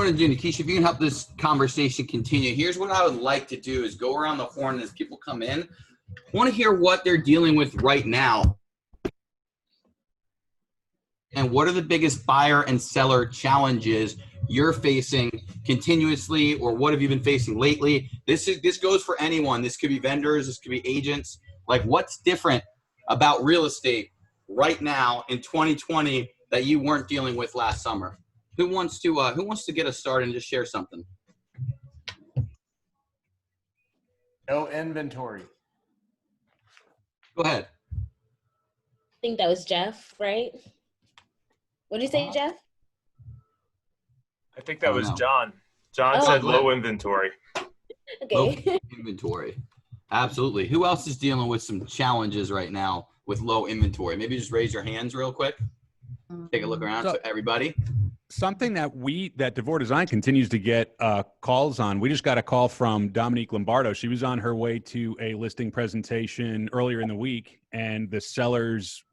want to do, Nikisha, if you can help this conversation continue, here's what I would like to do is go around the horn as people come in. I want to hear what they're dealing with right now. And what are the biggest buyer and seller challenges you're facing continuously, or what have you been facing lately? This goes for anyone. This could be vendors, this could be agents. Like, what's different about real estate right now in 2020 that you weren't dealing with last summer? Who wants to get us started and just share something? No inventory. Go ahead. I think that was Jeff, right? What did you say, Jeff? I think that was John. John said low inventory. Okay. Low inventory. Absolutely. Who else is dealing with some challenges right now with low inventory? Maybe just raise your hands real quick. Take a look around. So everybody. Something that DeVore Design continues to get calls on. We just got a call from Dominique Lombardo. She was on her way to a listing presentation earlier in the week, and the sellers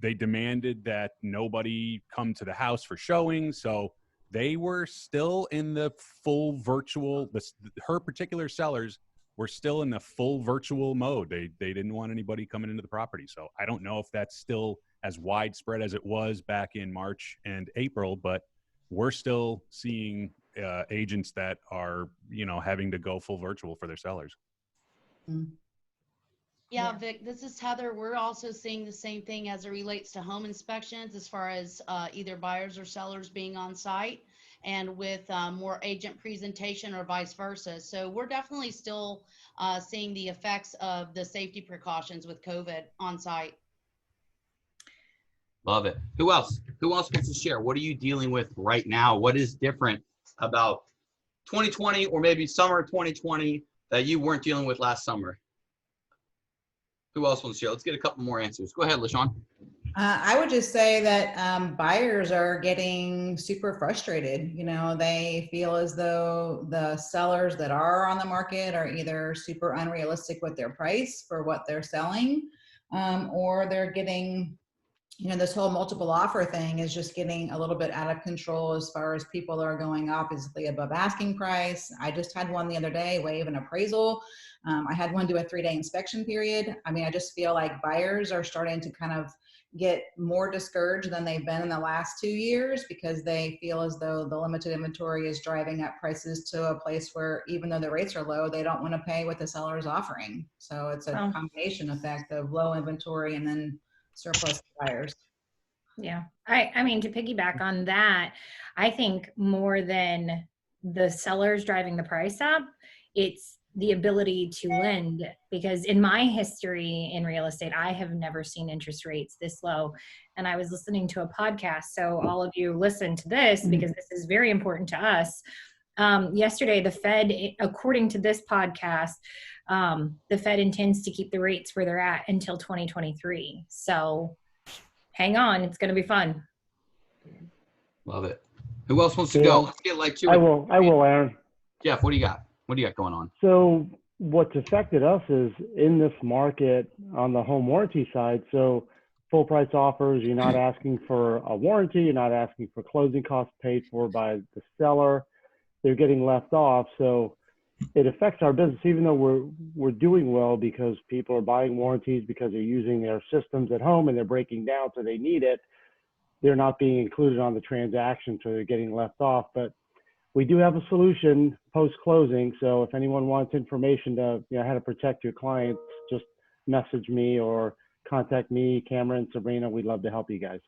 they demanded that nobody come to the house for showing. So they were still in the full virtual, her particular sellers were still in the full virtual mode. They didn't want anybody coming into the property. So I don't know if that's still as widespread as it was back in March and April, but we're still seeing agents that are, having to go full virtual for their sellers. Yeah, Vic, this is Heather. We're also seeing the same thing as it relates to home inspections, as far as either buyers or sellers being on site, and with more agent presentation or vice versa. So we're definitely still seeing the effects of the safety precautions with COVID on site. Love it. Who else? Who else gets to share? What are you dealing with right now? What is different about 2020 or maybe summer 2020 that you weren't dealing with last summer? Who else wants to share? Let's get a couple more answers. Go ahead, LaShawn. I would just say that buyers are getting super frustrated. They feel as though the sellers that are on the market are either super unrealistic with their price for what they're selling, or they're getting, this whole multiple offer thing is just getting a little bit out of control as far as people are going obviously above asking price. I just had one the other day waive an appraisal. I had one do a 3-day inspection period. I just feel like buyers are starting to kind of get more discouraged than they've been in the last 2 years, because they feel as though the limited inventory is driving up prices to a place where, even though the rates are low, they don't want to pay what the seller is offering. So it's a combination effect of low inventory and then surplus buyers. Yeah. I mean, to piggyback on that, I think more than the sellers driving the price up, it's the ability to lend, because in my history in real estate, I have never seen interest rates this low. And I was listening to a podcast. So all of you listen to this, because this is very important to us. Yesterday, the Fed, according to this podcast, the Fed intends to keep the rates where they're at until 2023. So hang on, it's going to be fun. Love it. Who else wants to go? Let's get like two. I will, Aaron. Jeff, what do you got? What do you got going on? So what's affected us is in this market on the home warranty side. So full price offers, you're not asking for a warranty, you're not asking for closing costs paid for by the seller. They're getting left off. So it affects our business, even though we're doing well, because people are buying warranties because they're using their systems at home and they're breaking down, so they need it. They're not being included on the transaction, so they're getting left off. But we do have a solution post-closing. So if anyone wants information to, how to protect your clients, just message me or contact me, Cameron, Sabrina. We'd love to help you guys.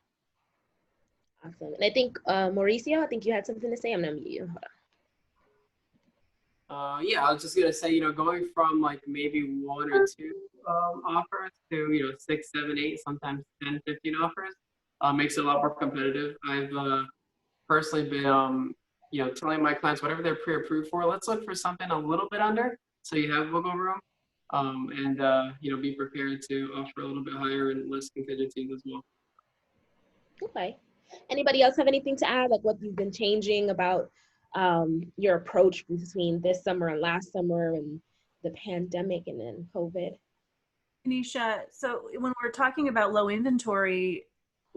Awesome. And I think, Mauricio, I think you had something to say. I'm going to mute you. Yeah, I was just going to say, going from like maybe 1 or 2 offers to, 6, 7, 8, sometimes 10, 15 offers makes it a lot more competitive. I've personally been, telling my clients whatever they're pre-approved for, let's look for something a little bit under so you have wiggle room, and be prepared to offer a little bit higher and less contingencies as well. Okay. Anybody else have anything to add, like what you've been changing about your approach between this summer and last summer and the pandemic and then COVID? Anisha, so when we're talking about low inventory,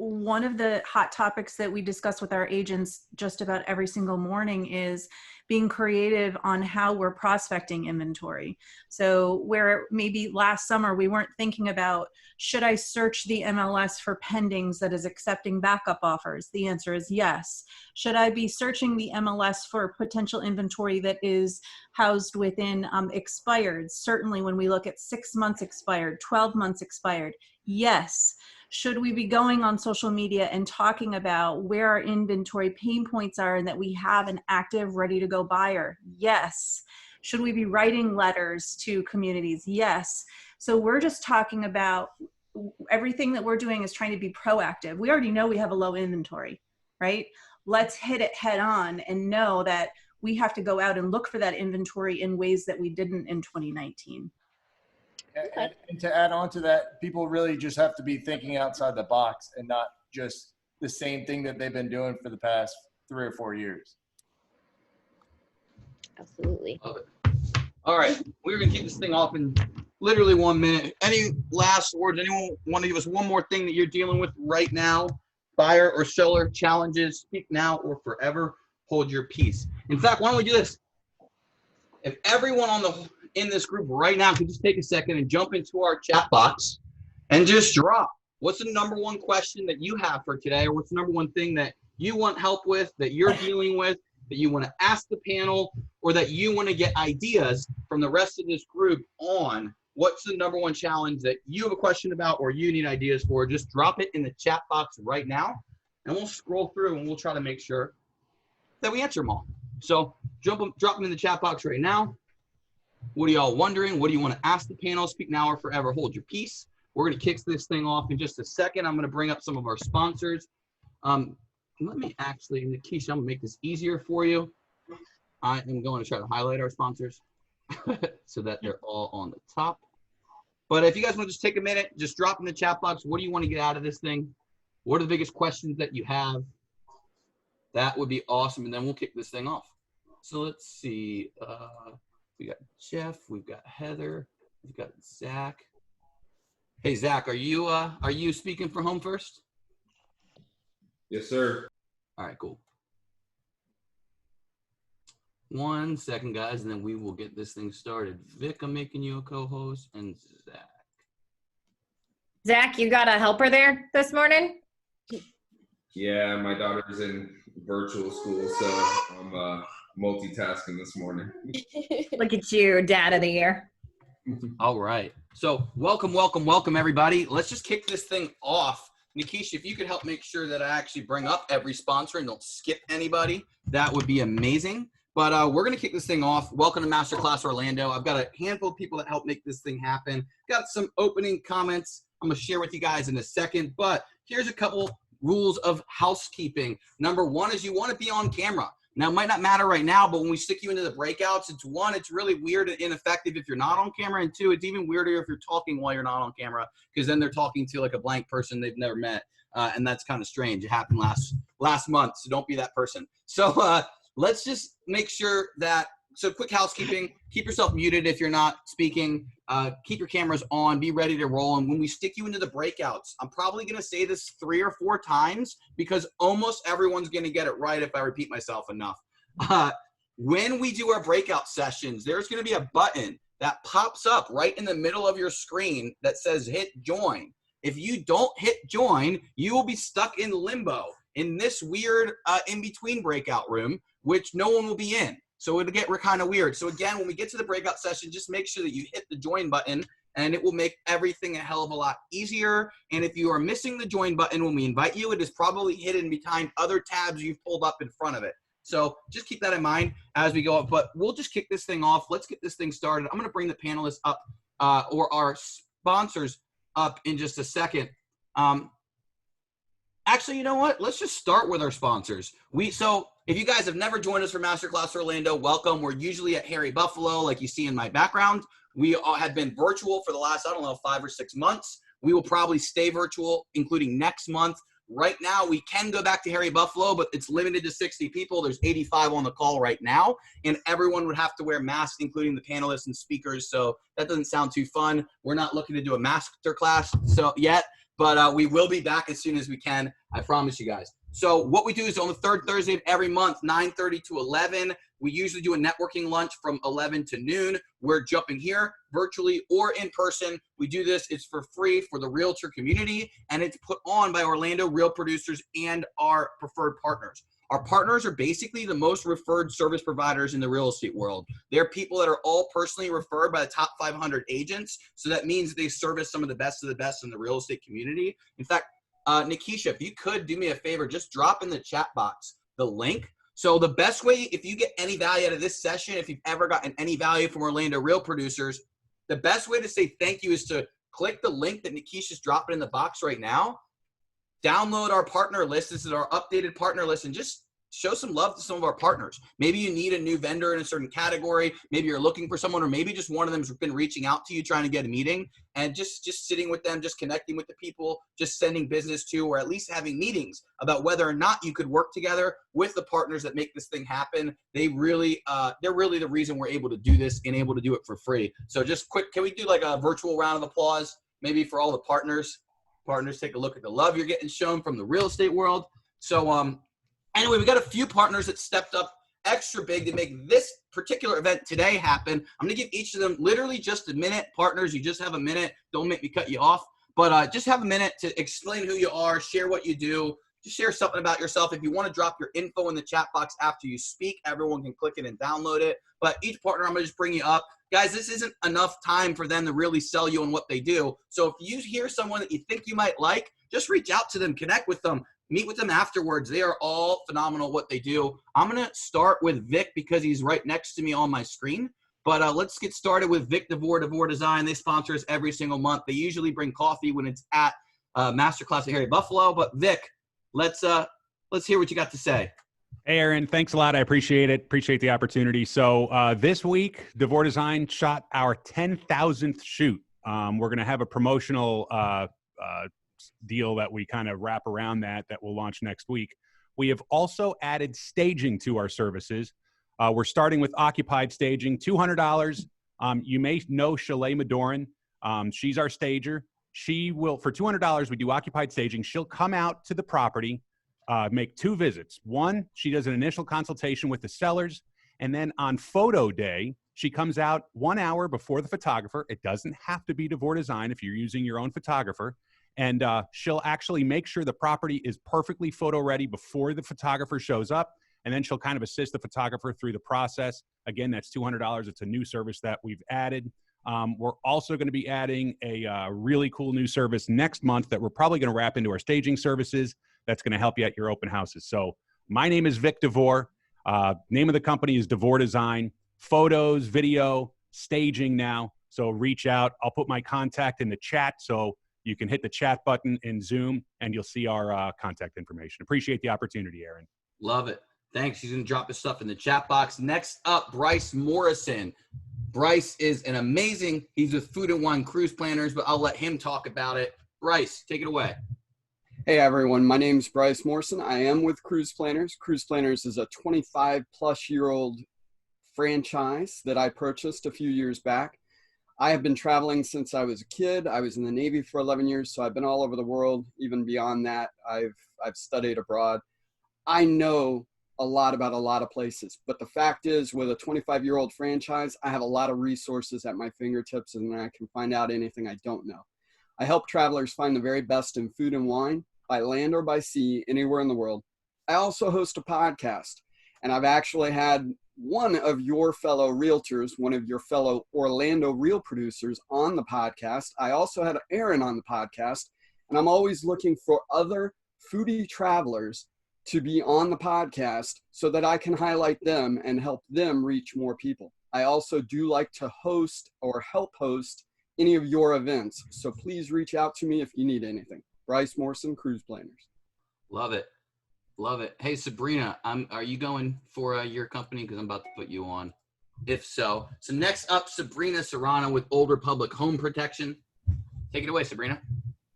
one of the hot topics that we discuss with our agents just about every single morning is being creative on how we're prospecting inventory. So where maybe last summer we weren't thinking about, should I search the MLS for pendings that is accepting backup offers? The answer is yes. Should I be searching the MLS for potential inventory that is housed within expired? Certainly when we look at 6 months expired, 12 months expired, yes. Should we be going on social media and talking about where our inventory pain points are and that we have an active, ready to go buyer? Yes. Should we be writing letters to communities? Yes. So we're just talking about everything that we're doing is trying to be proactive. We already know we have a low inventory, right? Let's hit it head on and know that we have to go out and look for that inventory in ways that we didn't in 2019. And to add on to that, people really just have to be thinking outside the box and not just the same thing that they've been doing for the past 3 or 4 years. Absolutely. Love it. All right, we're gonna keep this thing off in literally 1 minute. Any last words? Anyone want to give us one more thing that you're dealing with right now? Buyer or seller challenges, speak now or forever hold your peace. In fact, why don't we do this? If everyone in this group right now could just take a second and jump into our chat box and just drop, what's the number one question that you have for today, or what's the number one thing that you want help with, that you're dealing with, that you want to ask the panel, or that you want to get ideas from the rest of this group on? What's the number one challenge that you have a question about or you need ideas for? Just drop it in the chat box right now, and we'll scroll through and we'll try to make sure that we answer them all. So drop them in the chat box right now. What are y'all wondering? What do you want to ask the panel? Speak now or forever hold your peace. We're going to kick this thing off in just a second. I'm going to bring up some of our sponsors. Let me actually, Nikisha, I'm going to make this easier for you. I am going to try to highlight our sponsors so that they're all on the top. But if you guys want to just take a minute, just drop in the chat box. What do you want to get out of this thing? What are the biggest questions that you have? That would be awesome. And then we'll kick this thing off. So let's see. We got Jeff, we've got Heather, we've got Zach. Hey Zach, are you speaking for Home First? Yes, sir. All right, cool. 1 second, guys, and then we will get this thing started. Vic, I'm making you a co-host, and Zach. Zach, you got a helper there this morning? Yeah, my daughter's in virtual school, so I'm multitasking this morning. Look at you, dad of the year. All right. So welcome, everybody. Let's just kick this thing off. Nikisha, if you could help make sure that I actually bring up every sponsor and don't skip anybody, that would be amazing. But we're going to kick this thing off. Welcome to Masterclass Orlando. I've got a handful of people that help make this thing happen. Got some opening comments I'm going to share with you guys in a second. But here's a couple rules of housekeeping. Number one is you want to be on camera. Now, it might not matter right now, but when we stick you into the breakouts, it's really weird and ineffective if you're not on camera. And two, it's even weirder if you're talking while you're not on camera, because then they're talking to like a blank person they've never met. And that's kind of strange. It happened last month, so don't be that person. So let's just make sure that, so quick housekeeping, keep yourself muted if you're not speaking. Keep your cameras on, be ready to roll. And when we stick you into the breakouts, I'm probably going to say this 3 or 4 times because almost everyone's going to get it right if I repeat myself enough. When we do our breakout sessions, there's going to be a button that pops up right in the middle of your screen that says hit join. If you don't hit join, you will be stuck in limbo in this weird in-between breakout room, which no one will be in. So it'll get kind of weird. So again, when we get to the breakout session, just make sure that you hit the join button and it will make everything a hell of a lot easier. And if you are missing the join button when we invite you, it is probably hidden behind other tabs you've pulled up in front of it. So just keep that in mind as we go up, but we'll just kick this thing off. Let's get this thing started. I'm going to bring the panelists up or our sponsors up in just a second. Actually, you know what? Let's just start with our sponsors. So if you guys have never joined us for Masterclass Orlando, welcome. We're usually at Harry Buffalo, like you see in my background. We have been virtual for the last, 5 or 6 months. We will probably stay virtual, including next month. Right now, we can go back to Harry Buffalo, but it's limited to 60 people. There's 85 on the call right now, and everyone would have to wear masks, including the panelists and speakers. So that doesn't sound too fun. We're not looking to do a master class yet. but we will be back as soon as we can. I promise you guys. So what we do is on the third Thursday of every month, 9:30 to 11, we usually do a networking lunch from 11 to noon. We're jumping here virtually or in person. We do this. It's for free for the realtor community, and it's put on by Orlando Real Producers and our preferred partners. Our partners are basically the most referred service providers in the real estate world. They're people that are all personally referred by the top 500 agents. So that means that they service some of the best in the real estate community. In fact, Nikisha, if you could do me a favor, just drop in the chat box the link. So the best way, if you get any value out of this session, if you've ever gotten any value from Orlando Real Producers, the best way to say thank you is to click the link that Nikisha's dropping in the box right now. Download our partner list. This is our updated partner list, and just show some love to some of our partners. Maybe you need a new vendor in a certain category. Maybe you're looking for someone, or maybe just one of them's been reaching out to you trying to get a meeting, and just sitting with them, just connecting with the people, just sending business to, or at least having meetings about whether or not you could work together with the partners that make this thing happen. They're really the reason we're able to do this and able to do it for free. So just quick, can we do like a virtual round of applause maybe for all the partners? Partners, take a look at the love you're getting shown from the real estate world. So anyway, we got a few partners that stepped up extra big to make this particular event today happen. I'm going to give each of them literally just a minute. Partners, you just have a minute. Don't make me cut you off. But just have a minute to explain who you are, share what you do. Just share something about yourself. If you want to drop your info in the chat box after you speak, everyone can click it and download it. But each partner, I'm going to just bring you up. Guys, this isn't enough time for them to really sell you on what they do. So if you hear someone that you think you might like, just reach out to them, connect with them, meet with them afterwards. They are all phenomenal what they do. I'm going to start with Vic because he's right next to me on my screen. But let's get started with Vic DeVore, DeVore Design. They sponsor us every single month. They usually bring coffee when it's at Masterclass at Harry Buffalo. But Vic, let's hear what you got to say. Hey, Aaron, thanks a lot. I appreciate it. Appreciate the opportunity. So this week, DeVore Design shot our 10,000th shoot. We're going to have a promotional deal that we kind of wrap around that will launch next week. We have also added staging to our services. We're starting with occupied staging, $200. You may know Shalay Madoran. She's our stager. She will, for $200, we do occupied staging. She'll come out to the property, make 2 visits. One, she does an initial consultation with the sellers. And then on photo day, she comes out 1 hour before the photographer. It doesn't have to be DeVore Design if you're using your own photographer. And she'll actually make sure the property is perfectly photo ready before the photographer shows up. And then she'll kind of assist the photographer through the process. Again, that's $200. It's a new service that we've added. We're also going to be adding a really cool new service next month that we're probably going to wrap into our staging services. That's going to help you at your open houses. So my name is Vic DeVore. Name of the company is DeVore Design. Photos, video, staging now. So reach out. I'll put my contact in the chat so you can hit the chat button in Zoom and you'll see our contact information. Appreciate the opportunity, Aaron. Love it. Thanks. He's going to drop his stuff in the chat box. Next up, Bryce Morrison. Bryce is he's with Food and Wine Cruise Planners, but I'll let him talk about it. Bryce, take it away. Hey everyone, my name is Bryce Morrison. I am with Cruise Planners. Cruise Planners is a 25-plus-year-old franchise that I purchased a few years back. I have been traveling since I was a kid. I was in the Navy for 11 years, so I've been all over the world. Even beyond that, I've studied abroad. I know a lot about a lot of places, but the fact is, with a 25-year-old franchise, I have a lot of resources at my fingertips, and I can find out anything I don't know. I help travelers find the very best in food and wine, by land or by sea, anywhere in the world. I also host a podcast, and I've actually had one of your fellow realtors, one of your fellow Orlando Real Producers on the podcast. I also had Aaron on the podcast, and I'm always looking for other foodie travelers to be on the podcast so that I can highlight them and help them reach more people. I also do like to host or help host any of your events. So please reach out to me if you need anything. Bryce Morrison, Cruise Planners. Love it. Love it. Hey, Sabrina, are you going for your company? Because I'm about to put you on. If so. So next up, Sabrina Serrano with Old Republic Home Protection. Take it away, Sabrina.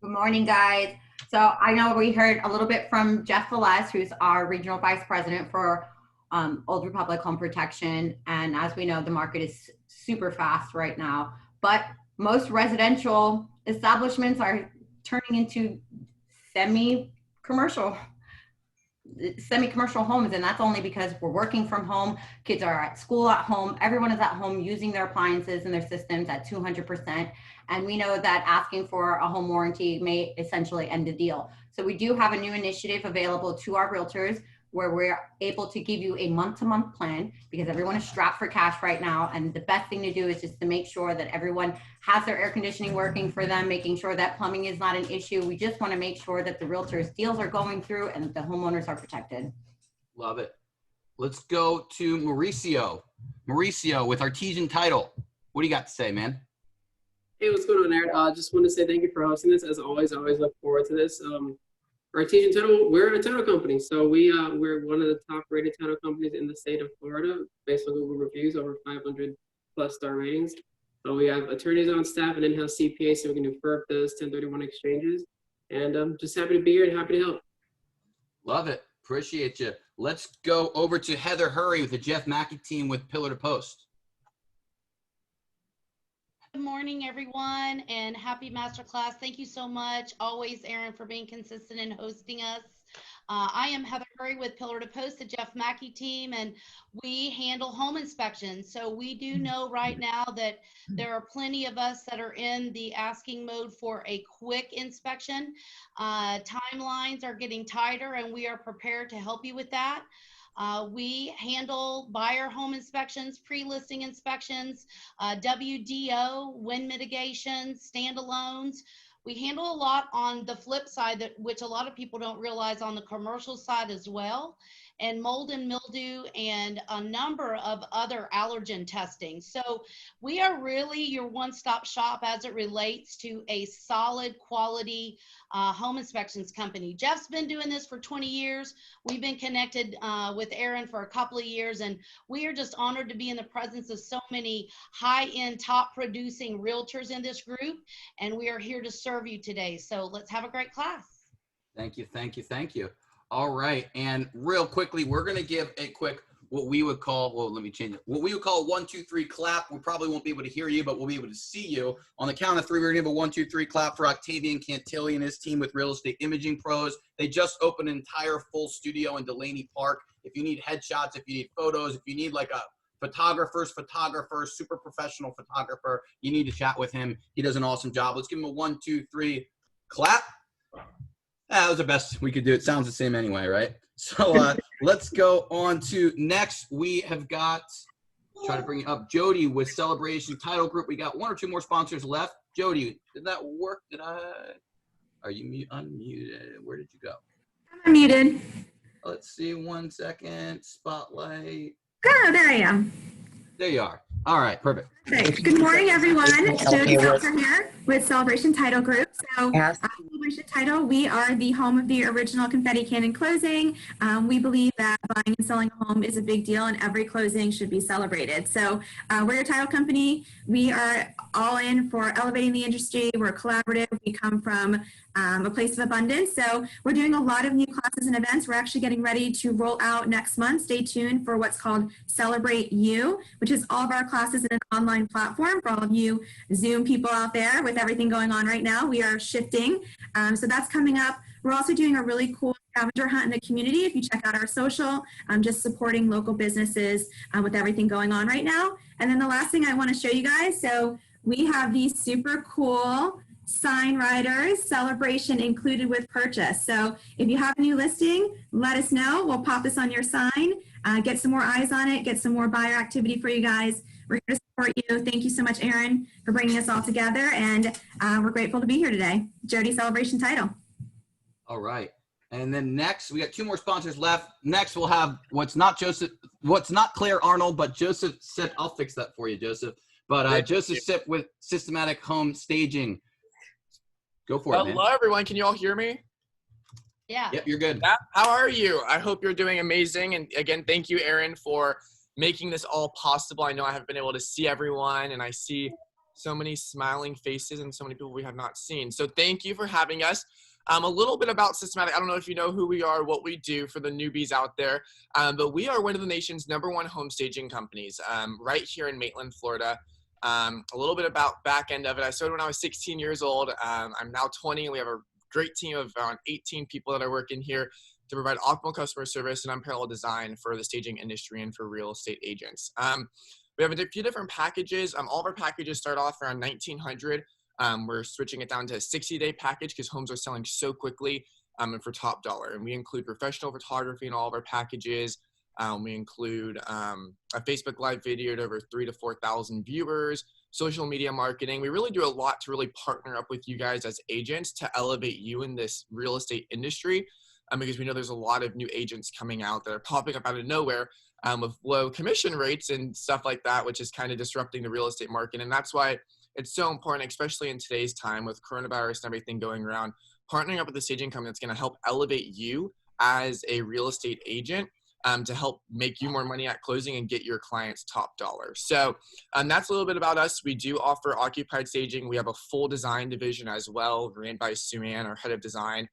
Good morning, guys. So I know we heard a little bit from Jeff Velez, who's our Regional Vice President for Old Republic Home Protection. And as we know, the market is super fast right now. But most residential establishments are turning into semi-commercial homes, and that's only because we're working from home, kids are at school at home, everyone is at home using their appliances and their systems at 200%, and we know that asking for a home warranty may essentially end the deal. So we do have a new initiative available to our realtors where we're able to give you a month-to-month plan, because everyone is strapped for cash right now, and the best thing to do is just to make sure that everyone has their air conditioning working for them, making sure that plumbing is not an issue. We just want to make sure that the realtors' deals are going through and that the homeowners are protected. Love it. Let's go to Mauricio. Mauricio with Artesian Title. What do you got to say, man? Hey, what's going on, Aaron? Just want to say thank you for hosting this. As always, I always look forward to this. Artesian Title, we're a title company, so we're one of the top rated title companies in the state of Florida based on Google reviews, over 500 plus star ratings. So we have attorneys on staff and in-house CPA, so we can do FERPAs, 1031 exchanges, and I'm just happy to be here and happy to help. Love it. Appreciate you. Let's go over to Heather Hurry with the Jeff Mackey team with Pillar to Post. Good morning, everyone, and happy masterclass. Thank you so much. Always, Aaron, for being consistent in hosting us. I am Heather Curry with Pillar to Post, the Jeff Mackey team, and we handle home inspections. So we do know right now that there are plenty of us that are in the asking mode for a quick inspection. Timelines are getting tighter, and we are prepared to help you with that. We handle buyer home inspections, pre-listing inspections, WDO, wind mitigation, standalones. We handle a lot on the flip side, which a lot of people don't realize, on the commercial side as well, and mold and mildew and a number of other allergen testing. So we are really your one-stop shop as it relates to a solid quality home inspections company. Jeff's been doing this for 20 years. We've been connected with Aaron for a couple of years, and we are just honored to be in the presence of so many high-end, top-producing realtors in this group, and we are here to serve you today. So let's have a great class. Thank you, thank you, thank you. All right, and real quickly, we're going to give a quick, what we would call, well, let me change it. What we would call a 1, 2, 3 clap. We probably won't be able to hear you, but we'll be able to see you. On the count of 3, we're going to give a 1, 2, 3 clap for Octavian Cantilli and his team with Real Estate Imaging Pros. They just opened an entire full studio in Delaney Park. If you need headshots, if you need photos, if you need like a photographer, super professional photographer, you need to chat with him. He does an awesome job. Let's give him a 1, 2, 3 clap. That was the best we could do. It sounds the same anyway, right? So let's go on to next. We have got, try to bring it up, Jody with Celebration Title Group. We got 1 or 2 more sponsors left. Jody, did that work? Are you unmuted? Where did you go? I'm muted. Let's see, 1 second. Spotlight. Oh, there I am. There you are. All right, perfect. Great. Good morning, everyone. Jody Seltzer here with Celebration Title Group. So, Celebration Title, we are the home of the original confetti cannon closing. We believe that buying and selling a home is a big deal, and every closing should be celebrated. So, we're a title company. We are all in for elevating the industry. We're collaborative. We come from a place of abundance. So we're doing a lot of new classes and events. We're actually getting ready to roll out next month. Stay tuned for what's called Celebrate You, which is all of our classes in an online platform for all of you Zoom people out there with everything going on right now. We are shifting. So that's coming up. We're also doing a really cool scavenger hunt in the community. If you check out our social, just supporting local businesses with everything going on right now. And then the last thing I want to show you guys. So we have these super cool sign riders, celebration included with purchase. So if you have a new listing, let us know. We'll pop this on your sign, get some more eyes on it, get some more buyer activity for you guys. We're here to support you. Thank you so much, Aaron, for bringing us all together. And we're grateful to be here today. Jody Celebration Title. All right. And then next, we got 2 more sponsors left. Next, we'll have what's not Claire Arnold, but Joseph Sip. I'll fix that for you, Joseph. But Joseph Sip with Systematic Home Staging. Go for it, man. Hello, everyone. Can you all hear me? Yeah. Yep, you're good. How are you? I hope you're doing amazing. And again, thank you, Aaron, for making this all possible. I know I haven't been able to see everyone, and I see so many smiling faces and so many people we have not seen. So thank you for having us. A little bit about Systematic. I don't know if you know who we are, what we do for the newbies out there, but we are one of the nation's #1 home staging companies right here in Maitland, Florida. A little bit about back end of it. I started when I was 16 years old. I'm now 20, and we have a great team of around 18 people that are working here to provide optimal customer service and unparalleled design for the staging industry and for real estate agents. We have a few different packages. All of our packages start off around $1,900. We're switching it down to a 60-day package because homes are selling so quickly and for top dollar. And we include professional photography in all of our packages. We include a Facebook Live video to over 3,000 to 4,000 viewers, social media marketing. We really do a lot to really partner up with you guys as agents to elevate you in this real estate industry, because we know there's a lot of new agents coming out that are popping up out of nowhere with low commission rates and stuff like that, which is kind of disrupting the real estate market. And that's why it's so important, especially in today's time with coronavirus and everything going around, partnering up with a staging company that's going to help elevate you as a real estate agent to help make you more money at closing and get your clients top dollar. So that's a little bit about us. We do offer occupied staging. We have a full design division as well, ran by Sue Ann, our head of design.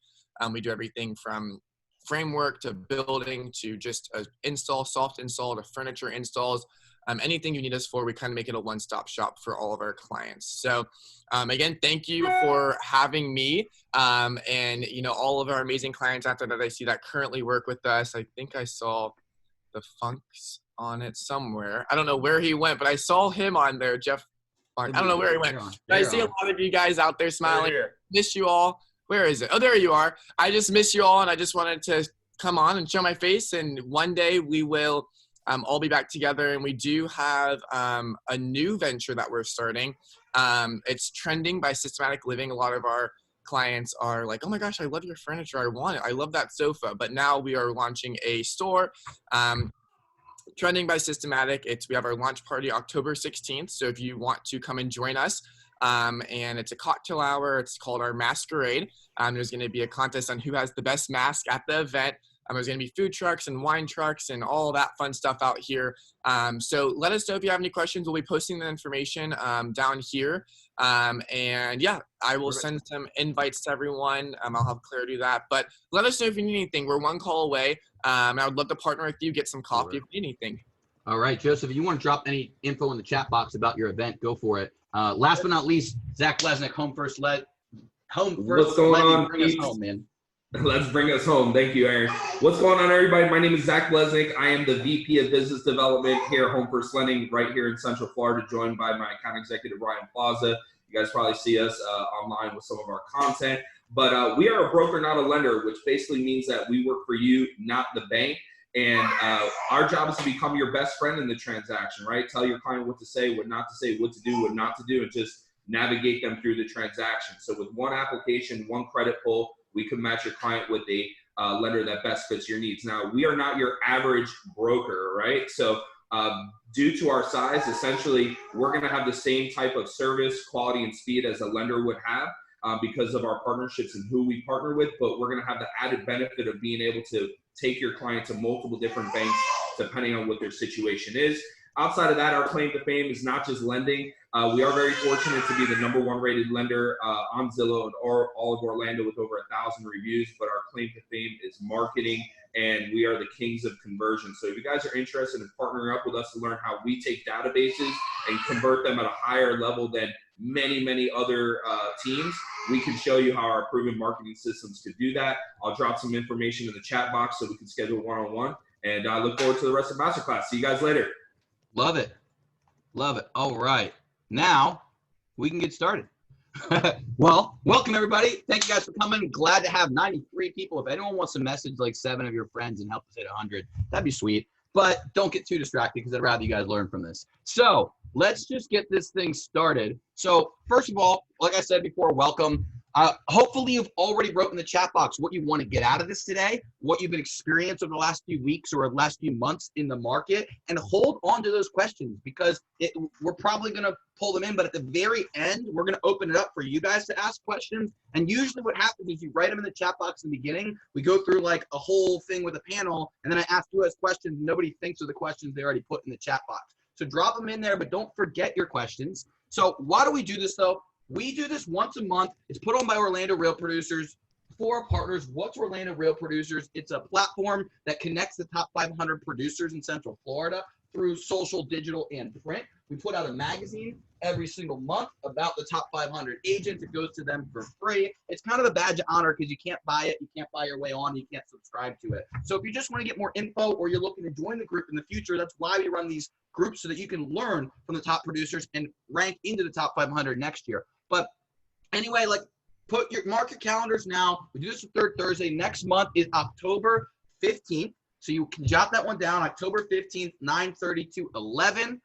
We do everything from framework to building to just a install, soft install to furniture installs. Anything you need us for, we kind of make it a one-stop shop for all of our clients. So again, thank you for having me and all of our amazing clients out there that I see that currently work with us. I think I saw the Funks on it somewhere. I don't know where he went, but I saw him on there, Jeff Funk. I don't know where he went. But I see a lot of you guys out there smiling. Miss you all. Where is it? Oh, there you are. I just miss you all, and I just wanted to come on and show my face, and one day we will all be back together. And we do have a new venture that we're starting. It's Trending by Systematic Living. A lot of our clients are like, oh my gosh, I love your furniture. I want it. I love that sofa. But now we are launching a store, Trending by Systematic. We have our launch party October 16th. So if you want to come and join us, and it's a cocktail hour. It's called our Masquerade. There's going to be a contest on who has the best mask at the event. There's going to be food trucks and wine trucks and all that fun stuff out here. So let us know if you have any questions. We'll be posting the information down here. And yeah, I will send some invites to everyone. I'll have Claire do that. But let us know if you need anything. We're one call away. I would love to partner with you, get some coffee if you need anything. All right, Joseph, if you want to drop any info in the chat box about your event, go for it. Last but not least, Zach Blesnick, Home First. What's going on? Bring us home, man. Let's bring us home. Thank you, Aaron. What's going on, everybody? My name is Zach Blesnick. I am the VP of Business Development here at Home First Lending right here in Central Florida, joined by my account executive, Ryan Plaza. You guys probably see us online with some of our content. But we are a broker, not a lender, which basically means that we work for you, not the bank. And our job is to become your best friend in the transaction, right? Tell your client what to say, what not to say, what to do, what not to do, and just navigate them through the transaction. So with one application, one credit pull, we can match your client with a lender that best fits your needs. Now, we are not your average broker, right? So due to our size, essentially, we're going to have the same type of service, quality, and speed as a lender would have because of our partnerships and who we partner with. But we're going to have the added benefit of being able to take your client to multiple different banks depending on what their situation is. Outside of that, our claim to fame is not just lending. We are very fortunate to be the #1 rated lender on Zillow and all of Orlando with over 1,000 reviews, but our claim to fame is marketing, and we are the kings of conversion. So if you guys are interested in partnering up with us to learn how we take databases and convert them at a higher level than many, many other teams, we can show you how our proven marketing systems could do that. I'll drop some information in the chat box so we can schedule one-on-one, and I look forward to the rest of Masterclass. See you guys later. Love it. Love it. All right. Now we can get started. Well, welcome everybody. Thank you guys for coming. Glad to have 93 people. If anyone wants to message like 7 of your friends and help us hit 100, that'd be sweet. But don't get too distracted because I'd rather you guys learn from this. So let's just get this thing started. So first of all, like I said before, welcome. Hopefully you've already wrote in the chat box what you want to get out of this today, what you've been experiencing over the last few weeks or last few months in the market, and hold on to those questions because we're probably going to pull them in, but at the very end, we're going to open it up for you guys to ask questions. And usually what happens is you write them in the chat box in the beginning, we go through like a whole thing with a panel, and then I ask you guys questions. Nobody thinks of the questions they already put in the chat box. So drop them in there, but don't forget your questions. So why do we do this though? We do this once a month. It's put on by Orlando Real Producers for our partners. What's Orlando Real Producers? It's a platform that connects the top 500 producers in Central Florida through social, digital, and print. We put out a magazine every single month about the top 500 agents. It goes to them for free. It's kind of a badge of honor because you can't buy it. You can't buy your way on. You can't subscribe to it. So if you just want to get more info or you're looking to join the group in the future, that's why we run these groups so that you can learn from the top producers and rank into the top 500 next year. But anyway, like mark your calendars now. We do this the third Thursday. Next month is October 15th. So you can jot that one down, October 15th, 9:30 to 11.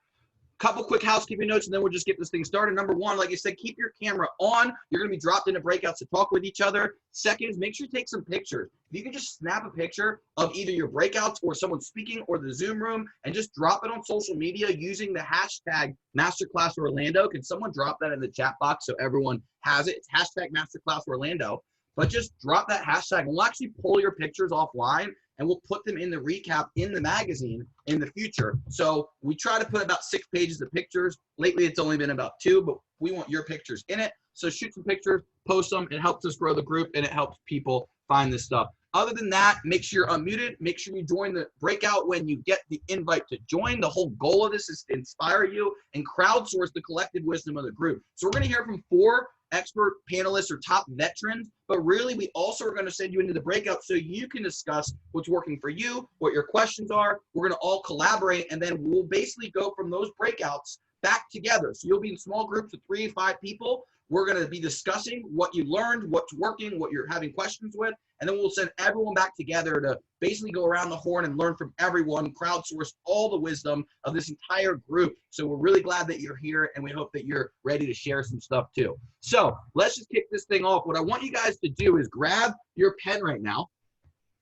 Couple quick housekeeping notes, and then we'll just get this thing started. Number one, like I said, keep your camera on. You're going to be dropped into breakouts to talk with each other. Second is make sure you take some pictures. If you can just snap a picture of either your breakouts or someone speaking or the Zoom room and just drop it on social media using the hashtag MasterclassOrlando. Can someone drop that in the chat box so everyone has it? It's hashtag MasterclassOrlando. But just drop that hashtag, and we'll actually pull your pictures offline and we'll put them in the recap in the magazine in the future. So we try to put about 6 pages of pictures. Lately, it's only been about 2, but we want your pictures in it. So shoot some pictures, post them. It helps us grow the group, and it helps people find this stuff. Other than that, make sure you're unmuted. Make sure you join the breakout when you get the invite to join. The whole goal of this is to inspire you and crowdsource the collective wisdom of the group. So we're going to hear from 4 expert panelists or top veterans, but really we also are going to send you into the breakout so you can discuss what's working for you, what your questions are. We're going to all collaborate, and then we'll basically go from those breakouts back together. So you'll be in small groups of 3 to 5 people. We're going to be discussing what you learned, what's working, what you're having questions with, and then we'll send everyone back together to basically go around the horn and learn from everyone, crowdsource all the wisdom of this entire group. So we're really glad that you're here, and we hope that you're ready to share some stuff too. So let's just kick this thing off. What I want you guys to do is grab your pen right now.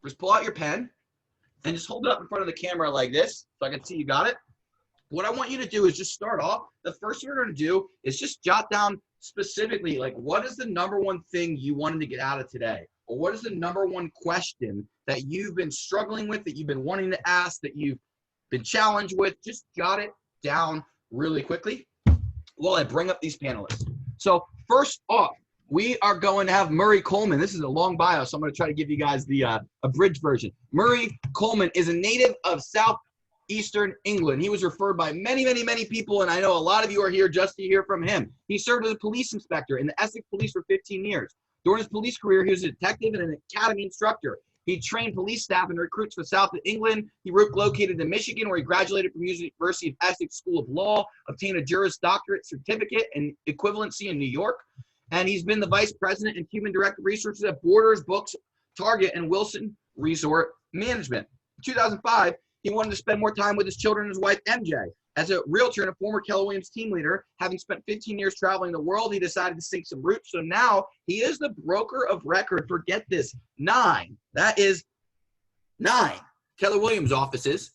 Just pull out your pen and just hold it up in front of the camera like this so I can see you got it. What I want you to do is just start off. The first thing we're going to do is just jot down specifically, like, what is the number one thing you wanted to get out of today? Or what is the number one question that you've been struggling with, that you've been wanting to ask, that you've been challenged with? Just jot it down really quickly while I bring up these panelists. So first off, we are going to have Murray Coleman. This is a long bio, so I'm going to try to give you guys the abridged version. Murray Coleman is a native of Southeastern England. He was referred by many, many, many people, and I know a lot of you are here just to hear from him. He served as a police inspector in the Essex Police for 15 years. During his police career, he was a detective and an academy instructor. He trained police staff and recruits for South of England. He relocated to Michigan, where he graduated from University of Essex School of Law, obtained a Juris Doctorate certificate in equivalency in New York. And he's been the vice president and human director of research at Borders, Books, Target, and Wilson Resort Management. In 2005, he wanted to spend more time with his children and his wife, MJ. As a realtor and a former Keller Williams team leader, having spent 15 years traveling the world, he decided to sink some roots. So now he is the broker of record for, get this, 9. That is 9 Keller Williams offices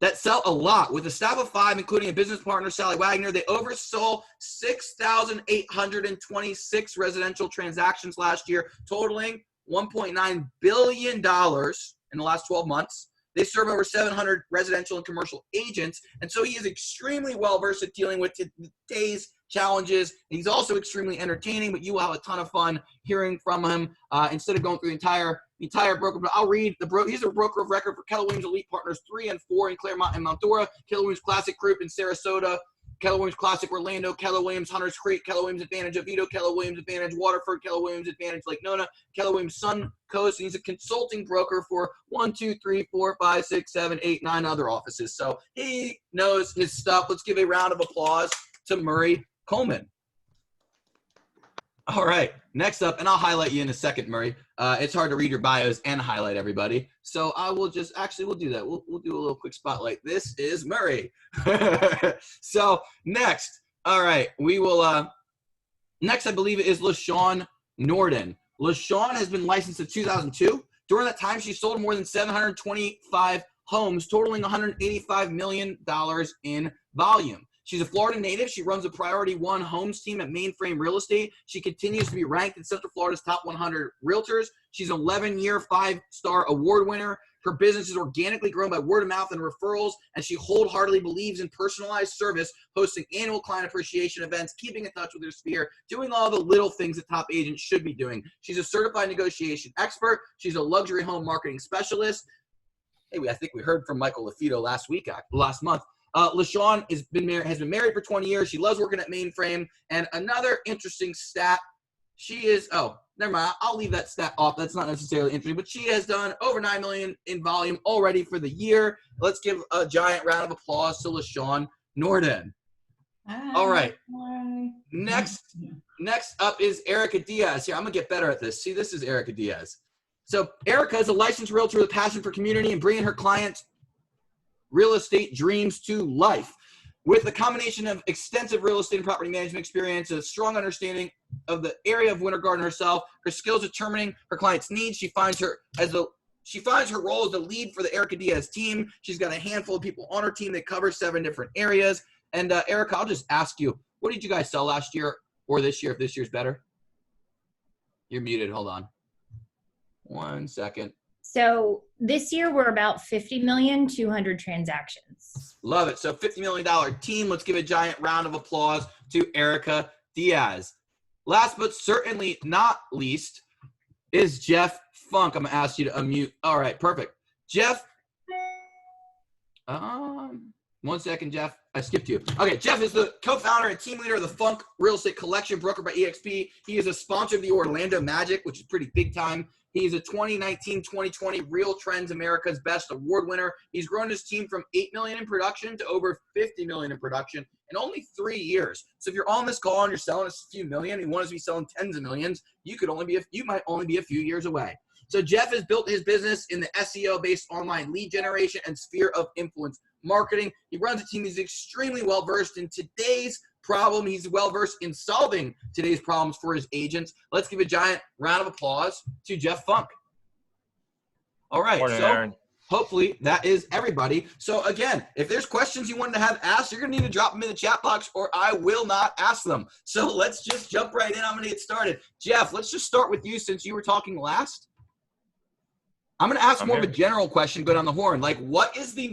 that sell a lot. With a staff of 5, including a business partner, Sally Wagner, they oversaw 6,826 residential transactions last year, totaling $1.9 billion in the last 12 months. They serve over 700 residential and commercial agents, and so he is extremely well-versed at dealing with today's challenges. He's also extremely entertaining, but you will have a ton of fun hearing from him instead of going through the entire broker. But I'll read the broker. He's a broker of record for Keller Williams Elite Partners 3 and 4 in Claremont and Mount Dora, Keller Williams Classic Group in Sarasota, Keller Williams Classic Orlando, Keller Williams Hunters Creek, Keller Williams Advantage Oviedo, Keller Williams Advantage Waterford, Keller Williams Advantage Lake Nona, Keller Williams Sun Coast. And he's a consulting broker for 1, 2, 3, 4, 5, 6, 7, 8, 9 other offices. So he knows his stuff. Let's give a round of applause to Murray Coleman. All right, next up, and I'll highlight you in a second, Murray. It's hard to read your bios and highlight everybody. So I will just, we'll do that. We'll do a little quick spotlight. This is Murray. So next, all right, we will, next I believe it is LaShawn Norden. LaShawn has been licensed since 2002. During that time, she sold more than 725 homes, totaling $185 million in volume. She's a Florida native. She runs a Priority 1 homes team at Mainframe Real Estate. She continues to be ranked in Central Florida's top 100 realtors. She's an 11-year, 5-star award winner. Her business is organically grown by word of mouth and referrals, and she wholeheartedly believes in personalized service, hosting annual client appreciation events, keeping in touch with her sphere, doing all the little things that top agents should be doing. She's a certified negotiation expert. She's a luxury home marketing specialist. Hey, I think we heard from Michael LaFido last month. LaShawn has been married for 20 years. She loves working at Mainframe. And another interesting stat, she is, oh, never mind. I'll leave that stat off. That's not necessarily interesting, but she has done over 9 million in volume already for the year. Let's give a giant round of applause to LaShawn Norden. All right. Next up is Erica Diaz. Here, I'm gonna get better at this. See, this is Erica Diaz. So Erica is a licensed realtor with a passion for community and bringing her clients' real estate dreams to life. With a combination of extensive real estate and property management experience, a strong understanding of the area of Winter Garden herself, her skills determining her clients' needs, she finds her role as the lead for the Erica Diaz team. She's got a handful of people on her team that cover 7 different areas. And Erica, I'll just ask you, what did you guys sell last year or this year, if this year's better? You're muted. Hold on. 1 second. So this year we're about 50,200,000 transactions. Love it. So $50 million team. Let's give a giant round of applause to Erica Diaz. Last but certainly not least is Jeff Funk. I'm going to ask you to unmute. All right, perfect. Jeff. 1 second, Jeff. I skipped you. Okay, Jeff is the co-founder and team leader of the Funk Real Estate Collection, brokered by EXP. He is a sponsor of the Orlando Magic, which is pretty big time. He is a 2019-2020 Real Trends America's Best Award winner. He's grown his team from 8 million in production to over 50 million in production in only 3 years. So if you're on this call and you're selling a few million, and you want us to be selling tens of millions, you might only be a few years away. So Jeff has built his business in the SEO-based online lead generation and sphere of influence marketing. He runs a team. He's extremely well-versed in today's problem. He's well-versed in solving today's problems for his agents. Let's give a giant round of applause to Jeff Funk. All right. Morning, so Aaron. hopefully that is everybody. So again, if there's questions you wanted to have asked, you're going to need to drop them in the chat box or I will not ask them. So let's just jump right in. I'm going to get started. Jeff, let's just start with you since you were talking last. I'm going to ask more of a general question, but on the horn. Like, what is the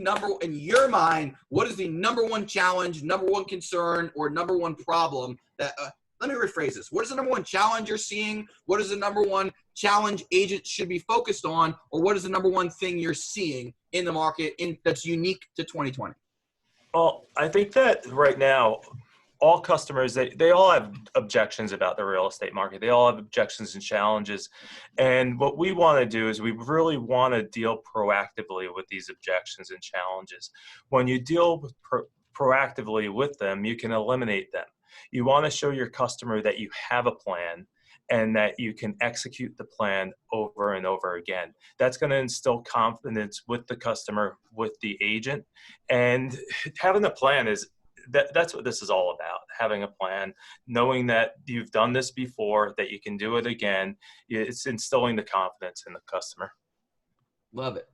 in your mind, what is the number one challenge, number one concern, or number one problem that, let me rephrase this. What is the number one challenge you're seeing? What is the number one challenge agents should be focused on? Or what is the number one thing you're seeing in the market that's unique to 2020? Well, I think that right now, all customers, they all have objections about the real estate market. They all have objections and challenges. And what we want to do is we really want to deal proactively with these objections and challenges. When you deal proactively with them, you can eliminate them. You want to show your customer that you have a plan and that you can execute the plan over and over again. That's going to instill confidence with the customer, with the agent. And having a plan that's what this is all about, having a plan, knowing that you've done this before, that you can do it again. It's instilling the confidence in the customer. Love it.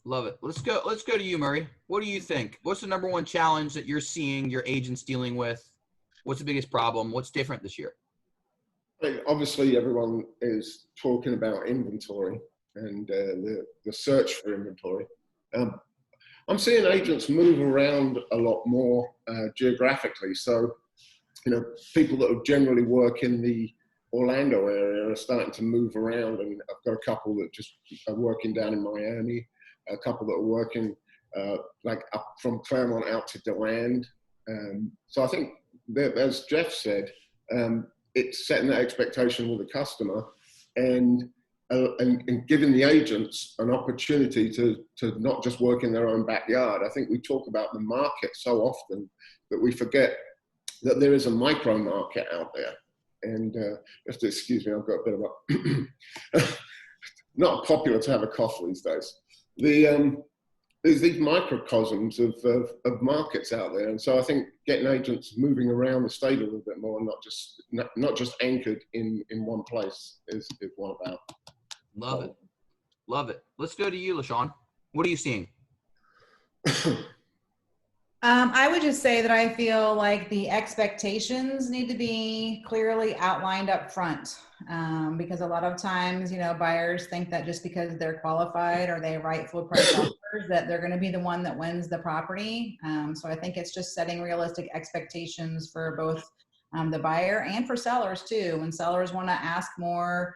Love it. Let's go to you, Murray. What do you think? What's the number one challenge that you're seeing your agents dealing with? What's the biggest problem? What's different this year? Obviously, everyone is talking about inventory and the search for inventory. I'm seeing agents move around a lot more geographically. So, people that would generally work in the Orlando area are starting to move around. And I've got a couple that just are working down in Miami, a couple that are working like up from Claremont out to DeLand. So I think that, as Jeff said, it's setting that expectation with the customer and giving the agents an opportunity to not just work in their own backyard. I think we talk about the market so often that we forget that there is a micro market out there. And you have to excuse me, I've got a bit of a, not popular to have a cough these days. There's these microcosms of markets out there. And so I think getting agents moving around the state a little bit more, not just anchored in one place is what about. Love it. Love it. Let's go to you, LaShawn. What are you seeing? I would just say that I feel like the expectations need to be clearly outlined up front, because a lot of times, buyers think that just because they're qualified or they write full price offers that they're going to be the one that wins the property. So I think it's just setting realistic expectations for both the buyer and for sellers too. When sellers want to ask more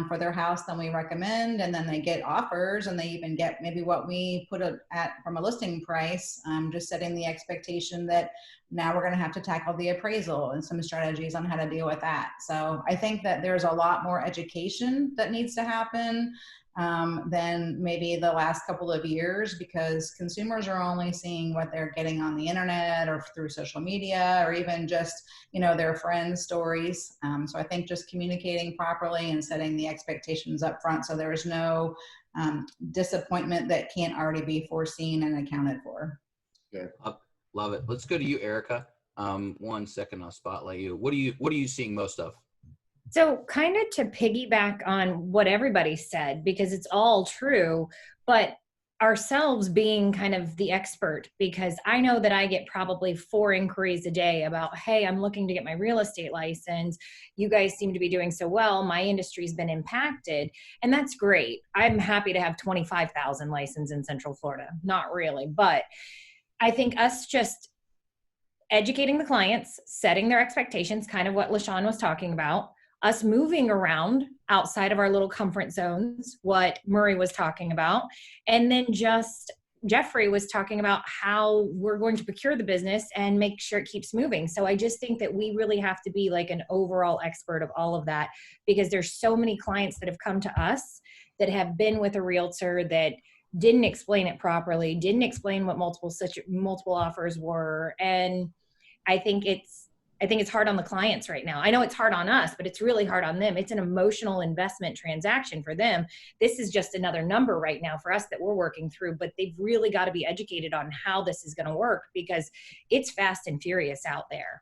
for their house than we recommend, and then they get offers and they even get maybe what we put it at from a listing price, just setting the expectation that now we're going to have to tackle the appraisal and some strategies on how to deal with that. So I think that there's a lot more education that needs to happen than maybe the last couple of years, because consumers are only seeing what they're getting on the internet or through social media or even just, you know, their friends' stories. So I think just communicating properly and setting the expectations up front so there's no disappointment that can't already be foreseen and accounted for. Yeah. Love it. Let's go to you, Erica. 1 second, I'll spotlight you. What are you seeing most of? So kind of to piggyback on what everybody said, because it's all true, but ourselves being kind of the expert, because I know that I get probably 4 inquiries a day about, hey, I'm looking to get my real estate license. You guys seem to be doing so well. My industry's been impacted. And that's great. I'm happy to have 25,000 licenses in Central Florida. Not really, but I think us just educating the clients, setting their expectations, kind of what LaShawn was talking about, us moving around outside of our little comfort zones, what Murray was talking about, and then just Jeffrey was talking about how we're going to procure the business and make sure it keeps moving. So I just think that we really have to be like an overall expert of all of that, because there's so many clients that have come to us that have been with a realtor that didn't explain it properly, didn't explain what multiple offers were. And I think it's hard on the clients right now. I know it's hard on us, but it's really hard on them. It's an emotional investment transaction for them. This is just another number right now for us that we're working through, but they've really got to be educated on how this is going to work, because it's fast and furious out there.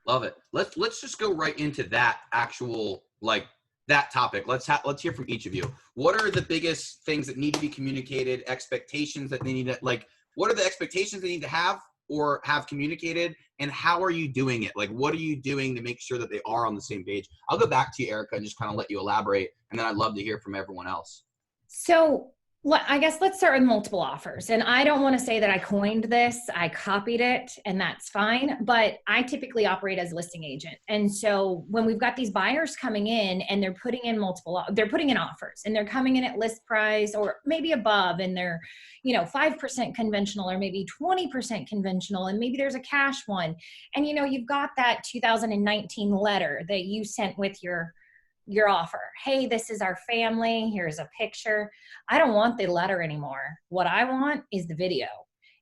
Love it. Let's just go right into that actual, like, that topic. Let's hear from each of you. What are the biggest things that need to be communicated, expectations that they need to, like, what are the expectations they need to have or have communicated, and how are you doing it? Like, what are you doing to make sure that they are on the same page? I'll go back to you, Erica, and just kind of let you elaborate, and then I'd love to hear from everyone else. So I guess let's start with multiple offers. And I don't want to say that I coined this, I copied it, and that's fine, but I typically operate as a listing agent. And so when we've got these buyers coming in and they're putting in they're putting in offers and they're coming in at list price or maybe above, and they're, 5% conventional or maybe 20% conventional, and maybe there's a cash one. And you've got that 2019 letter that you sent with your offer. Hey, this is our family. Here's a picture. I don't want the letter anymore. What I want is the video.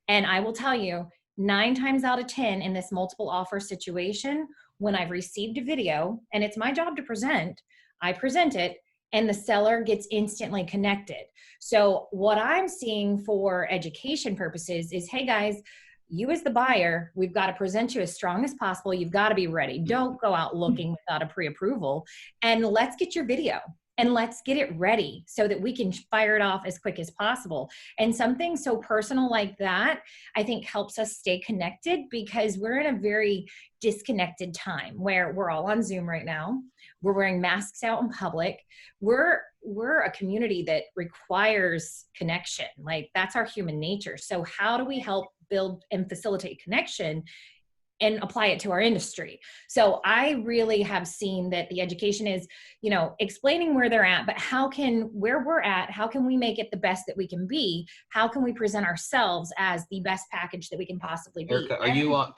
And I will tell you, 9 times out of 10 in this multiple offer situation, when I've received a video and it's my job to present, I present it and the seller gets instantly connected. So what I'm seeing for education purposes is, hey guys, you as the buyer, we've got to present you as strong as possible. You've got to be ready. Don't go out looking without a pre-approval. And let's get your video and let's get it ready so that we can fire it off as quick as possible. And something so personal like that, I think helps us stay connected, because we're in a very disconnected time where we're all on Zoom right now. We're wearing masks out in public. We're a community that requires connection. Like, that's our human nature. So how do we help build and facilitate connection and apply it to our industry? So I really have seen that the education is, explaining where they're at, but where we're at, how can we make it the best that we can be? How can we present ourselves as the best package that we can possibly be? Erica, are you on?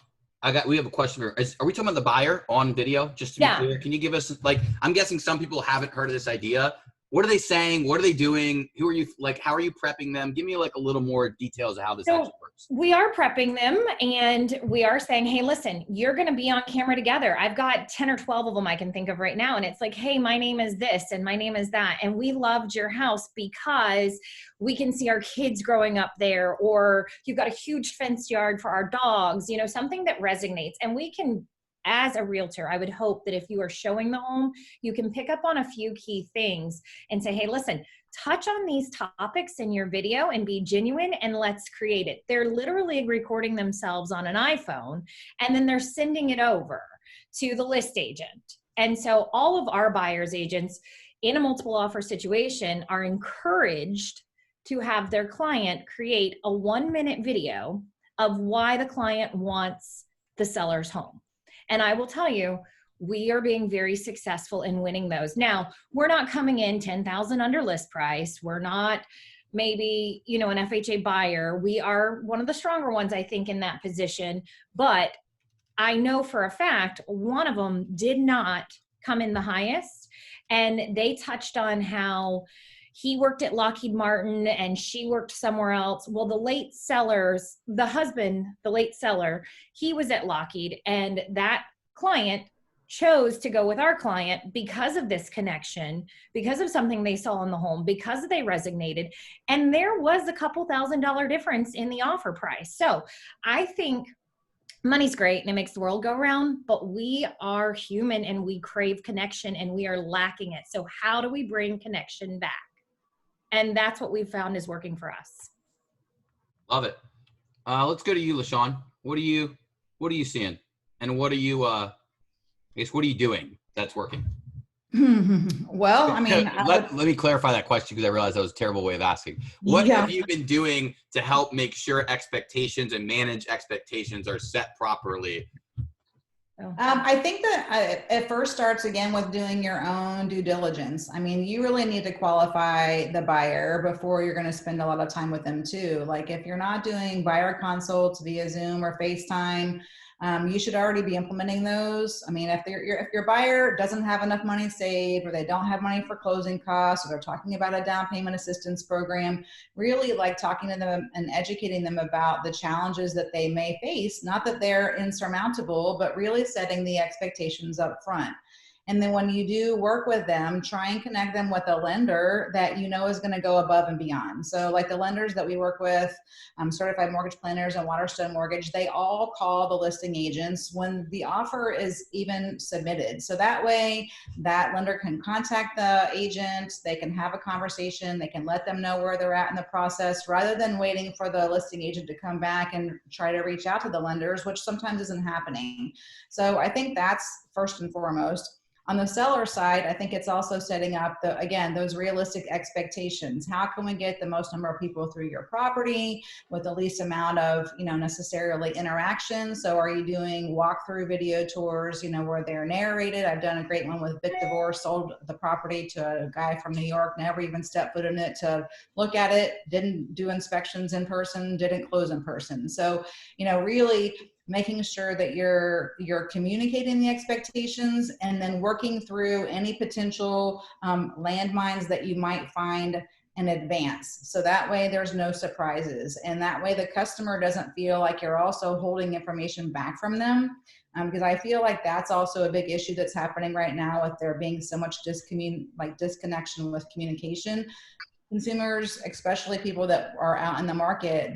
We have a question here. Are we talking about the buyer on video? Just to be clear, can you give us, I'm guessing some people haven't heard of this idea. What are they saying? What are they doing? Who are you, how are you prepping them? Give me a little more details of how this actually works. We are prepping them, and we are saying, hey, listen, you're going to be on camera together. I've got 10 or 12 of them I can think of right now. And it's like, hey, my name is this and my name is that. And we loved your house because we can see our kids growing up there, or you've got a huge fenced yard for our dogs, something that resonates. And we can, as a realtor, I would hope that if you are showing the home, you can pick up on a few key things and say, hey, listen, touch on these topics in your video and be genuine, and let's create it. They're literally recording themselves on an iPhone, and then they're sending it over to the list agent. And so all of our buyers agents in a multiple offer situation are encouraged to have their client create a 1-minute video of why the client wants the seller's home. And I will tell you, we are being very successful in winning those. Now, we're not coming in 10,000 under list price. We're not maybe, you know, an FHA buyer. We are one of the stronger ones, I think, in that position. But I know for a fact, one of them did not come in the highest. And they touched on how he worked at Lockheed Martin and she worked somewhere else. Well, the late sellers, the husband, the late seller, he was at Lockheed, and that client chose to go with our client because of this connection, because of something they saw in the home, because they resonated. And there was a couple $1,000 difference in the offer price. So I think money's great and it makes the world go round, but we are human and we crave connection and we are lacking it. So how do we bring connection back? And that's what we've found is working for us. Love it. Let's go to you, LaShawn. What are you seeing? And what are you, I guess, what are you doing that's working? Well, I mean, let me clarify that question because I realized that was a terrible way of asking. What have you been doing to help make sure expectations and manage expectations are set properly? I think that it first starts again with doing your own due diligence. I mean, you really need to qualify the buyer before you're going to spend a lot of time with them too. Like if you're not doing buyer consults via Zoom or FaceTime, you should already be implementing those. I mean, if your buyer doesn't have enough money saved, or they don't have money for closing costs, or they're talking about a down payment assistance program, really like talking to them and educating them about the challenges that they may face, not that they're insurmountable, but really setting the expectations up front. And then when you do work with them, try and connect them with a lender that you know is going to go above and beyond. So like the lenders that we work with, Certified Mortgage Planners and Waterstone Mortgage, they all call the listing agents when the offer is even submitted. So that way that lender can contact the agent, they can have a conversation, they can let them know where they're at in the process, rather than waiting for the listing agent to come back and try to reach out to the lenders, which sometimes isn't happening. So I think that's first and foremost. On the seller side, I think it's also setting up again, those realistic expectations. How can we get the most number of people through your property with the least amount of, necessarily interaction? So are you doing walkthrough video tours, where they're narrated? I've done a great one with Vic Divorce, sold the property to a guy from New York, never even stepped foot in it to look at it, didn't do inspections in person, didn't close in person. So, really making sure that you're communicating the expectations and then working through any potential landmines that you might find in advance. So that way there's no surprises. And that way the customer doesn't feel like you're also holding information back from them. Because I feel like that's also a big issue that's happening right now with there being so much disconnection with communication. Consumers, especially people that are out in the market,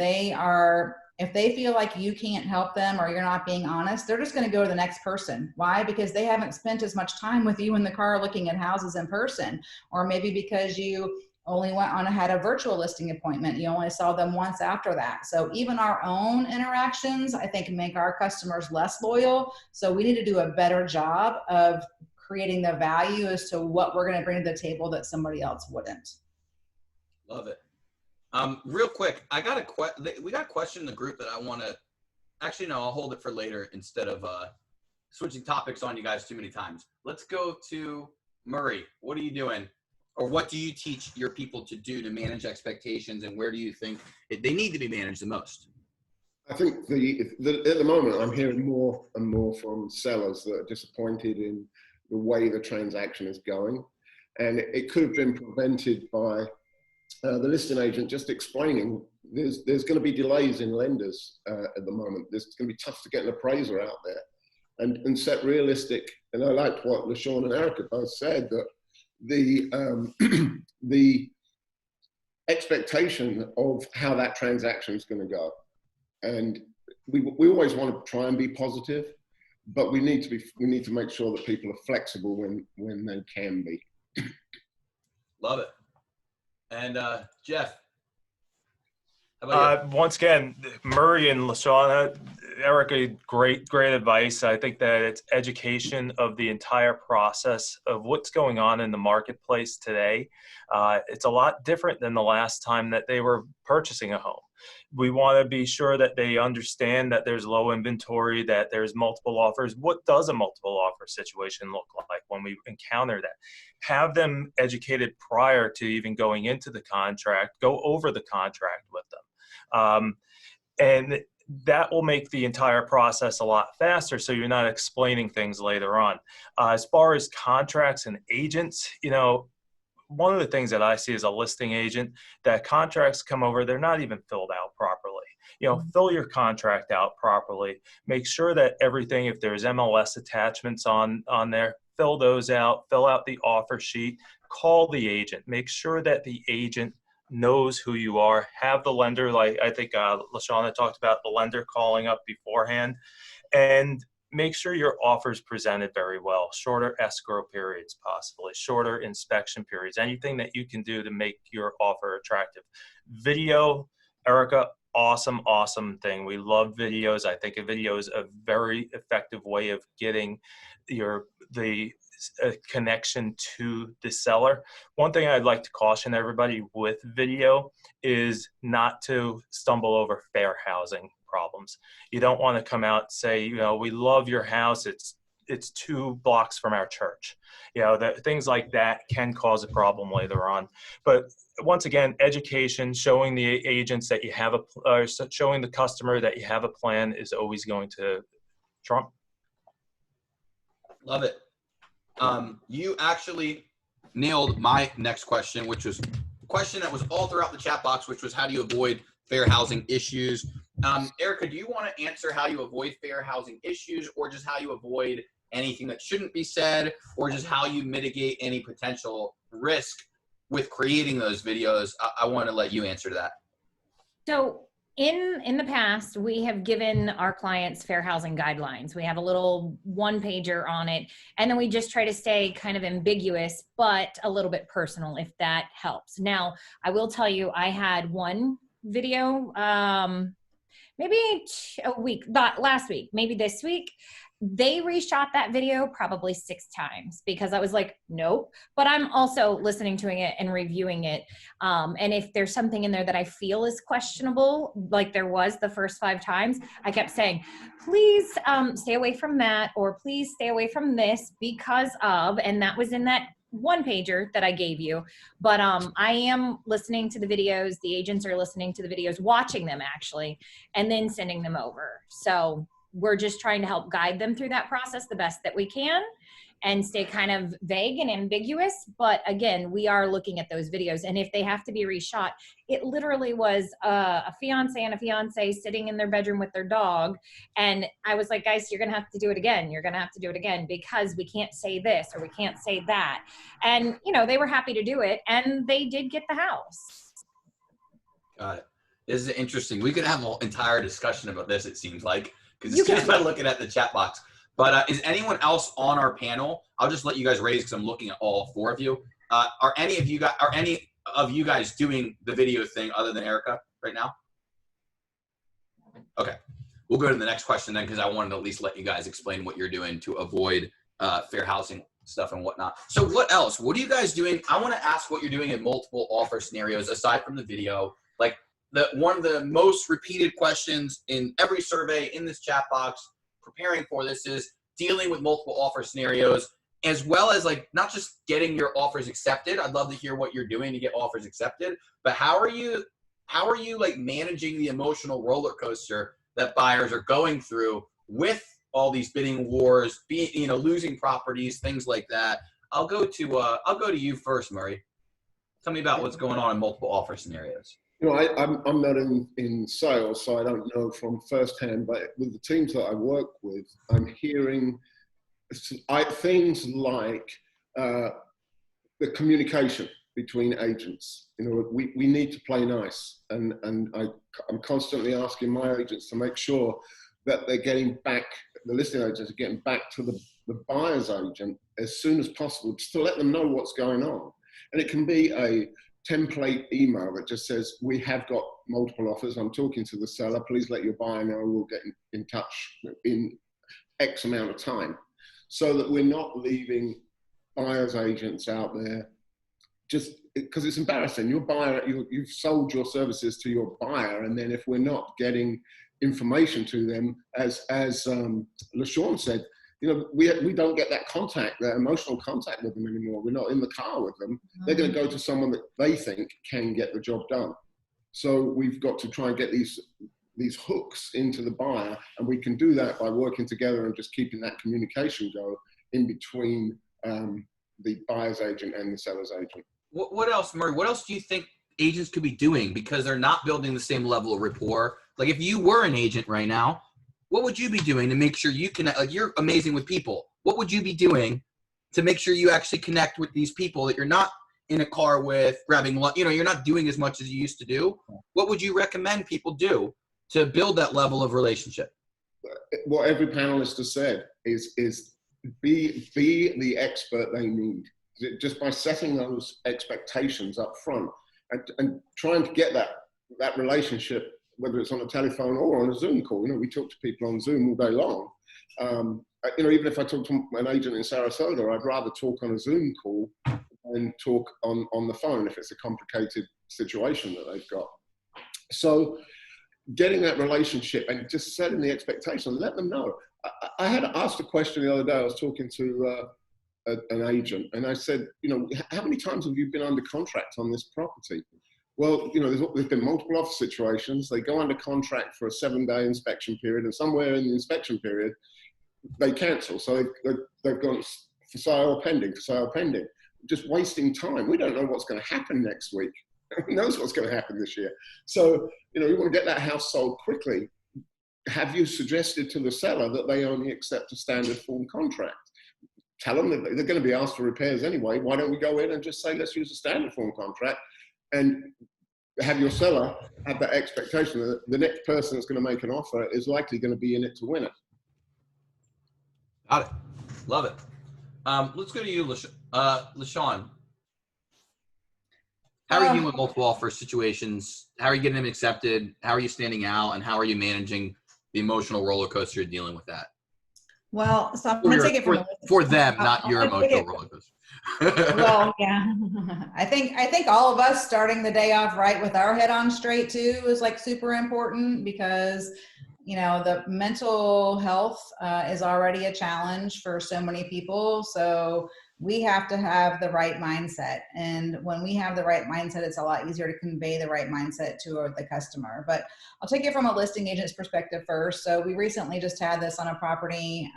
if they feel like you can't help them or you're not being honest, they're just going to go to the next person. Why? Because they haven't spent as much time with you in the car looking at houses in person, or maybe because you only had a virtual listing appointment. You only saw them once after that. So even our own interactions, I think, make our customers less loyal. So we need to do a better job of creating the value as to what we're going to bring to the table that somebody else wouldn't. Love it. Real quick, we got a question in the group that I want to, actually, no, I'll hold it for later instead of switching topics on you guys too many times. Let's go to Murray. What are you doing? Or what do you teach your people to do to manage expectations, and where do you think they need to be managed the most? I think at the moment I'm hearing more and more from sellers that are disappointed in the way the transaction is going. And it could have been prevented by the listing agent just explaining there's going to be delays in lenders at the moment. It's going to be tough to get an appraiser out there and set realistic. And I liked what LaShawn and Erica both said, that the expectation of how that transaction is going to go. And we always want to try and be positive, but we need to make sure that people are flexible when they can be. Love it. And Jeff, how about you? Once again, Murray and LaShawn, Erica, great advice. I think that it's education of the entire process of what's going on in the marketplace today. It's a lot different than the last time that they were purchasing a home. We want to be sure that they understand that there's low inventory, that there's multiple offers. What does a multiple offer situation look like when we encounter that? Have them educated prior to even going into the contract, go over the contract with them. And that will make the entire process a lot faster, so you're not explaining things later on. As far as contracts and agents, one of the things that I see as a listing agent, that contracts come over, they're not even filled out properly. Fill your contract out properly. Make sure that everything, if there's MLS attachments on there, fill those out, fill out the offer sheet, call the agent. Make sure that the agent knows who you are. Have the lender, like I think LaShawna talked about, the lender calling up beforehand, and make sure your offer is presented very well. Shorter escrow periods, possibly shorter inspection periods, anything that you can do to make your offer attractive. Video, Erica, awesome thing. We love videos. I think a video is a very effective way of getting the connection to the seller. One thing I'd like to caution everybody with video is not to stumble over fair housing problems. You don't want to come out and say, we love your house, it's 2 blocks from our church. Things like that can cause a problem later on. But once again, education, showing the agents that you have showing the customer that you have a plan is always going to trump. Love it. You actually nailed my next question, which was a question that was all throughout the chat box, which was how do you avoid fair housing issues? Erica, do you want to answer how you avoid fair housing issues, or just how you avoid anything that shouldn't be said, or just how you mitigate any potential risk with creating those videos? I want to let you answer that. So in the past, we have given our clients fair housing guidelines. We have a little 1-pager on it, and then we just try to stay kind of ambiguous, but a little bit personal, if that helps. Now, I will tell you, I had one video, maybe last week, maybe this week. They reshot that video probably 6 times because I was like, nope. But I'm also listening to it and reviewing it. And if there's something in there that I feel is questionable, like there was the first 5 times, I kept saying, please stay away from that, or please stay away from this because of, and that was in that 1-pager that I gave you. But I am listening to the videos. The agents are listening to the videos, watching them actually, and then sending them over. So we're just trying to help guide them through that process the best that we can and stay kind of vague and ambiguous. But again, we are looking at those videos, and if they have to be reshot, it literally was a fiance and a fiance sitting in their bedroom with their dog. And I was like, guys, you're going to have to do it again. You're going to have to do it again because we can't say this or we can't say that. And, they were happy to do it, and they did get the house. Got it. This is interesting. We could have an entire discussion about this, it seems like, because it's just by looking at the chat box. But is anyone else on our panel? I'll just let you guys raise because I'm looking at all 4 of you. Are any of you guys doing the video thing other than Erica right now? Okay, we'll go to the next question then, because I wanted to at least let you guys explain what you're doing to avoid fair housing stuff and whatnot. So what else? What are you guys doing? I want to ask what you're doing in multiple offer scenarios aside from the video. Like one of the most repeated questions in every survey in this chat box preparing for this is dealing with multiple offer scenarios, as well as like not just getting your offers accepted. I'd love to hear what you're doing to get offers accepted, but how are you like managing the emotional roller coaster that buyers are going through with all these bidding wars, losing properties, things like that? I'll go to you first, Murray. Tell me about what's going on in multiple offer scenarios. I'm not in sales, so I don't know from firsthand, but with the teams that I work with, I'm hearing things like the communication between agents. We need to play nice, and I'm constantly asking my agents to make sure that they're getting back, the listing agents are getting back to the buyer's agent as soon as possible, just to let them know what's going on. And it can be a template email that just says, we have got multiple offers, I'm talking to the seller. Please let your buyer know. We'll get in touch in X amount of time, so that we're not leaving buyers agents out there just because it's embarrassing. Your buyer, you've sold your services to your buyer, and then if we're not getting information to them, as LaShawn said, we don't get that contact, that emotional contact with them anymore. We're not in the car with them. They're going to go to someone that they think can get the job done. So we've got to try and get these hooks into the buyer, and we can do that by working together and just keeping that communication go in between the buyer's agent and the seller's agent. What else, Murray? What else do you think agents could be doing because they're not building the same level of rapport? Like if you were an agent right now, what would you be doing to make sure you connect? Like you're amazing with people. What would you be doing to make sure you actually connect with these people that you're not in a car with, grabbing lunch? You're not doing as much as you used to do. What would you recommend people do to build that level of relationship? What every panelist has said is be the expert they need. Just by setting those expectations up front and trying to get that relationship, whether it's on a telephone or on a Zoom call. We talk to people on Zoom all day long. Even if I talk to an agent in Sarasota, I'd rather talk on a Zoom call than talk on the phone if it's a complicated situation that they've got. So getting that relationship and just setting the expectation, let them know. I had asked a question the other day. I was talking to an agent, and I said, how many times have you been under contract on this property? Well, there's been multiple offer situations. They go under contract for a 7-day inspection period, and somewhere in the inspection period, they cancel. So they've gone for sale pending, just wasting time. We don't know what's going to happen next week. Who knows what's going to happen this year? So, you want to get that house sold quickly. Have you suggested to the seller that they only accept a standard form contract? Tell them that they're going to be asked for repairs anyway. Why don't we go in and just say, let's use a standard form contract, and have your seller have that expectation that the next person that's going to make an offer is likely going to be in it to win it. Got it. Love it. Let's go to you, LaShawn. How are you dealing with multiple offer situations? How are you getting them accepted? How are you standing out? And how are you managing the emotional roller coaster you're dealing with that? Well, so I'm going to take it for them, not your emotional roller coaster. Well, yeah. I think all of us starting the day off right with our head on straight too is like super important, because the mental health is already a challenge for so many people. So we have to have the right mindset. And when we have the right mindset, it's a lot easier to convey the right mindset to the customer. But I'll take it from a listing agent's perspective first. So we recently just had this on a property.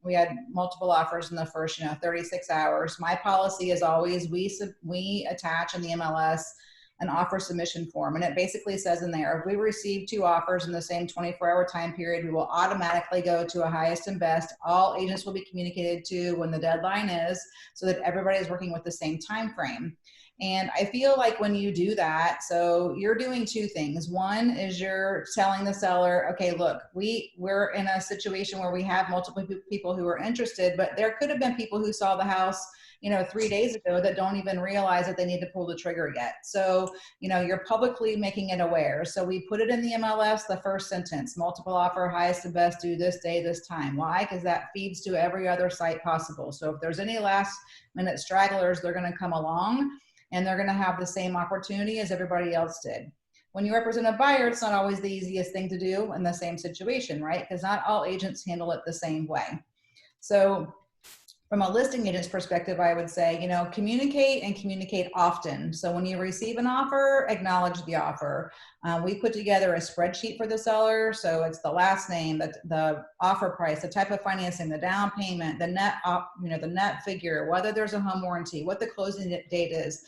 We had multiple offers in the first 36 hours. My policy is always we attach in the MLS an offer submission form. And it basically says in there, if we receive 2 offers in the same 24-hour time period, we will automatically go to a highest and best. All agents will be communicated to when the deadline is, so that everybody is working with the same time frame. And I feel like when you do that, so you're doing 2 things. One is you're telling the seller, okay, look, we're in a situation where we have multiple people who are interested, but there could have been people who saw the house 3 days ago that don't even realize that they need to pull the trigger yet. So, you're publicly making it aware. So we put it in the MLS, the first sentence, multiple offer, highest and best due this day, this time. Why? Because that feeds to every other site possible. So if there's any last minute stragglers, they're going to come along and they're going to have the same opportunity as everybody else did. When you represent a buyer, it's not always the easiest thing to do in the same situation, right? Because not all agents handle it the same way. So from a listing agent's perspective, I would say, communicate and communicate often. So when you receive an offer, acknowledge the offer. We put together a spreadsheet for the seller. So it's the last name, the offer price, the type of financing, the down payment, the net figure, whether there's a home warranty, what the closing date is,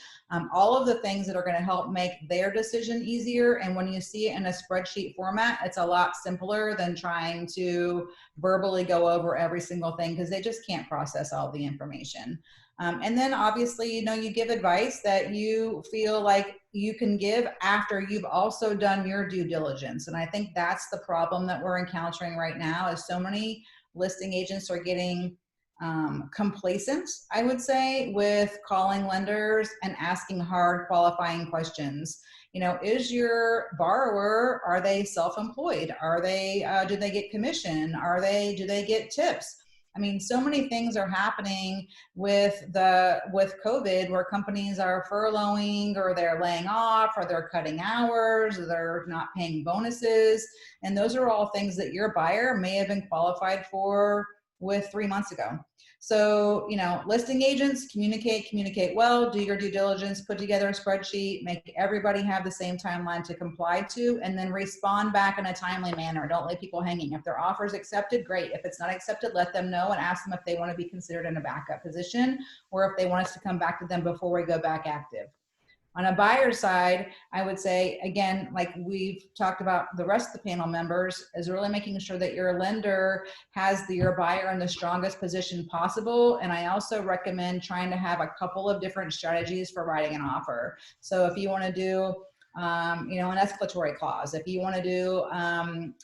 all of the things that are going to help make their decision easier. And when you see it in a spreadsheet format, it's a lot simpler than trying to verbally go over every single thing, because they just can't process all the information. And then obviously, you give advice that you feel like you can give after you've also done your due diligence. And I think that's the problem that we're encountering right now, is so many listing agents are getting complacent, I would say, with calling lenders and asking hard qualifying questions. is your borrower, are they self-employed? Are they, do they get commission? Do they get tips? I mean, so many things are happening with COVID, where companies are furloughing, or they're laying off, or they're cutting hours, or they're not paying bonuses. And those are all things that your buyer may have been qualified for with 3 months ago. So, listing agents, communicate well, do your due diligence, put together a spreadsheet, make everybody have the same timeline to comply to, and then respond back in a timely manner. Don't leave people hanging. If their offer is accepted, great. If it's not accepted, let them know and ask them if they want to be considered in a backup position, or if they want us to come back to them before we go back active. On a buyer side, I would say, again, like we've talked about the rest of the panel members, is really making sure that your lender has your buyer in the strongest position possible. And I also recommend trying to have a couple of different strategies for writing an offer. So if you want to do an escalatory clause, if you want to do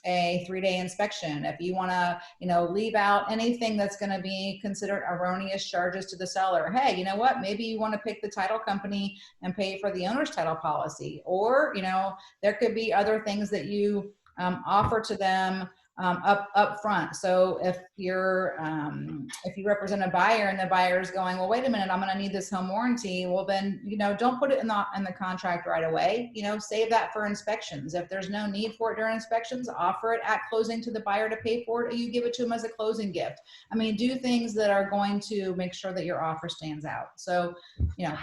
a 3-day inspection, if you want to, leave out anything that's going to be considered erroneous charges to the seller. Hey, you know what? Maybe you want to pick the title company and pay for the owner's title policy, or, there could be other things that you offer to them up front. So if you represent a buyer and the buyer is going, well, wait a minute, I'm going to need this home warranty. Well, then, don't put it in the contract right away. Save that for inspections. If there's no need for it during inspections, offer it at closing to the buyer to pay for it, or you give it to them as a closing gift. I mean, do things that are going to make sure that your offer stands out. So,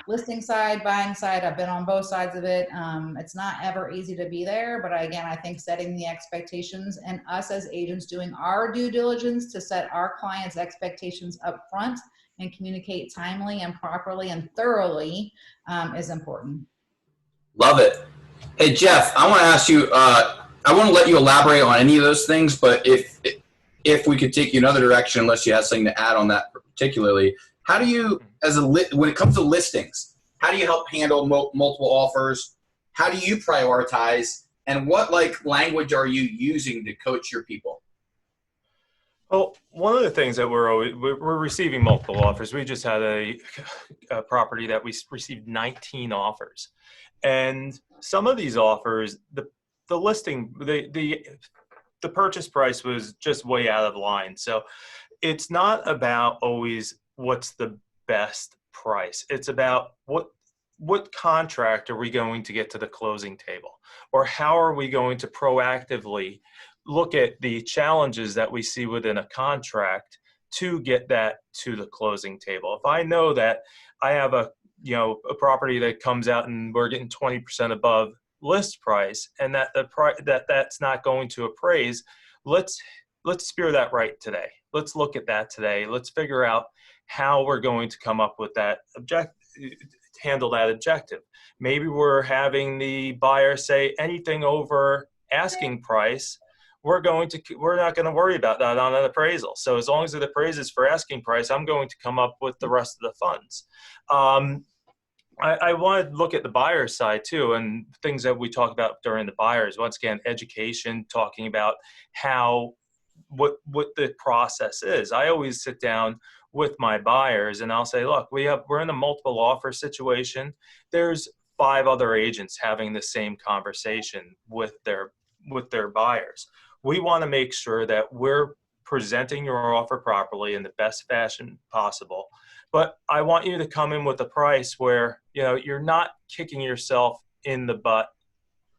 listing side, buying side, I've been on both sides of it. It's not ever easy to be there, but again, I think setting the expectations, and us as agents doing our due diligence to set our clients' expectations up front and communicate timely and properly and thoroughly is important. Love it. Hey, Jeff, I want to ask you, I want to let you elaborate on any of those things, but if we could take you another direction, unless you have something to add on that particularly, how do you, when it comes to listings, how do you help handle multiple offers? How do you prioritize? And what language are you using to coach your people? Well, one of the things that we're receiving multiple offers. We just had a property that we received 19 offers, and some of these offers, the listing, the purchase price was just way out of line. So it's not about always what's the best price. It's about what contract are we going to get to the closing table, or how are we going to proactively look at the challenges that we see within a contract to get that to the closing table. If I know that I have a property that comes out and we're getting 20% above list price, and that that's not going to appraise, let's spear that right today. Let's look at that today. Let's figure out how we're going to come up with that handle that objective. Maybe we're having the buyer say anything over asking price, we're not going to worry about that on an appraisal. So as long as it appraises for asking price, I'm going to come up with the rest of the funds. I want to look at the buyer side too, and things that we talk about during the buyers. Once again, education, talking about what the process is. I always sit down with my buyers and I'll say, look, we're in a multiple offer situation. There's 5 other agents having the same conversation with their buyers. We want to make sure that we're presenting your offer properly in the best fashion possible. But I want you to come in with a price where, you're not kicking yourself in the butt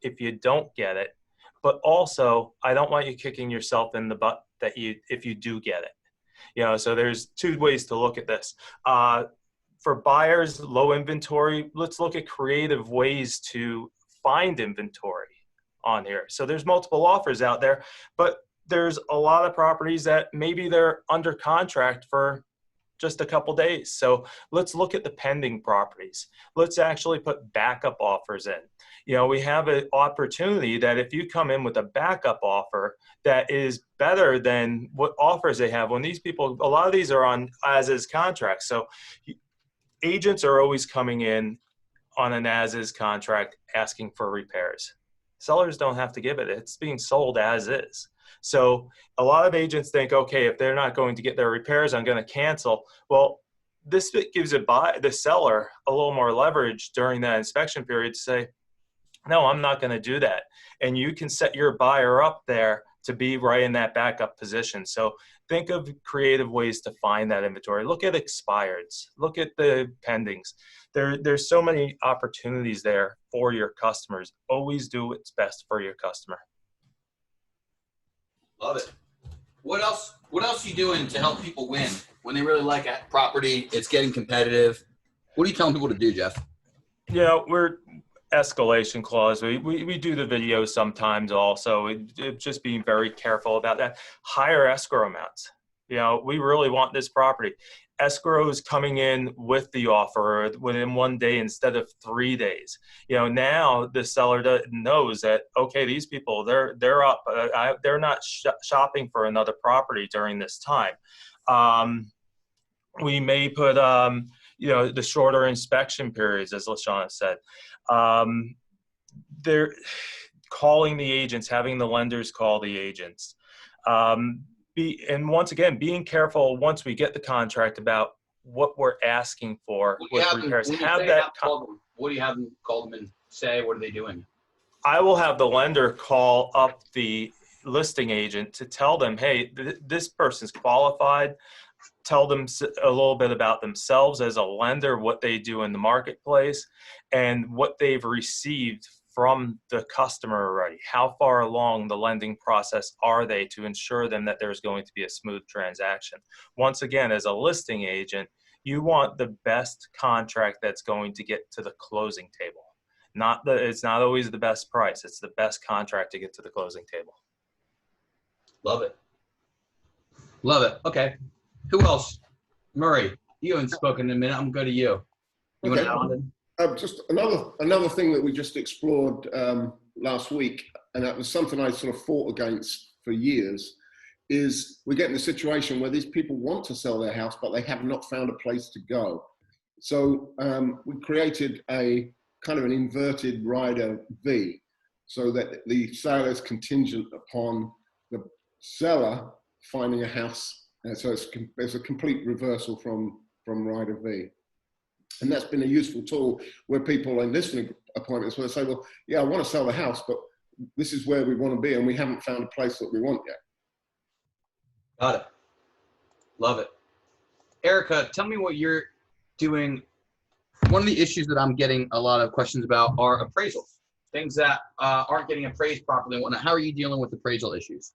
if you don't get it. But also, I don't want you kicking yourself in the butt if you do get it. So there's 2 ways to look at this. For buyers, low inventory, let's look at creative ways to find inventory on here. So there's multiple offers out there, but there's a lot of properties that maybe they're under contract for just a couple days. So let's look at the pending properties. Let's actually put backup offers in. We have an opportunity that if you come in with a backup offer that is better than what offers they have, when these people, a lot of these are on as-is contracts. So agents are always coming in on an as-is contract asking for repairs. Sellers don't have to give it. It's being sold as is. So a lot of agents think, okay, if they're not going to get their repairs, I'm going to cancel. Well, this gives the seller a little more leverage during that inspection period to say, No, I'm not going to do that. And you can set your buyer up there to be right in that backup position. So think of creative ways to find that inventory. Look at expireds. Look at the pendings. There's so many opportunities there for your customers. Always do what's best for your customer. Love it. What else are you doing to help people win when they really like a property? It's getting competitive. What are you telling people to do, Jeff? We're escalation clause. We do the videos sometimes also. Just being very careful about that. Higher escrow amounts. We really want this property. Escrow is coming in with the offer within 1 day instead of 3 days. Now the seller knows that, okay, these people, they're up. They're not shopping for another property during this time. We may put, the shorter inspection periods, as LaShawn said. They're calling the agents, having the lenders call the agents. And once again, being careful once we get the contract about what we're asking for with repairs. What do you have them call them and say? What are they doing? I will have the lender call up the listing agent to tell them, hey, this person's qualified. Tell them a little bit about themselves as a lender, what they do in the marketplace, and what they've received from the customer already. How far along the lending process are they to ensure them that there's going to be a smooth transaction? Once again, as a listing agent, you want the best contract that's going to get to the closing table. It's not always the best price. It's the best contract to get to the closing table. Love it. Love it. Okay. Who else? Murray, you haven't spoken in a minute. I'm going to go to you. You want to add on? Just another thing that we just explored last week, and that was something I sort of fought against for years, is we get in a situation where these people want to sell their house, but they have not found a place to go. So we created a kind of an inverted rider V, so that the sale is contingent upon the seller finding a house. And so it's a complete reversal from rider V. And that's been a useful tool where people in listing appointments will say, well, yeah, I want to sell the house, but this is where we want to be, and we haven't found a place that we want yet. Got it. Love it. Erica, tell me what you're doing. One of the issues that I'm getting a lot of questions about are appraisals, things that aren't getting appraised properly and whatnot. How are you dealing with appraisal issues?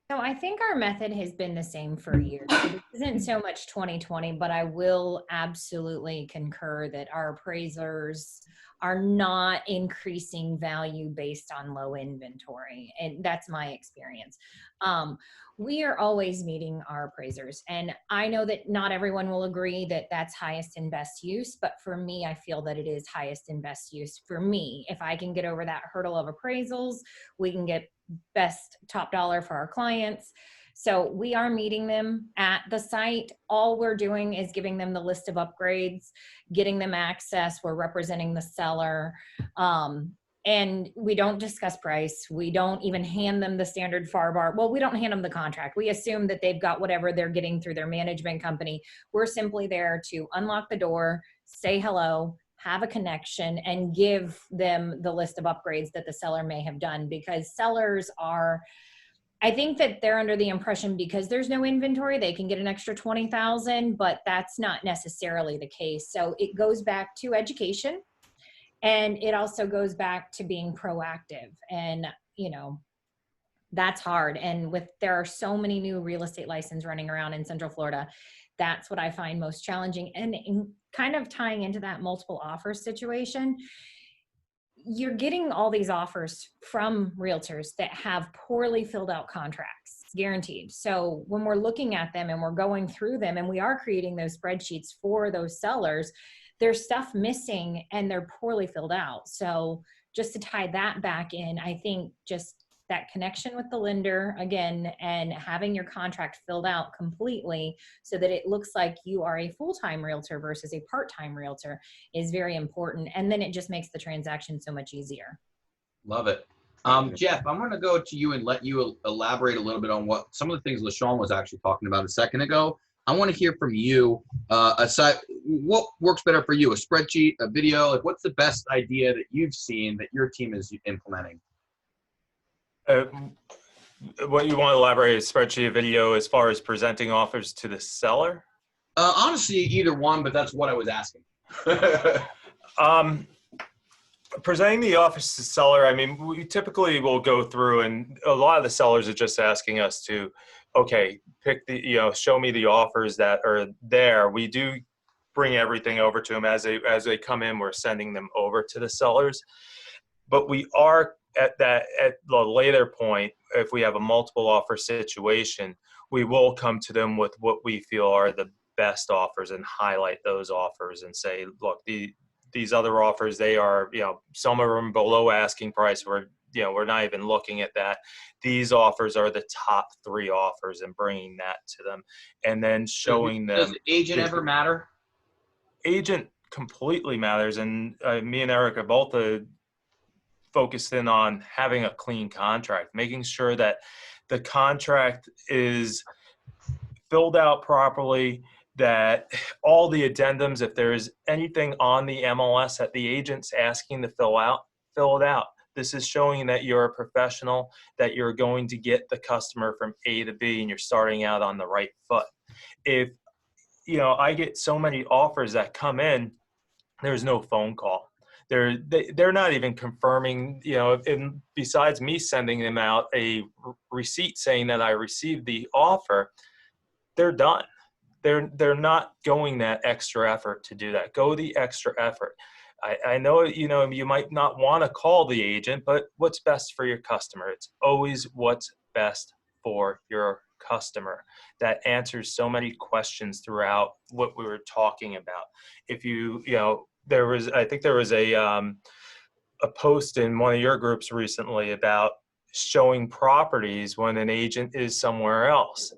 So I think our method has been the same for years. So this isn't so much 2020, but I will absolutely concur that our appraisers are not increasing value based on low inventory. And that's my experience. We are always meeting our appraisers. And I know that not everyone will agree that that's highest and best use, but for me, I feel that it is highest and best use for me. If I can get over that hurdle of appraisals, we can get best top dollar for our clients. So we are meeting them at the site. All we're doing is giving them the list of upgrades, getting them access. We're representing the seller. And we don't discuss price. We don't even hand them the standard FAR bar. Well, we don't hand them the contract. We assume that they've got whatever they're getting through their management company. We're simply there to unlock the door, say hello, have a connection, and give them the list of upgrades that the seller may have done, because sellers are, I think that they're under the impression because there's no inventory, they can get an extra 20,000, but that's not necessarily the case. So it goes back to education, and it also goes back to being proactive. And, that's hard. And there are so many new real estate licenses running around in Central Florida. That's what I find most challenging. And in kind of tying into that multiple offers situation, you're getting all these offers from realtors that have poorly filled out contracts, guaranteed. So when we're looking at them and we're going through them and we are creating those spreadsheets for those sellers, there's stuff missing and they're poorly filled out. So just to tie that back in, I think just that connection with the lender again, and having your contract filled out completely so that it looks like you are a full-time realtor versus a part-time realtor is very important. And then it just makes the transaction so much easier. Love it. Jeff, I'm going to go to you and let you elaborate a little bit on what some of the things LaShawn was actually talking about a second ago. I want to hear from you. Aside, what works better for you? A spreadsheet, a video? Like, what's the best idea that you've seen that your team is implementing? What you want to elaborate, a spreadsheet, a video, as far as presenting offers to the seller? Honestly, either one, but that's what I was asking. Presenting the offers to seller, I mean, we typically will go through, and a lot of the sellers are just asking us to, okay, pick the, show me the offers that are there. We do bring everything over to them as they come in. We're sending them over to the sellers, but we are at the later point. If we have a multiple offer situation, we will come to them with what we feel are the best offers and highlight those offers and say, look, these other offers, they are, some of them below asking price. We're not even looking at that. These offers are the top 3 offers, and bringing that to them, and then showing them. Does the agent ever matter? Agent completely matters, and me and Eric are both focused in on having a clean contract, making sure that the contract is filled out properly, that all the addendums, if there is anything on the MLS that the agent's asking to fill it out. This is showing that you're a professional, that you're going to get the customer from A to B, and you're starting out on the right foot. If, I get so many offers that come in, there's no phone call. They're not even confirming, and besides me sending them out a receipt saying that I received the offer, they're done. They're not going that extra effort to do that. Go the extra effort. I know, you might not want to call the agent, but what's best for your customer? It's always what's best for your customer. That answers so many questions throughout what we were talking about. If I think there was a post in one of your groups recently about showing properties when an agent is somewhere else.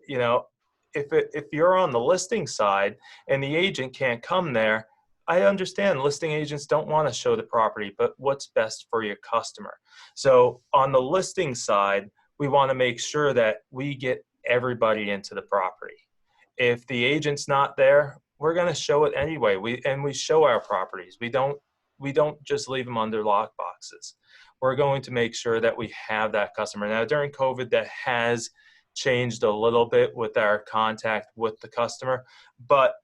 If you're on the listing side and the agent can't come there, I understand listing agents don't want to show the property, but what's best for your customer? So on the listing side, we want to make sure that we get everybody into the property. If the agent's not there, we're going to show it anyway. We show our properties. We don't just leave them under lock boxes. We're going to make sure that we have that customer. Now, during COVID, that has changed a little bit with our contact with the customer, but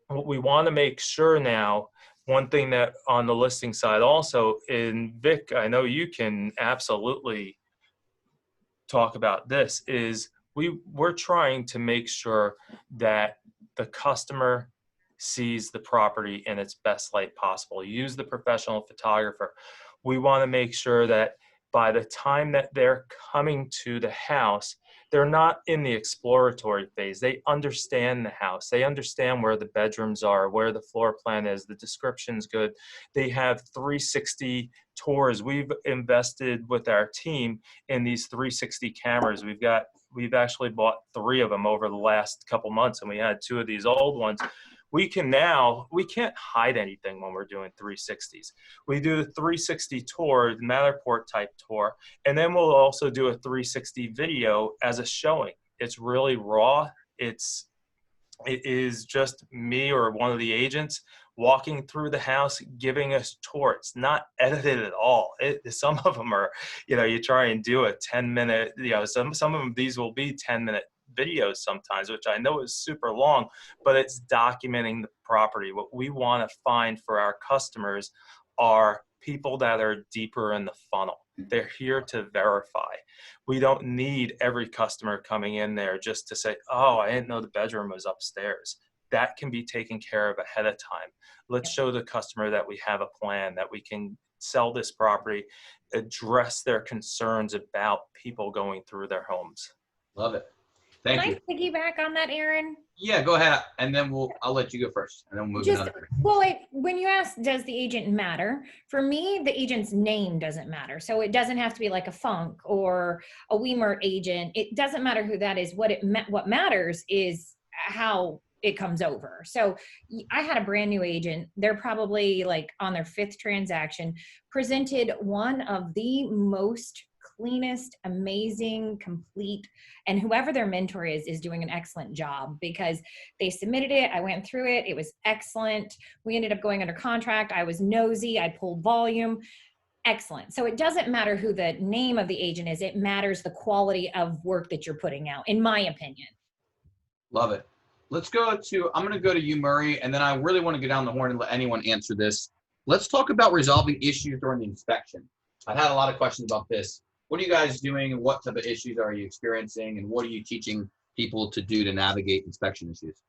what we want to make sure now, one thing that on the listing side also, in Vic, I know you can absolutely talk about this, is we're trying to make sure that the customer sees the property in its best light possible. Use the professional photographer. We want to make sure that by the time that they're coming to the house, they're not in the exploratory phase. They understand the house. They understand where the bedrooms are, where the floor plan is, the description's good. They have 360 tours. We've invested with our team in these 360 cameras. We've actually bought 3 of them over the last couple months, and we had 2 of these old ones. We can't hide anything when we're doing 360s. We do the 360 tour, the Matterport type tour, and then we'll also do a 360 video as a showing. It's really raw. It is just me or one of the agents walking through the house, giving us tour. It's not edited at all. Some of them are, you try and do a 10-minute, some of them, these will be 10-minute videos sometimes, which I know is super long, but it's documenting the property. What we want to find for our customers are people that are deeper in the funnel. They're here to verify. We don't need every customer coming in there just to say, oh, I didn't know the bedroom was upstairs. That can be taken care of ahead of time. Let's show the customer that we have a plan, that we can sell this property, address their concerns about people going through their homes. Love it. Thank you. Can I piggyback on that, Aaron? Yeah, go ahead, and then I'll let you go first, and then we'll move on. Well, when you ask, does the agent matter? For me, the agent's name doesn't matter. So it doesn't have to be like a Funk or a WeMart agent. It doesn't matter who that is. What matters is how it comes over. So I had a brand new agent. They're probably like on their 5th transaction, presented one of the most cleanest, amazing, complete, and whoever their mentor is doing an excellent job because they submitted it. I went through it. It was excellent. We ended up going under contract. I was nosy. I pulled volume. Excellent. So it doesn't matter who the name of the agent is. It matters the quality of work that you're putting out, in my opinion. Love it. I'm going to go to you, Murray, and then I really want to go down the horn and let anyone answer this. Let's talk about resolving issues during the inspection. I've had a lot of questions about this. What are you guys doing and what type of issues are you experiencing and what are you teaching people to do to navigate inspection issues?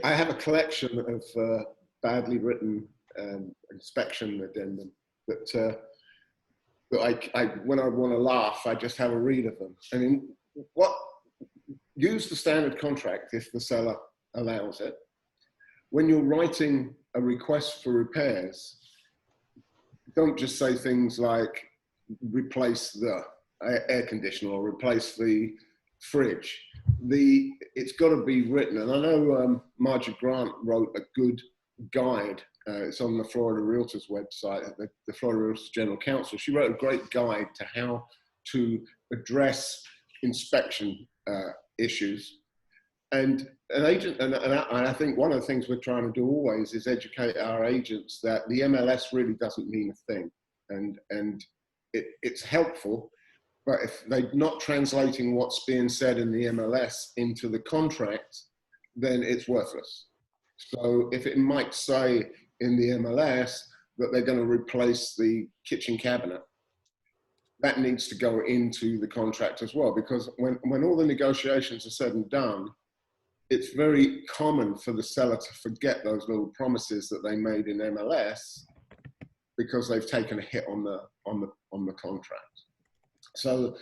I have a collection of badly written inspection addendum that when I want to laugh, I just have a read of them. I mean, use the standard contract if the seller allows it. When you're writing a request for repairs, don't just say things like replace the air conditioner or replace the fridge. It's got to be written. And I know Margie Grant wrote a good guide. It's on the Florida Realtors website, the Florida Realtors General Counsel. She wrote a great guide to how to address inspection issues. And an agent, and I think one of the things we're trying to do always is educate our agents that the MLS really doesn't mean a thing. And it's helpful, but if they're not translating what's being said in the MLS into the contract, then it's worthless. So if it might say in the MLS that they're going to replace the kitchen cabinet, that needs to go into the contract as well, because when all the negotiations are said and done, it's very common for the seller to forget those little promises that they made in MLS because they've taken a hit on the contract. So,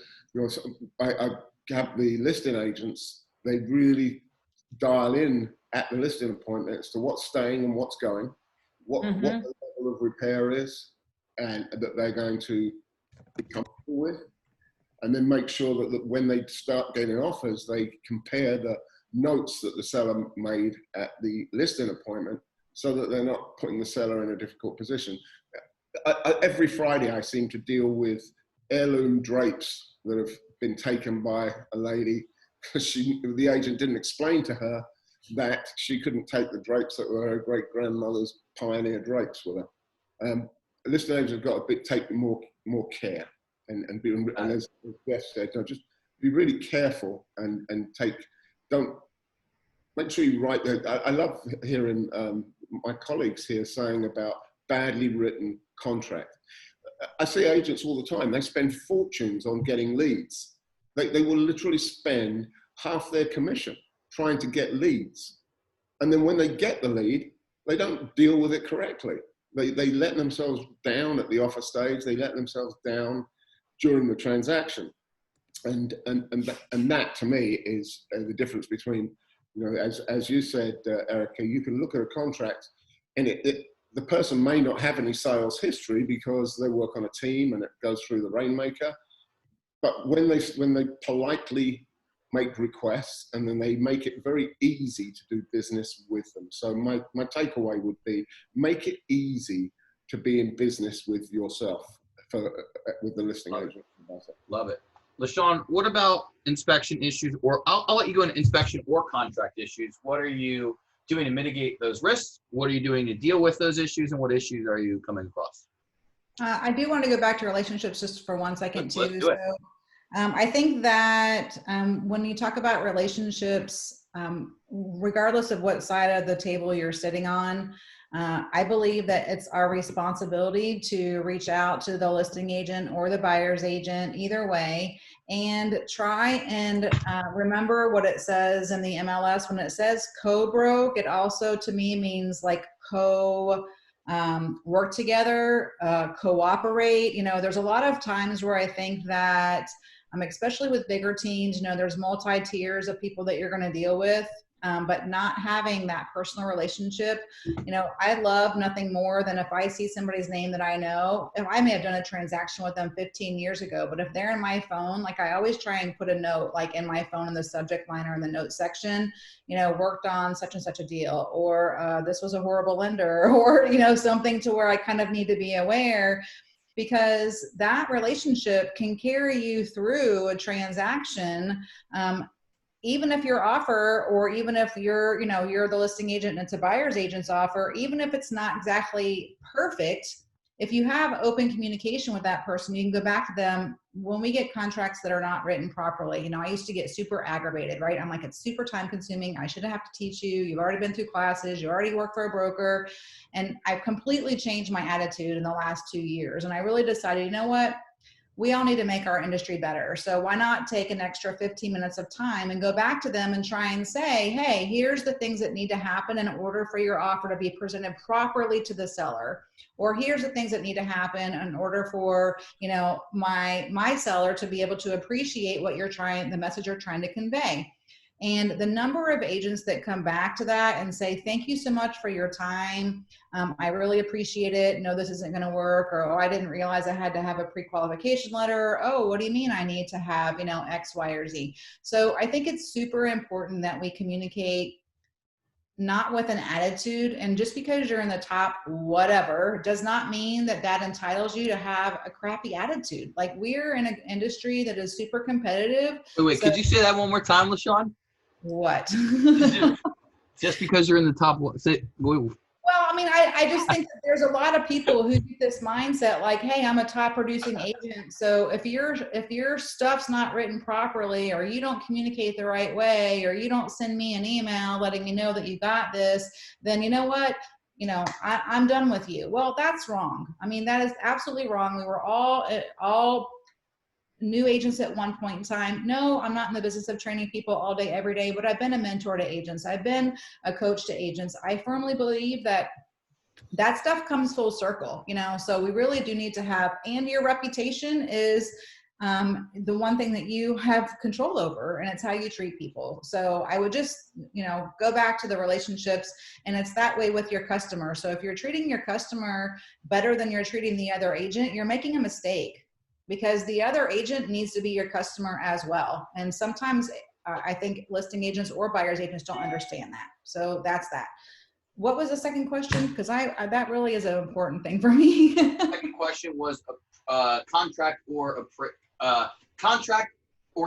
I have the listing agents, they really dial in at the listing appointment as to what's staying and what's going, what the level of repair is, and that they're going to be comfortable with, and then make sure that when they start getting offers, they compare the notes that the seller made at the listing appointment so that they're not putting the seller in a difficult position. Every Friday I seem to deal with heirloom drapes that have been taken by a lady because the agent didn't explain to her that she couldn't take the drapes that were her great-grandmother's pioneer drapes with her. Listing agents have got to take more care and as Beth said, just be really careful and don't make sure you write that. I love hearing my colleagues here saying about badly written contract. I see agents all the time, they spend fortunes on getting leads. They will literally spend half their commission trying to get leads. And then when they get the lead, they don't deal with it correctly. They let themselves down at the offer stage, they let themselves down during the transaction. And that to me is the difference between, as you said, Erica, you can look at a contract and the person may not have any sales history because they work on a team and it goes through the rainmaker. But when they politely make requests and then they make it very easy to do business with them. So my takeaway would be, make it easy to be in business with yourself, with the listing agent. Love it. LaShawn, what about inspection issues, or I'll let you go into inspection or contract issues. What are you doing to mitigate those risks? What are you doing to deal with those issues, and what issues are you coming across? I do want to go back to relationships just for 1 second too. Let's do it. I think that when you talk about relationships, regardless of what side of the table you're sitting on, I believe that it's our responsibility to reach out to the listing agent or the buyer's agent, either way, and try and remember what it says in the MLS. When it says co-broke, it also to me means like work together, cooperate. There's a lot of times where I think that, especially with bigger teams, there's multi-tiers of people that you're going to deal with. But not having that personal relationship, I love nothing more than if I see somebody's name that I know, and I may have done a transaction with them 15 years ago, but if they're in my phone, like I always try and put a note like in my phone in the subject line or in the notes section, worked on such and such a deal, or this was a horrible lender, or, something to where I kind of need to be aware. because that relationship can carry you through a transaction. Even if your offer, or even if you're, you know, you're the listing agent and it's a buyer's agent's offer, even if it's not exactly perfect, if you have open communication with that person, you can go back to them. When we get contracts that are not written properly, you know, I used to get super aggravated, right? I'm like, it's super time consuming. I shouldn't have to teach you. You've already been through classes. You already work for a broker. And I've completely changed my attitude in the last 2 years. And I really decided, you know what? We all need to make our industry better. So why not take an extra 15 minutes of time and go back to them and try and say, hey, here's the things that need to happen in order for your offer to be presented properly to the seller. Or here's the things that need to happen in order for, you know, my seller to be able to appreciate what you're trying, the message you're trying to convey. And the number of agents that come back to that and say, thank you so much for your time. I really appreciate it. No, this isn't going to work. Or, oh, I didn't realize I had to have a pre-qualification letter. Oh, what do you mean I need to have, you know, X, Y, or Z? So I think it's super important that we communicate not with an attitude. And just because you're in the top whatever does not mean that that entitles you to have a crappy attitude. Like, we're in an industry that is super competitive. Wait, So, could you say that one more time, LaShawn? what? Just because you're in the top one. Well, I mean, I just think that there's a lot of people who get this mindset like, hey, I'm a top producing agent. So if your stuff's not written properly, or you don't communicate the right way, or you don't send me an email letting me know that you got this, then you know what? You know, I'm done with you. Well, that's wrong. I mean, that is absolutely wrong. We were all new agents at one point in time. No, I'm not in the business of training people all day, every day, but I've been a mentor to agents. I've been a coach to agents. I firmly believe that that stuff comes full circle, you know, so we really do need to have, and your reputation is the one thing that you have control over, and it's how you treat people. So I would just, you know, go back to the relationships, and it's that way with your customer. So if you're treating your customer better than you're treating the other agent, you're making a mistake, because the other agent needs to be your customer as well. And sometimes I think listing agents or buyer's agents don't understand that. So that's that. What was the second question? Because I that really is an important thing for me. Second question was contract or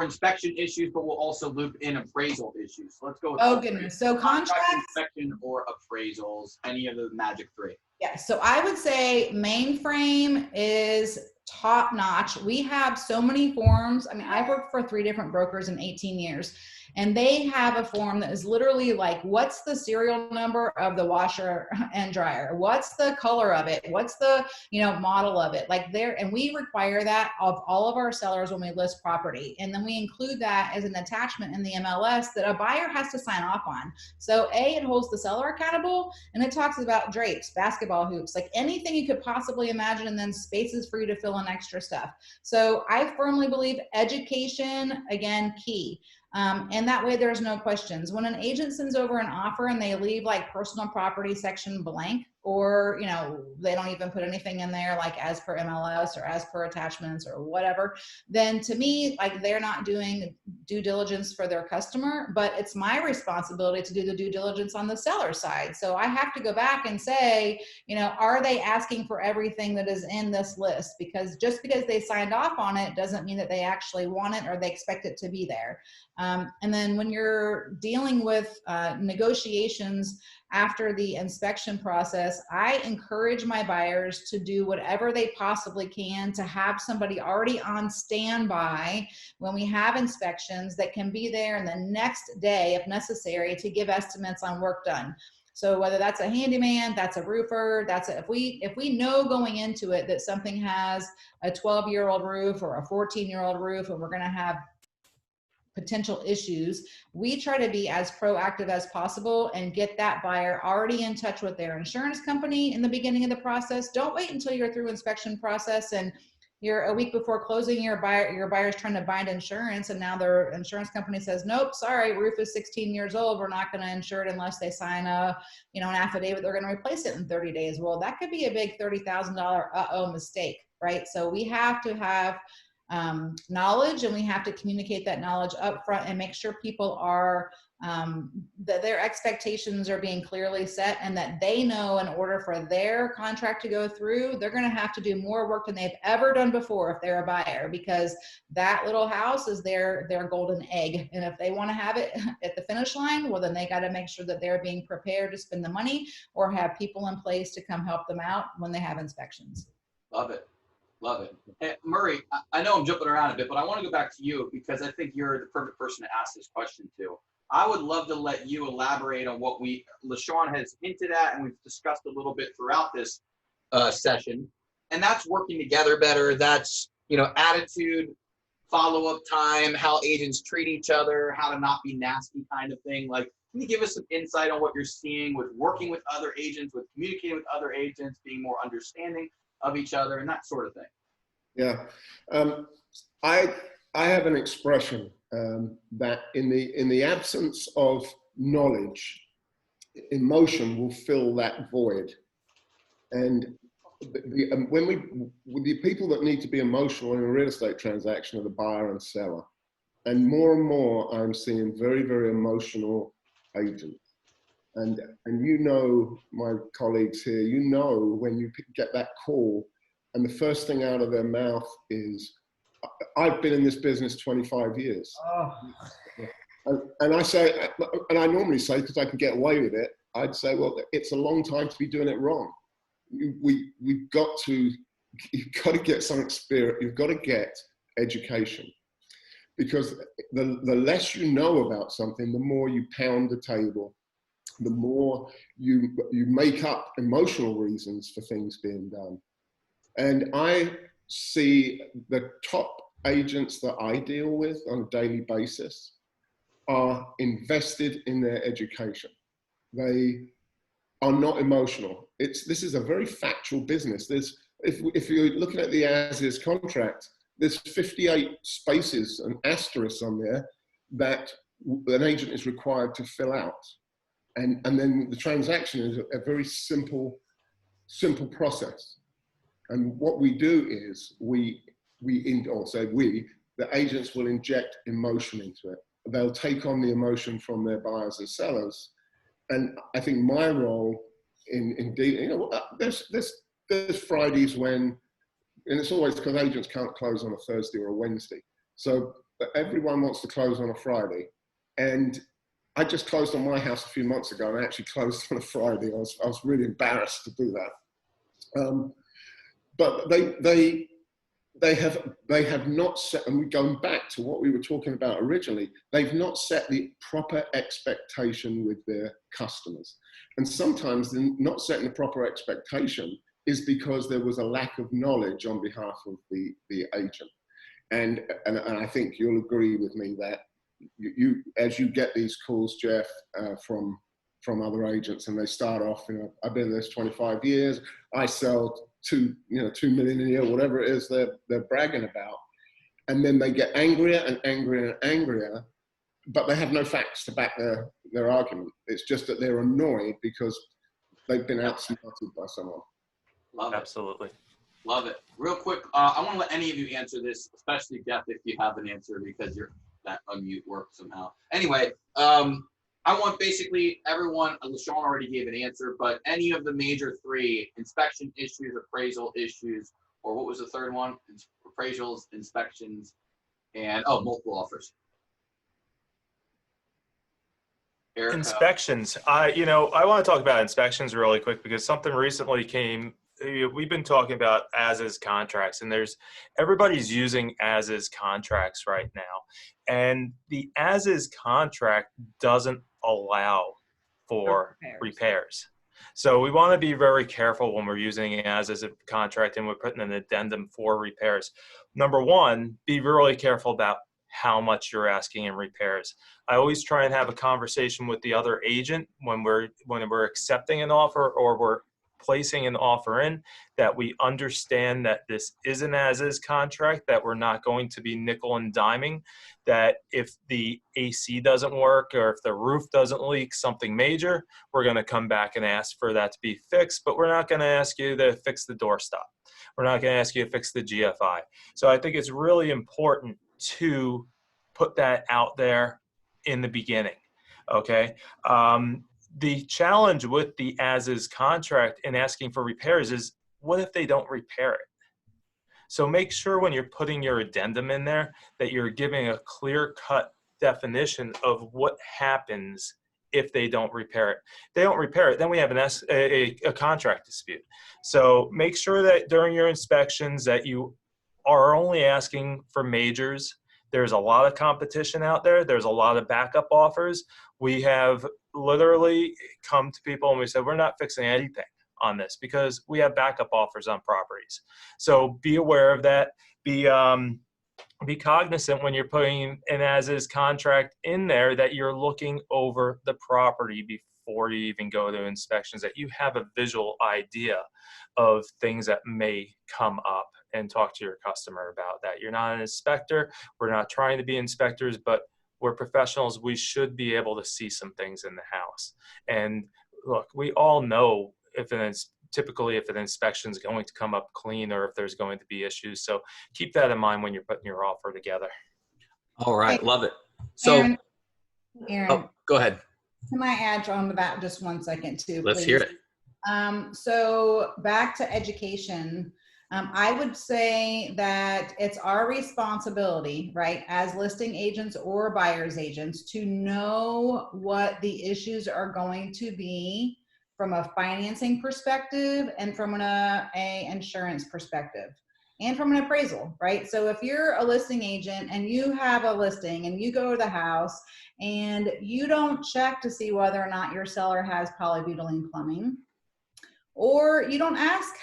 inspection issues, but we'll also loop in appraisal issues. So let's go with oh goodness. So contract, inspection, or appraisals, any of the magic three. Yeah, so I would say Mainframe is top notch. We have so many forms. I mean, I've worked for 3 different brokers in 18 years, and they have a form that is literally like, what's the serial number of the washer and dryer? What's the color of it? What's the, you know, model of it? Like there, and we require that of all of our sellers when we list property. And then we include that as an attachment in the MLS that a buyer has to sign off on. So it holds the seller accountable, and it talks about drapes, basketball hoops, like anything you could possibly imagine, and then spaces for you to fill in extra stuff. So I firmly believe education, again, key. And that way there's no questions. When an agent sends over an offer and they leave like personal property section blank, or, you know, they don't even put anything in there like as per MLS or as per attachments or whatever, then to me, like, they're not doing due diligence for their customer, but it's my responsibility to do the due diligence on the seller side. So I have to go back and say, you know, are they asking for everything that is in this list? Because just because they signed off on it doesn't mean that they actually want it or they expect it to be there. And then when you're dealing with negotiations after the inspection process, I encourage my buyers to do whatever they possibly can to have somebody already on standby when we have inspections that can be there in the next day if necessary to give estimates on work done. So whether that's a handyman, that's a roofer, if we know going into it that something has a 12-year-old roof or a 14-year-old roof, and we're going to have potential issues, we try to be as proactive as possible and get that buyer already in touch with their insurance company in the beginning of the process. Don't wait until you're through inspection process and you're a week before closing, your buyer's trying to bind insurance, and now their insurance company says, nope, sorry, roof is 16 years old. We're not going to insure it unless they sign an affidavit they're going to replace it in 30 days. Well, that could be a big $30,000 mistake, right? So we have to have knowledge, and we have to communicate that knowledge up front and make sure people are that their expectations are being clearly set, and that they know in order for their contract to go through, they're going to have to do more work than they've ever done before if they're a buyer, because that little house is their golden egg. And if they want to have it at the finish line, well, then they got to make sure that they're being prepared to spend the money or have people in place to come help them out when they have inspections. Love it. Love it. Hey, Murray, I know I'm jumping around a bit, but I want to go back to you because I think you're the perfect person to ask this question to. I would love to let you elaborate on what LaShawn has hinted at, and we've discussed a little bit throughout this session, and that's working together better. That's, attitude, follow-up time, how agents treat each other, how to not be nasty kind of thing. Like, can you give us some insight on what you're seeing with working with other agents, with communicating with other agents, being more understanding of each other, and that sort of thing? Yeah. I have an expression that in the absence of knowledge, emotion will fill that void. And the people that need to be emotional in a real estate transaction are the buyer and seller. And more I'm seeing very, very emotional agents. And my colleagues here, when you get that call and the first thing out of their mouth is, I've been in this business 25 years. Oh. And I say, and I normally say, because I can get away with it, I'd say, well, it's a long time to be doing it wrong. You've got to get some experience. You've got to get education, because the less you know about something, the more you pound the table, the more you make up emotional reasons for things being done. And I see the top agents that I deal with on a daily basis are invested in their education. They are not emotional. This is a very factual business. If you're looking at the as-is contract, there's 58 spaces and asterisks on there that an agent is required to fill out. And then the transaction is a very simple process. And what we do is the agents will inject emotion into it. They'll take on the emotion from their buyers and sellers. And I think my role in dealing, there's Fridays when, and it's always because agents can't close on a Thursday or a Wednesday. So everyone wants to close on a Friday. And I just closed on my house a few months ago, and I actually closed on a Friday. I was really embarrassed to do that. But they have not set, and we're going back to what we were talking about originally, they've not set the proper expectation with their customers. And sometimes not setting the proper expectation is because there was a lack of knowledge on behalf of the agent. And I think you'll agree with me that you as you get these calls, Jeff, from other agents, and they start off, I've been in this 25 years, I sell 2 million a year, whatever it is they're bragging about. And then they get angrier and angrier and angrier, but they have no facts to back their argument. It's just that they're annoyed because they've been outsmarted by someone. Love it. Absolutely. Love it. Real quick, I want to let any of you answer this, especially Jeff, if you have an answer, because that unmute works somehow. Anyway, I want basically everyone, LaShawn already gave an answer, but any of the major 3, inspection issues, appraisal issues, or what was the third one? Appraisals, inspections, and multiple offers. Erica. Inspections. I want to talk about inspections really quick, because something recently came. We've been talking about as-is contracts, and everybody's using as-is contracts right now. And the as-is contract doesn't allow for repairs. So we want to be very careful when we're using an as-is contract and we're putting an addendum for repairs. Number one, be really careful about how much you're asking in repairs. I always try and have a conversation with the other agent when we're accepting an offer or we're placing an offer in, that we understand that this is an as-is contract, that we're not going to be nickel and diming, that if the AC doesn't work or if the roof doesn't leak, something major, we're going to come back and ask for that to be fixed, but we're not going to ask you to fix the doorstop. We're not going to ask you to fix the GFI. So I think it's really important to put that out there in the beginning. Okay. The challenge with the as-is contract and asking for repairs is, what if they don't repair it? So make sure when you're putting your addendum in there that you're giving a clear-cut definition of what happens if they don't repair it. If they don't repair it, then we have a contract dispute. So make sure that during your inspections that you are only asking for majors. There's a lot of competition out there. There's a lot of backup offers. We have literally come to people and we said, we're not fixing anything on this because we have backup offers on properties. So be aware of that. Be cognizant when you're putting an as-is contract in there that you're looking over the property before you even go to inspections, that you have a visual idea of things that may come up, and talk to your customer about that. You're not an inspector. We're not trying to be inspectors, but we're professionals. We should be able to see some things in the house. And look, we all know typically if an inspection is going to come up clean or if there's going to be issues. So keep that in mind when you're putting your offer together. All right. Love it. So Aaron, go ahead. Can I add on to that just 1 second too? Let's please? hear it. So back to education. I would say that it's our responsibility, right, as listing agents or buyer's agents, to know what the issues are going to be from a financing perspective and from a insurance perspective and from an appraisal, right? So if you're a listing agent and you have a listing and you go to the house and you don't check to see whether or not your seller has polybutylene plumbing, or you don't ask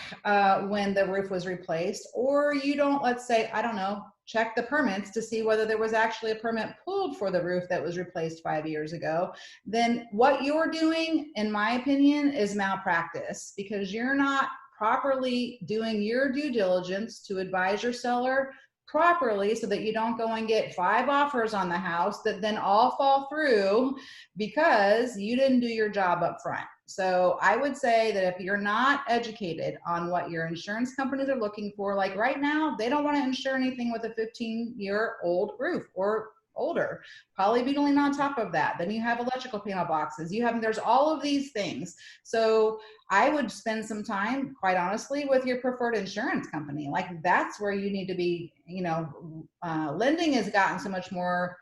when the roof was replaced, or you don't, let's say, I don't know, check the permits to see whether there was actually a permit pulled for the roof that was replaced 5 years ago, then what you're doing, in my opinion, is malpractice, because you're not properly doing your due diligence to advise your seller properly so that you don't go and get 5 offers on the house that then all fall through because you didn't do your job up front. So I would say that if you're not educated on what your insurance companies are looking for, like right now, they don't want to insure anything with a 15-year-old roof or older. Polybutylene on top of that. Then you have electrical panel boxes. There's all of these things. So I would spend some time, quite honestly, with your preferred insurance company. Like that's where you need to be. Lending has gotten so much more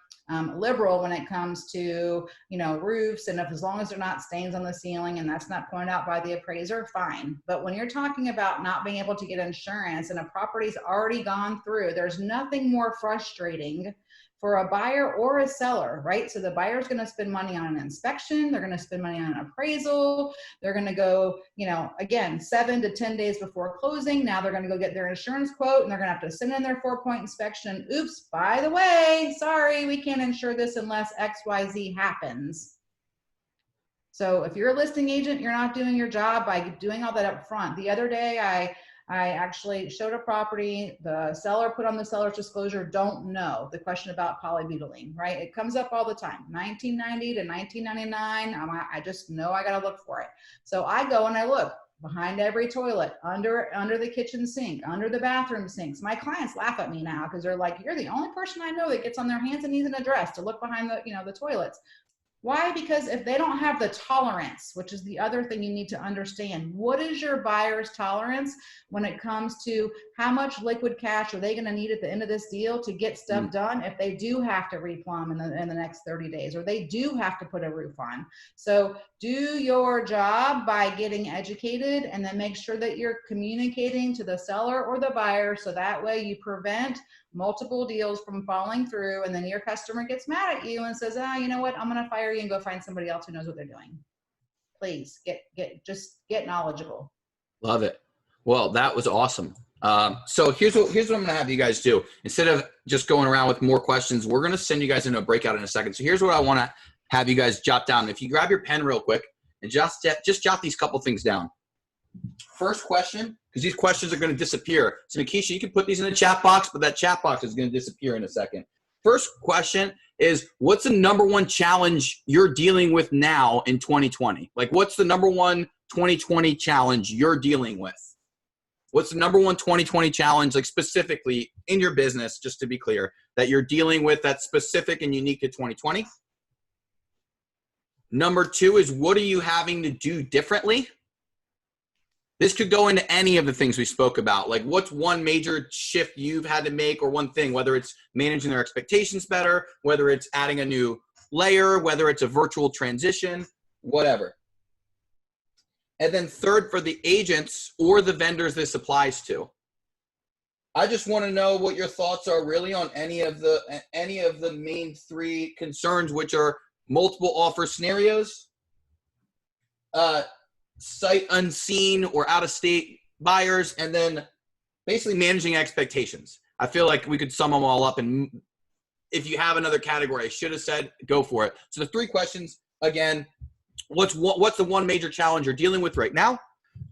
liberal when it comes to, roofs, and as long as they're not stains on the ceiling and that's not pointed out by the appraiser, fine. But when you're talking about not being able to get insurance and a property's already gone through, there's nothing more frustrating for a buyer or a seller, right? So the buyer's going to spend money on an inspection. They're going to spend money on an appraisal. They're going to go, again, 7 to 10 days before closing. Now they're going to go get their insurance quote and they're going to have to send in their 4-point inspection. Oops, by the way, sorry, we can't insure this unless XYZ happens. So if you're a listing agent, you're not doing your job by doing all that up front. The other day, I actually showed a property, the seller put on the seller's disclosure, don't know, the question about polybutylene, right? It comes up all the time, 1990 to 1999. I just know I got to look for it. So I go and I look behind every toilet, under the kitchen sink, under the bathroom sinks. My clients laugh at me now because they're like, you're the only person I know that gets on their hands and knees in a dress to look behind the toilets. Why? Because if they don't have the tolerance, which is the other thing you need to understand, what is your buyer's tolerance when it comes to how much liquid cash are they going to need at the end of this deal to get stuff done if they do have to replumb in the next 30 days, or they do have to put a roof on. So do your job by getting educated, and then make sure that you're communicating to the seller or the buyer so that way you prevent multiple deals from falling through, and then your customer gets mad at you and says, you know what, I'm going to fire you and go find somebody else who knows what they're doing. Please get knowledgeable. Love it. Well, that was awesome. So here's what I'm going to have you guys do. Instead of just going around with more questions, we're going to send you guys into a breakout in a second. So here's what I want to have you guys jot down. If you grab your pen real quick and just jot these couple things down. First question, because these questions are going to disappear. So Makisha, you can put these in the chat box, but that chat box is going to disappear in a second. First question is, what's the number one challenge you're dealing with now in 2020? Like, what's the number one 2020 challenge you're dealing with? What's the number one 2020 challenge, like specifically in your business, just to be clear, that you're dealing with that's specific and unique to 2020? Number two is, what are you having to do differently? This could go into any of the things we spoke about. Like, what's one major shift you've had to make, or one thing, whether it's managing their expectations better, whether it's adding a new layer, whether it's a virtual transition, whatever. And then third, for the agents or the vendors this applies to, I just want to know what your thoughts are really on any of the main three concerns, which are multiple offer scenarios, sight unseen or out of state buyers, and then basically managing expectations. I feel like we could sum them all up, and if you have another category I should have said, go for it. So the three questions, again, what's the one major challenge you're dealing with right now?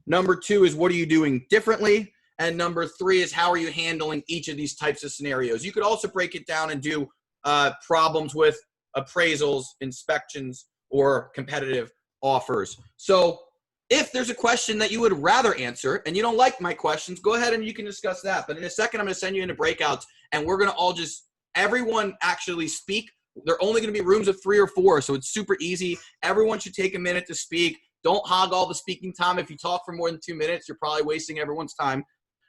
Number two is, what are you doing differently? And number three is, how are you handling each of these types of scenarios? You could also break it down and do problems with appraisals, inspections, or competitive offers. So if there's a question that you would rather answer and you don't like my questions, go ahead and you can discuss that. But in a second, I'm going to send you into breakouts, and we're going to all just, everyone actually speak. They're only going to be rooms of 3 or 4, so it's super easy. Everyone should take a minute to speak. Don't hog all the speaking time. If you talk for more than 2 minutes, you're probably wasting everyone's time,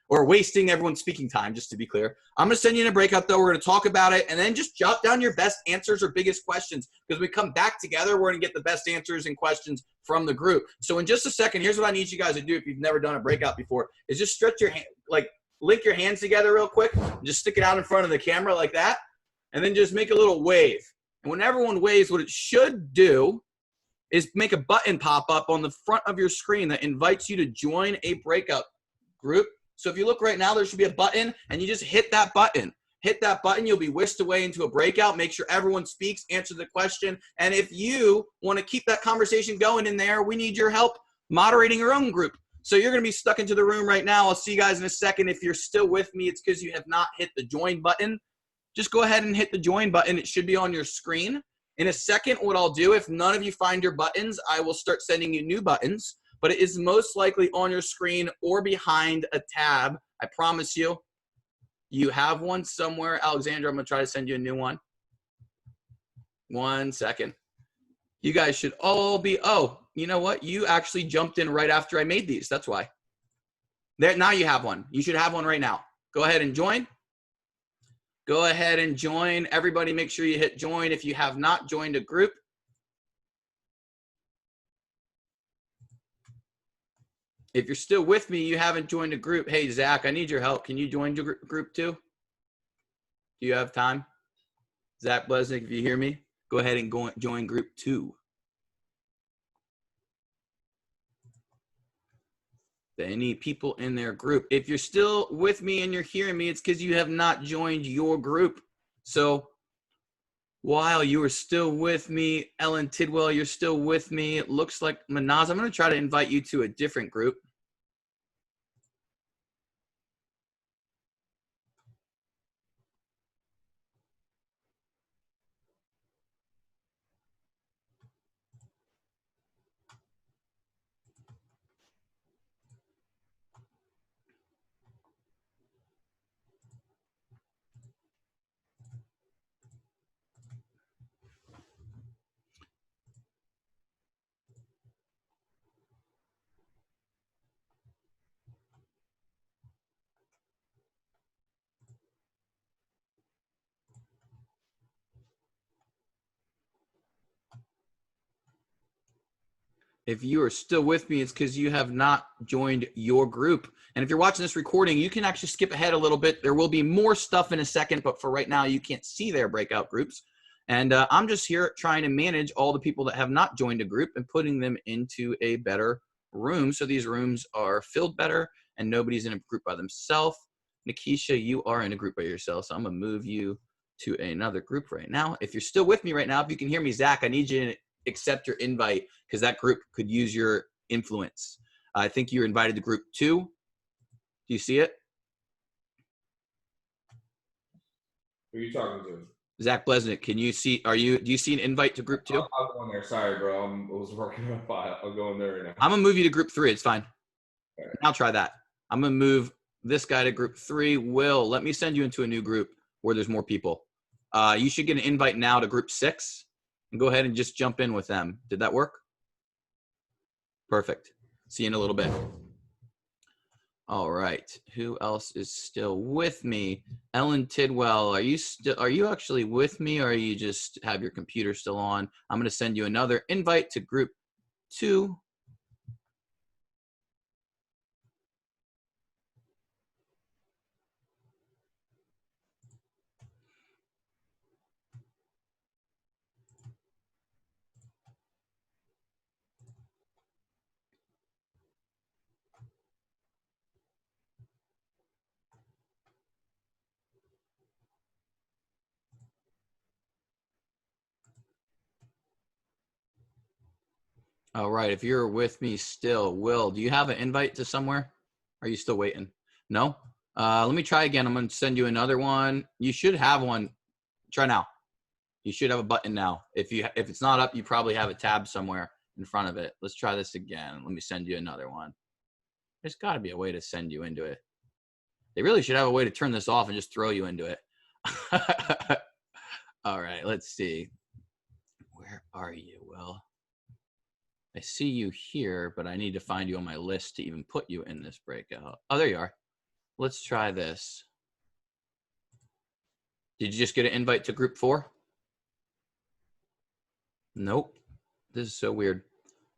or wasting everyone's speaking time, just to be clear. I'm going to send you in a breakout, though. We're going to talk about it, and then just jot down your best answers or biggest questions, because when we come back together, we're going to get the best answers and questions from the group. So in just a second, here's what I need you guys to do if you've never done a breakout before, is just stretch your hand, like link your hands together real quick, just stick it out in front of the camera like that, and then just make a little wave. And when everyone waves, what it should do is make a button pop up on the front of your screen that invites you to join a breakout group. So if you look right now, there should be a button, and you just hit that button. Hit that button, you'll be whisked away into a breakout. Make sure everyone speaks, answer the question. And if you want to keep that conversation going in there, we need your help moderating your own group. So you're going to be stuck into the room right now. I'll see you guys in a second. If you're still with me, it's because you have not hit the join button. Just go ahead and hit the join button. It should be on your screen. In a second, what I'll do, if none of you find your buttons, I will start sending you new buttons. But it is most likely on your screen or behind a tab. I promise you, you have one somewhere. Alexandra, I'm going to try to send you a new one. 1 second. You guys should all be, oh, you know what? You actually jumped in right after I made these. That's why. There, now you have one. You should have one right now. Go ahead and join. Go ahead and join. Everybody make sure you hit join if you have not joined a group. If you're still with me, you haven't joined a group. Hey, Zach, I need your help. Can you join your group too? Do you have time? Zach Blesnick, if you hear me, go ahead and join group 2. They need people in their group. If you're still with me and you're hearing me, it's because you have not joined your group. So while you are still with me, Ellen Tidwell, you're still with me. It looks like Manaz. I'm going to try to invite you to a different group. If you are still with me, it's because you have not joined your group. And if you're watching this recording, you can actually skip ahead a little bit. There will be more stuff in a second, but for right now, you can't see their breakout groups. And I'm just here trying to manage all the people that have not joined a group and putting them into a better room. So these rooms are filled better and nobody's in a group by themselves. Nikisha, you are in a group by yourself. So I'm going to move you to another group right now. If you're still with me right now, if you can hear me, Zach, I need you to accept your invite because that group could use your influence. I think you're invited to group 2. Do you see it? Who are you talking to? Zach Blesnick, can you see, do you see an invite to group 2? I'll go in there. Sorry, bro. I was working on a file. I'll go in there right now. I'm going to move you to group 3. It's fine. Right. I'll try that. I'm going to move this guy to group 3. Will, let me send you into a new group where there's more people. You should get an invite now to group 6 and go ahead and just jump in with them. Did that work? Perfect. See you in a little bit. All right. Who else is still with me? Ellen Tidwell, are you actually with me, or are you just have your computer still on? I'm going to send you another invite to group 2. All right. If you're with me still, Will, do you have an invite to somewhere? Are you still waiting? No? Let me try again. I'm going to send you another one. You should have one. Try now. You should have a button now. If it's not up, you probably have a tab somewhere in front of it. Let's try this again. Let me send you another one. There's got to be a way to send you into it. They really should have a way to turn this off and just throw you into it. All right, let's see. Where are you, Will? I see you here, but I need to find you on my list to even put you in this breakout. Oh, there you are. Let's try this. Did you just get an invite to group 4? Nope. This is so weird.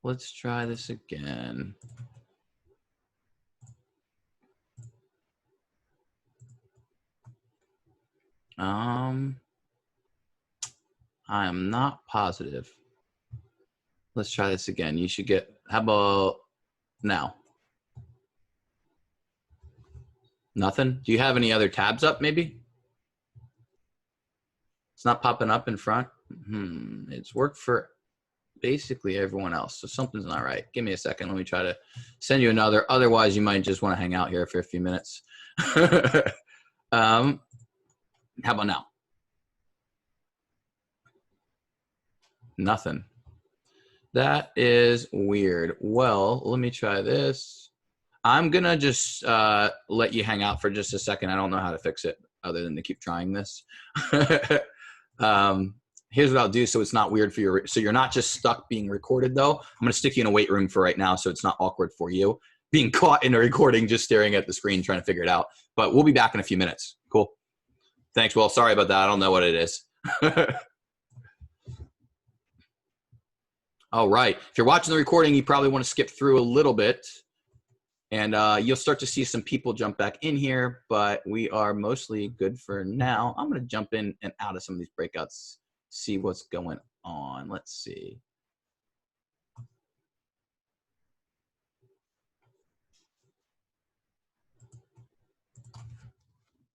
Let's try this again. I am not positive. Let's try this again. You should get, how about now? Nothing? Do you have any other tabs up maybe? It's not popping up in front. It's worked for basically everyone else. So something's not right. Give me a second. Let me try to send you another. Otherwise, you might just want to hang out here for a few minutes. How about now? Nothing. That is weird. Well, let me try this. I'm going to just let you hang out for just a second. I don't know how to fix it other than to keep trying this. Here's what I'll do so it's not weird for you. So you're not just stuck being recorded, though. I'm going to stick you in a weight room for right now so it's not awkward for you being caught in a recording just staring at the screen trying to figure it out. But we'll be back in a few minutes. Cool. Thanks, Will. Sorry about that. I don't know what it is. All right. If you're watching the recording, you probably want to skip through a little bit. And you'll start to see some people jump back in here, but we are mostly good for now. I'm going to jump in and out of some of these breakouts, see what's going on. Let's see.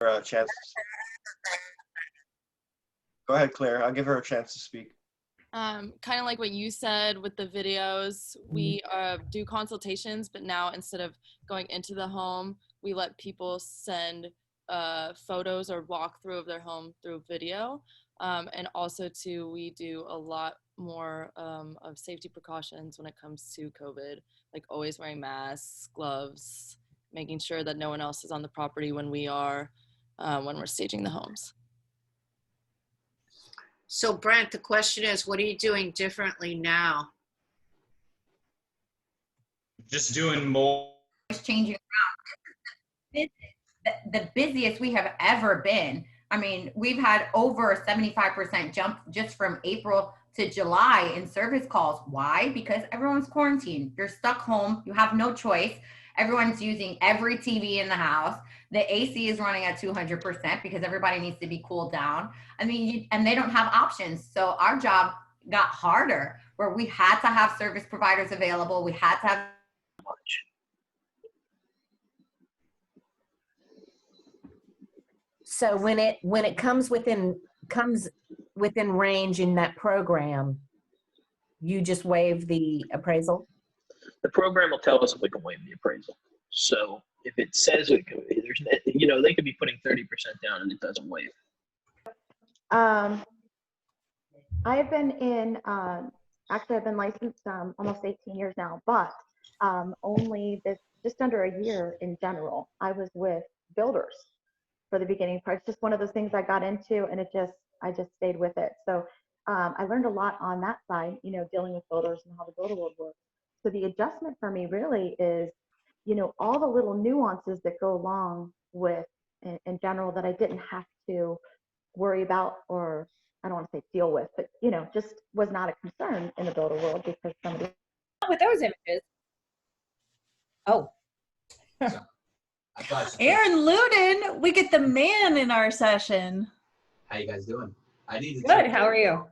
A chance. Go ahead, Claire. I'll give her a chance to speak. Kind of like what you said with the videos, we do consultations, but now instead of going into the home, we let people send photos or walkthrough of their home through video. And also too, we do a lot more of safety precautions when it comes to COVID, like always wearing masks, gloves, making sure that no one else is on the property when we are, when we're staging the homes. So Brent, the question is, what are you doing differently now? Just doing more. It's changing around. The busiest we have ever been. I mean, we've had over a 75% jump just from April to July in service calls. Why? Because everyone's quarantined. You're stuck home. You have no choice. Everyone's using every TV in the house. The AC is running at 200% because everybody needs to be cooled down. I mean, and they don't have options. So our job got harder where we had to have service providers available. We had to have So when it comes within range in that program, you just waive the appraisal? The program will tell us if we can waive the appraisal. So if it says it, there's, they could be putting 30% down and it doesn't waive. I've been in, actually I've been licensed almost 18 years now, but only this just under a year in general, I was with builders for the beginning part. It's just one of those things I got into, and I just stayed with it. So I learned a lot on that side, you know, dealing with builders and how the builder world works. So the adjustment for me really is, you know, all the little nuances that go along with in general that I didn't have to worry about, or I don't want to say deal with, but, you know, just was not a concern in the builder world because somebody. With those images. Oh. Aaron Luden, we get the man in our session. How you guys doing? I need to. Good. How are you?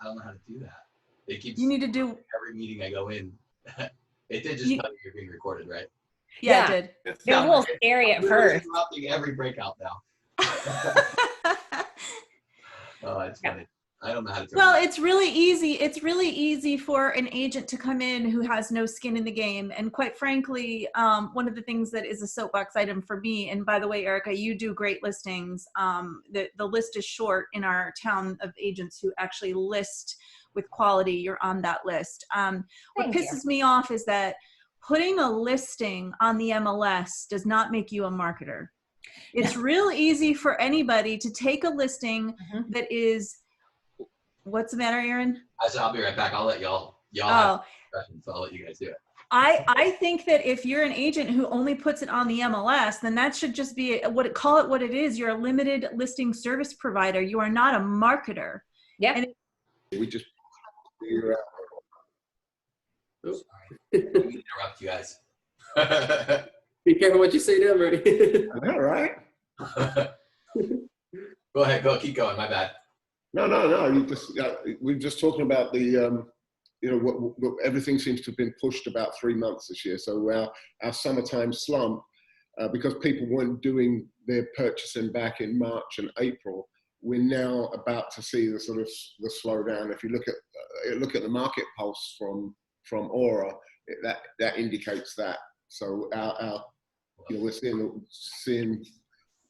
I don't know how to do that. It keeps. You need to do every meeting I go in. It did just tell you you're being recorded, right? Yeah, it did. It was a little scary at first. Interrupting every breakout now. Oh, it's funny. I don't know how to. Well, it's really easy. It's really easy for an agent to come in who has no skin in the game. And quite frankly, one of the things that is a soapbox item for me, and by the way, Erica, you do great listings. The list is short in our town of agents who actually list with quality. You're on that list. What pisses me off is that putting a listing on the MLS does not make you a marketer. It's real easy for anybody to take a listing that is. What's the matter, Aaron? I said I'll be right back. I'll let y'all have questions. So I'll let you guys do it. I think that if you're an agent who only puts it on the MLS, then that should just be call it what it is. You're a limited listing service provider. You are not a marketer. Yeah. And We just interrupt you guys. Be careful what you say to them, Rudy. All right. Go ahead. Keep going. My bad. No. You just we're just talking about the you know what everything seems to have been pushed about 3 months this year. So our summertime slump, because people weren't doing their purchasing back in March and April, we're now about to see the sort of the slowdown. If you look at the market pulse from Aura, that indicates that. So you know, we're seeing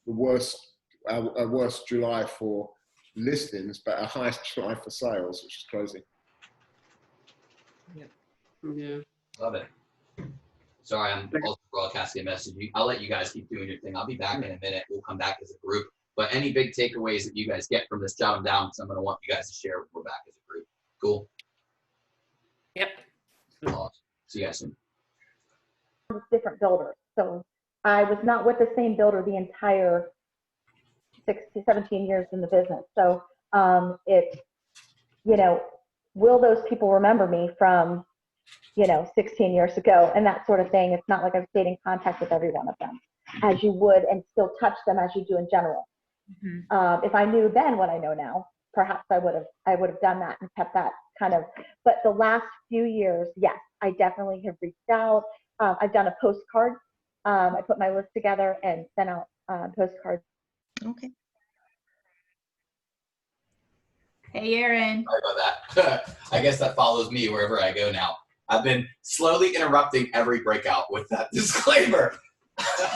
the worst our worst July for listings, but our highest July for sales, which is crazy. Yeah. Love it. Sorry, I'm also broadcasting a message. I'll let you guys keep doing your thing. I'll be back in a minute. We'll come back as a group. But any big takeaways that you guys get from this, jot them down, because I'm going to want you guys to share when we're back as a group. Cool? Yep. Awesome. See you guys soon. Different builders. So I was not with the same builder the entire 17 years in the business. So it's, you know, will those people remember me from, you know, 16 years ago and that sort of thing. It's not like I've stayed in contact with every one of them as you would and still touch them as you do in general. If I knew then what I know now, perhaps I would have done that and kept that kind of, but the last few years, yes, I definitely have reached out. I've done a postcard. I put my list together and sent out postcards. Okay. Hey, Aaron. Sorry about that. I guess that follows me wherever I go now. I've been slowly interrupting every breakout with that disclaimer.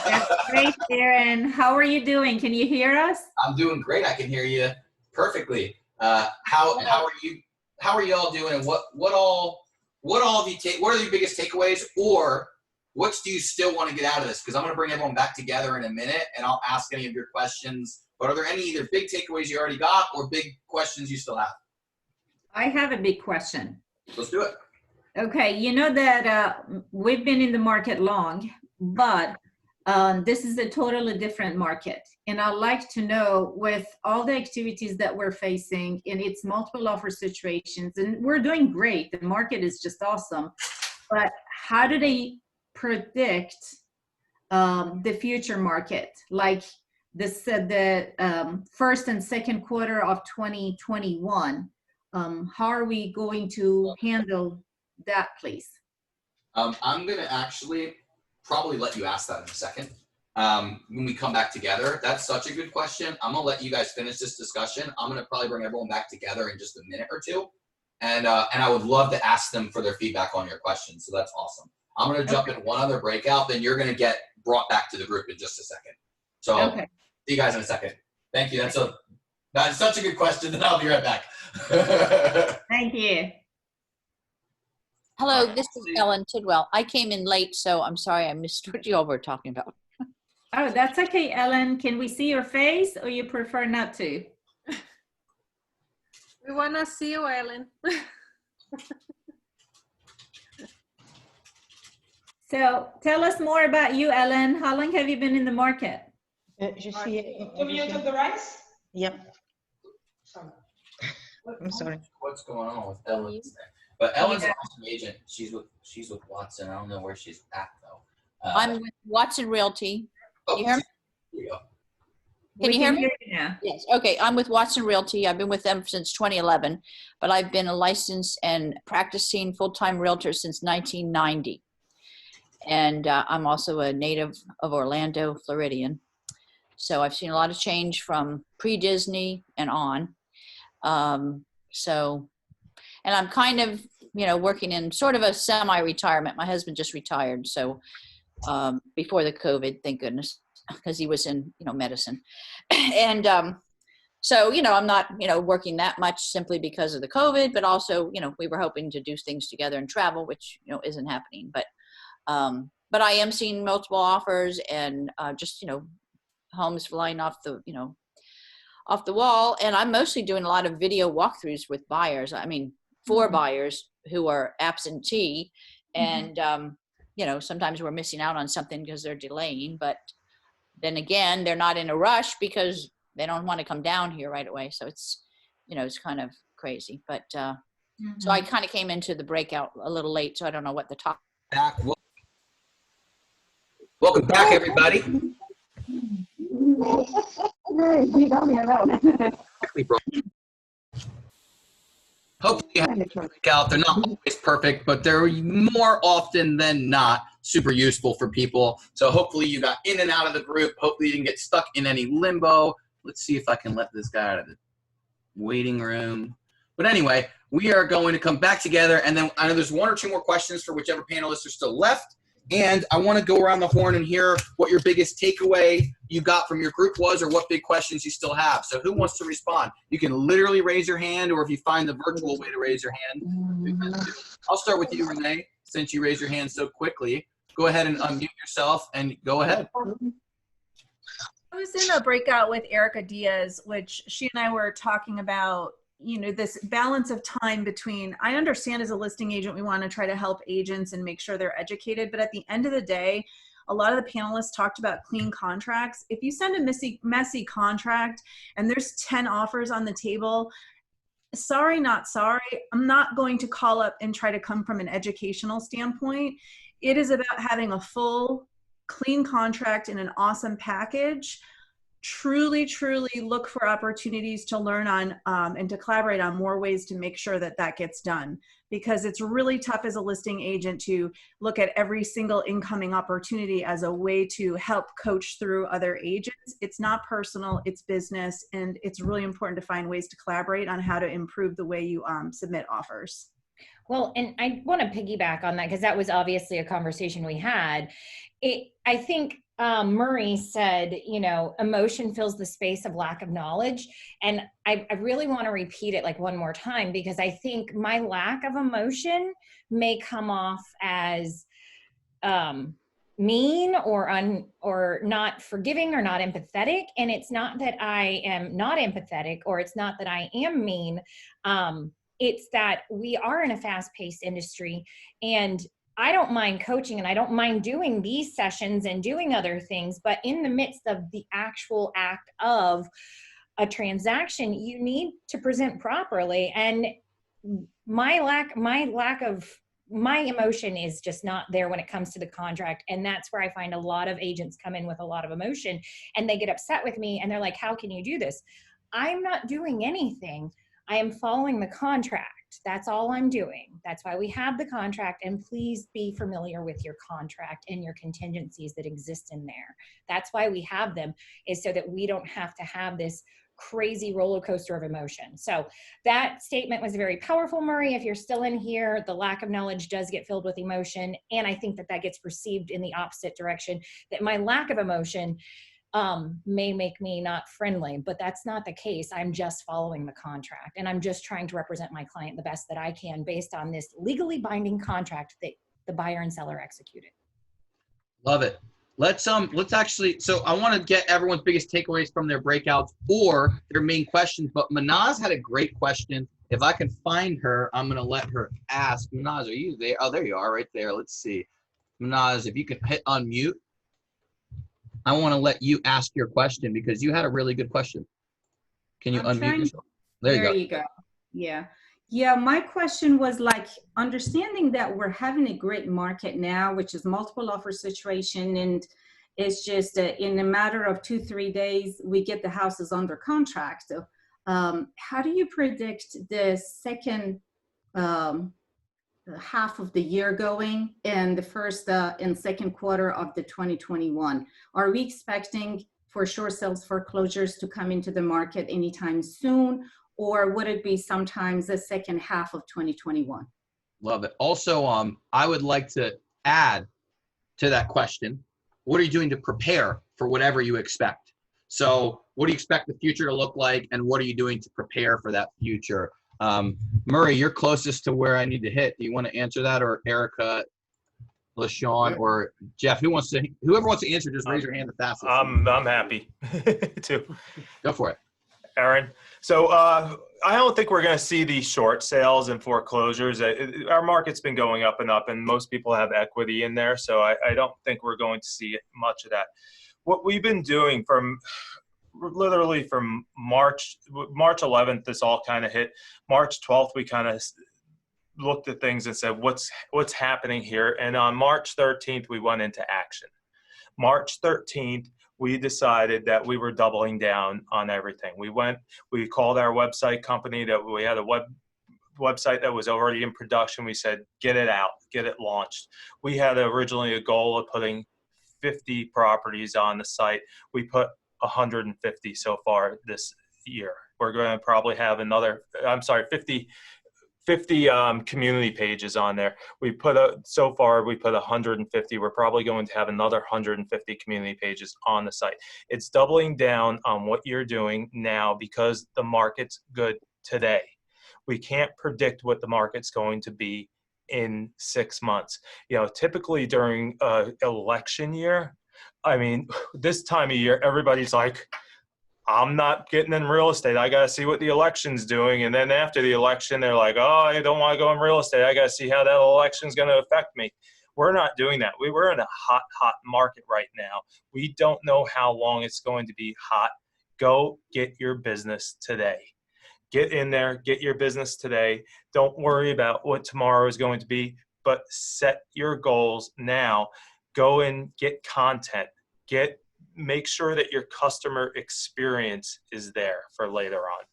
That's great, Aaron. How are you doing? Can you hear us? I'm doing great. I can hear you perfectly. How are you? How are you all doing? And what all have you what are your biggest takeaways, or what do you still want to get out of this? Because I'm going to bring everyone back together in a minute, and I'll ask any of your questions. But are there any either big takeaways you already got or big questions you still have? I have a big question. Let's do it. Okay, you know that we've been in the market long, but this is a totally different market. And I'd like to know, with all the activities that we're facing in its multiple offer situations, and we're doing great, the market is just awesome, but how do they predict the future market? Like the first and second quarter of 2021, how are we going to handle that, please? I'm going to actually probably let you ask that in a second. When we come back together, that's such a good question. I'm going to let you guys finish this discussion. I'm going to probably bring everyone back together in just a minute or two. And I would love to ask them for their feedback on your questions. So that's awesome. I'm going to jump in one other breakout, then you're going to get brought back to the group in just a second. So see you guys in a second. Thank you. That's such a good question. Then I'll be right back. Thank you. Hello, this is Ellen Tidwell. I came in late, so I'm sorry I missed what you all were talking about. Oh, that's okay, Ellen. Can we see your face or you prefer not to? We want to see you, Ellen. So tell us more about you, Ellen. How long have you been in the market? Coming out of the rice? Yep. I'm sorry. What's going on with Ellen? But Ellen's an awesome agent. She's with Watson. I don't know where she's at though. I'm with Watson Realty. Oh, You hear me? There you go. Can you hear me? Yeah. Yes. Okay. I'm with Watson Realty. I've been with them since 2011, but I've been a licensed and practicing full-time realtor since 1990. And I'm also a native of Orlando, Floridian. So I've seen a lot of change from pre-Disney and on. And I'm kind of, working in sort of a semi-retirement. My husband just retired. So before the COVID, thank goodness, because he was in, medicine. And so, I'm not, working that much simply because of the COVID, but also, we were hoping to do things together and travel, which, isn't happening. But I am seeing multiple offers and just, homes flying off the, off the wall. And I'm mostly doing a lot of video walkthroughs with buyers. I mean, for buyers who are absentee. And, sometimes we're missing out on something because they're delaying. But then again, they're not in a rush because they don't want to come down here right away. So it's, it's kind of crazy. But so I kind of came into the breakout a little late. So I don't know what the top. Welcome back, everybody. Hopefully you have a breakout. They're not always perfect, but they're more often than not super useful for people. So hopefully you got in and out of the group. Hopefully you didn't get stuck in any limbo. Let's see if I can let this guy out of the waiting room. But anyway, we are going to come back together, and then I know there's one or two more questions for whichever panelists are still left. And I want to go around the horn and hear what your biggest takeaway you got from your group was, or what big questions you still have. So who wants to respond? You can literally raise your hand, or if you find the virtual way to raise your hand. I'll start with you, Renee, since you raised your hand so quickly. Go ahead and unmute yourself and go ahead. I was in a breakout with Erica Diaz, which she and I were talking about, this balance of time between, I understand as a listing agent, we want to try to help agents and make sure they're educated. But at the end of the day, a lot of the panelists talked about clean contracts. If you send a messy contract and there's 10 offers on the table, sorry, not sorry. I'm not going to call up and try to come from an educational standpoint. It is about having a full, clean contract in an awesome package. Truly look for opportunities to learn on and to collaborate on more ways to make sure that that gets done, because it's really tough as a listing agent to look at every single incoming opportunity as a way to help coach through other agents. It's not personal, it's business, and it's really important to find ways to collaborate on how to improve the way you submit offers. Well, and I want to piggyback on that because that was obviously a conversation we had. I think Murray said, emotion fills the space of lack of knowledge. And I really want to repeat it like one more time, because I think my lack of emotion may come off as mean or not forgiving or not empathetic. And it's not that I am not empathetic, or it's not that I am mean. It's that we are in a fast-paced industry, and I don't mind coaching and I don't mind doing these sessions and doing other things, but in the midst of the actual act of a transaction, you need to present properly. And my emotion is just not there when it comes to the contract. And that's where I find a lot of agents come in with a lot of emotion, and they get upset with me and they're like, how can you do this? I'm not doing anything. I am following the contract. That's all I'm doing. That's why we have the contract. And please be familiar with your contract and your contingencies that exist in there. That's why we have them, is so that we don't have to have this crazy roller coaster of emotion. So that statement was very powerful, Murray. If you're still in here, the lack of knowledge does get filled with emotion. And I think that that gets perceived in the opposite direction, that my lack of emotion may make me not friendly, but that's not the case. I'm just following the contract, and I'm just trying to represent my client the best that I can based on this legally binding contract that the buyer and seller executed. Love it. Let's actually, so I want to get everyone's biggest takeaways from their breakouts or their main questions, but Manaz had a great question. If I can find her, I'm going to let her ask. Manaz, are you there? Oh, there you are right there. Let's see. Manaz, if you can hit unmute, I want to let you ask your question because you had a really good question. Can you unmute yourself? There you go. Yeah, my question was like understanding that we're having a great market now, which is multiple offer situation, and it's just in a matter of 2-3 days, we get the houses under contract. So, how do you predict the second half of the year going and the first and second quarter of the 2021? Are we expecting for short sales foreclosures to come into the market anytime soon? Or would it be sometimes the second half of 2021? Love it. Also, I would like to add to that question, what are you doing to prepare for whatever you expect? So what do you expect the future to look like, and what are you doing to prepare for that future? Murray, you're closest to where I need to hit. Do you want to answer that, or Erica, LaShawn, or Jeff? Whoever wants to answer, just raise your hand the fastest. I'm happy to. Go for it. Aaron. So I don't think we're going to see these short sales and foreclosures. Our market's been going up, and most people have equity in there. So I don't think we're going to see much of that. What we've been doing literally from March 11th, this all kind of hit. March 12th, we kind of looked at things and said, what's happening here? And on March 13th, we went into action. March 13th, we decided that we were doubling down on everything. We called our website company that we had a website that was already in production. We said, get it out, get it launched. We had originally a goal of putting 50 properties on the site. We put 150 so far this year. We're going to probably have 50 community pages on there. So far we put 150. We're probably going to have another 150 community pages on the site. It's doubling down on what you're doing now because the market's good today. We can't predict what the market's going to be in 6 months. Typically during election year, I mean, this time of year, everybody's like, I'm not getting in real estate. I got to see what the election's doing. And then after the election, they're like, oh, I don't want to go in real estate. I got to see how that election's going to affect me. We're not doing that. We're in a hot market right now. We don't know how long it's going to be hot. Go get your business today. Get in there, get your business today. Don't worry about what tomorrow is going to be, but set your goals now. Go and get content. Make sure that your customer experience is there for later on.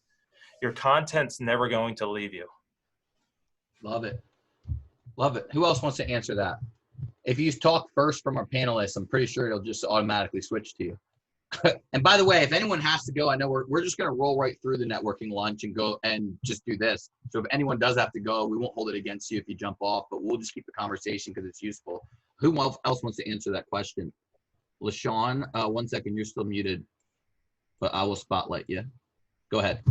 Your content's never going to leave you. Love it. Love it. Who else wants to answer that? If you talk first from our panelists, I'm pretty sure it'll just automatically switch to you. And by the way, if anyone has to go, I know we're just going to roll right through the networking lunch and go and just do this. So if anyone does have to go, we won't hold it against you if you jump off, but we'll just keep the conversation because it's useful. Who else wants to answer that question? LaShawn, 1 second, you're still muted, but I will spotlight you. Go ahead.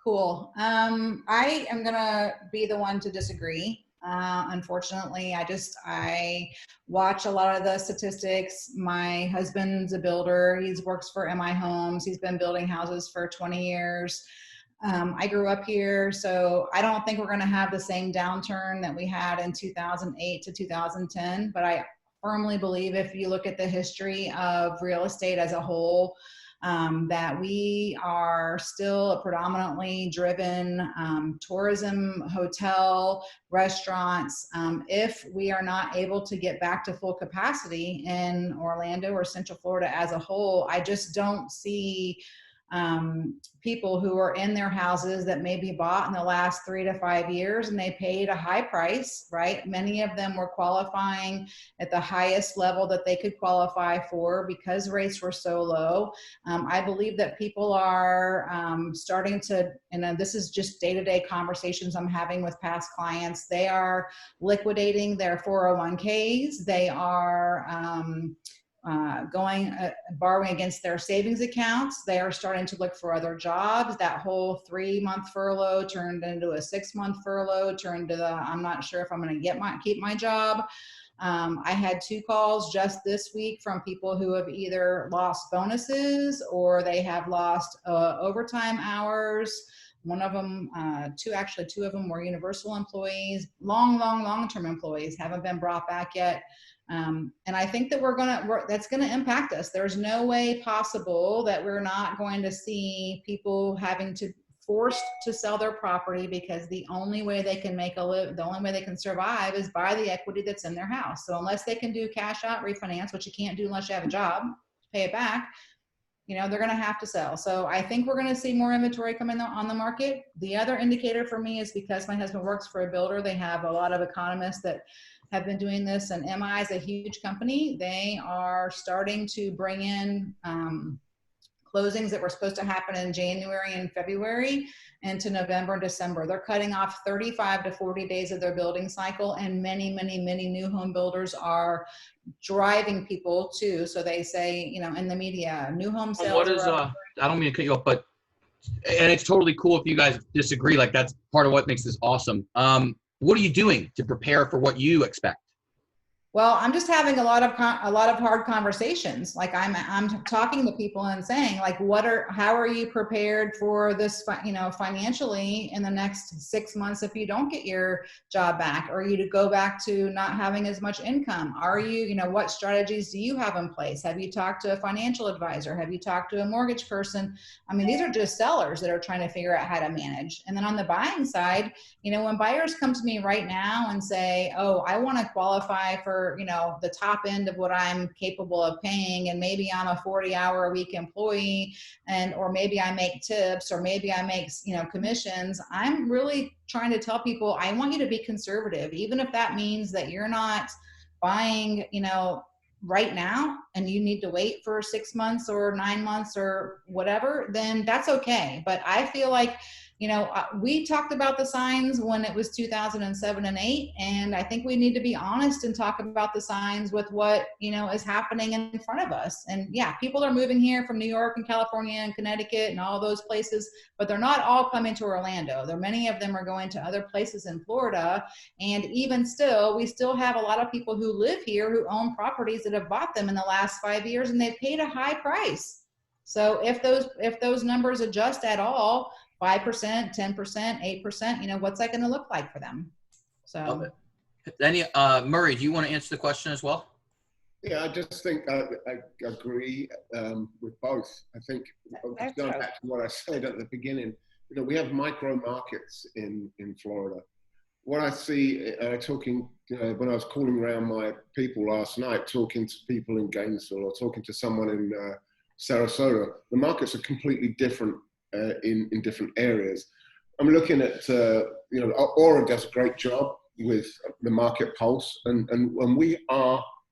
Cool. I am gonna be the one to disagree. Unfortunately, I watch a lot of the statistics. My husband's a builder. He works for MI Homes. He's been building houses for 20 years. I grew up here, so I don't think we're gonna have the same downturn that we had in 2008 to 2010, but I firmly believe if you look at the history of real estate as a whole, that we are still a predominantly driven tourism, hotel, restaurants. If we are not able to get back to full capacity in Orlando or Central Florida as a whole, I just don't see people who are in their houses that maybe bought in the last 3 to 5 years and they paid a high price, right? Many of them were qualifying at the highest level that they could qualify for because rates were so low. I believe that people are starting to, and this is just day-to-day conversations I'm having with past clients, they are liquidating their 401ks. They are borrowing against their savings accounts. They are starting to look for other jobs. That whole 3-month furlough turned into a 6-month furlough, turned to the, I'm not sure if I'm going to keep my job. I had 2 calls just this week from people who have either lost bonuses or they have lost overtime hours. One of them, two of them were Universal employees, long-term employees, haven't been brought back yet. And I think that that's gonna impact us. There's no way possible that we're not going to see people having to forced to sell their property because the only way they can the only way they can survive is by the equity that's in their house. So unless they can do cash out refinance, which you can't do unless you have a job, pay it back, they're going to have to sell. So I think we're going to see more inventory come in on the market. The other indicator for me is because my husband works for a builder, they have a lot of economists that have been doing this, and MI is a huge company. They are starting to bring in closings that were supposed to happen in January and February into November and December. They're cutting off 35 to 40 days of their building cycle, and many new home builders are driving people to, so they say, in the media, new home sales. What is, I don't mean to cut you off, but, and it's totally cool if you guys disagree, like that's part of what makes this awesome. What are you doing to prepare for what you expect? Well, I'm just having a lot of hard conversations. Like I'm talking to people and saying, like, how are you prepared for this, financially in the next 6 months if you don't get your job back, or you to go back to not having as much income? Are you, what strategies do you have in place? Have you talked to a financial advisor? Have you talked to a mortgage person? I mean, these are just sellers that are trying to figure out how to manage. And then on the buying side, when buyers come to me right now and say, oh, I want to qualify for the top end of what I'm capable of paying, and maybe I'm a 40-hour-a-week employee, or maybe I make tips, or maybe I make commissions. I'm really trying to tell people, I want you to be conservative, even if that means that you're not buying right now and you need to wait for 6 months or 9 months or whatever, then that's okay. But I feel like we talked about the signs when it was 2007 and 8, and I think we need to be honest and talk about the signs with what, is happening in front of us. And yeah, people are moving here from New York and California and Connecticut and all those places, but they're not all coming to Orlando. Many of them are going to other places in Florida. And even still, we still have a lot of people who live here who own properties that have bought them in the last 5 years, and they've paid a high price. So if those numbers adjust at all, 5%, 10%, 8%, what's that going to look like for them? So, Murray, do you want to answer the question as well? Yeah, I just think I agree with both. I think going back to what I said at the beginning, we have micro markets in Florida. What I see, talking, when I was calling around my people last night, talking to people in Gainesville or talking to someone in Sarasota, the markets are completely different in different areas. I'm looking at, Aura does a great job with the market pulse, and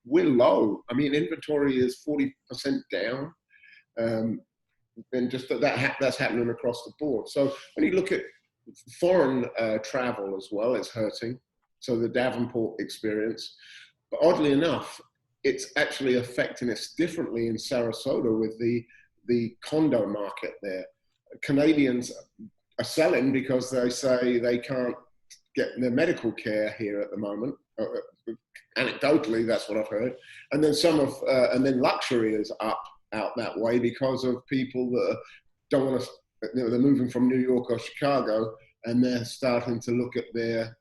we're low. I mean, inventory is 40% down, and just that's happening across the board. So when you look at foreign travel as well, it's hurting. So the Davenport experience, but oddly enough, it's actually affecting us differently in Sarasota with the condo market there. Canadians are selling because they say they can't get their medical care here at the moment. Anecdotally, that's what I've heard. And then and then luxury is out that way because of people that don't want to, they're moving from New York or Chicago, and they're starting to look at their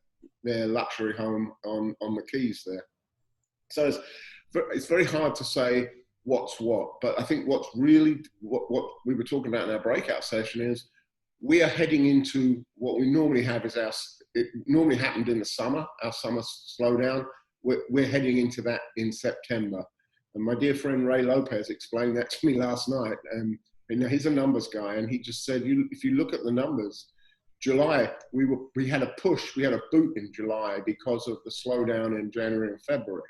luxury home on the Keys there. So it's very hard to say what's what, but I think what's really what we were talking about in our breakout session is we are heading into what we normally have is it normally happened in the summer, our summer slowdown. We're heading into that in September. And my dear friend Ray Lopez explained that to me last night. And he's a numbers guy, and he just said, if you look at the numbers, July, we had a push, we had a boot in July because of the slowdown in January and February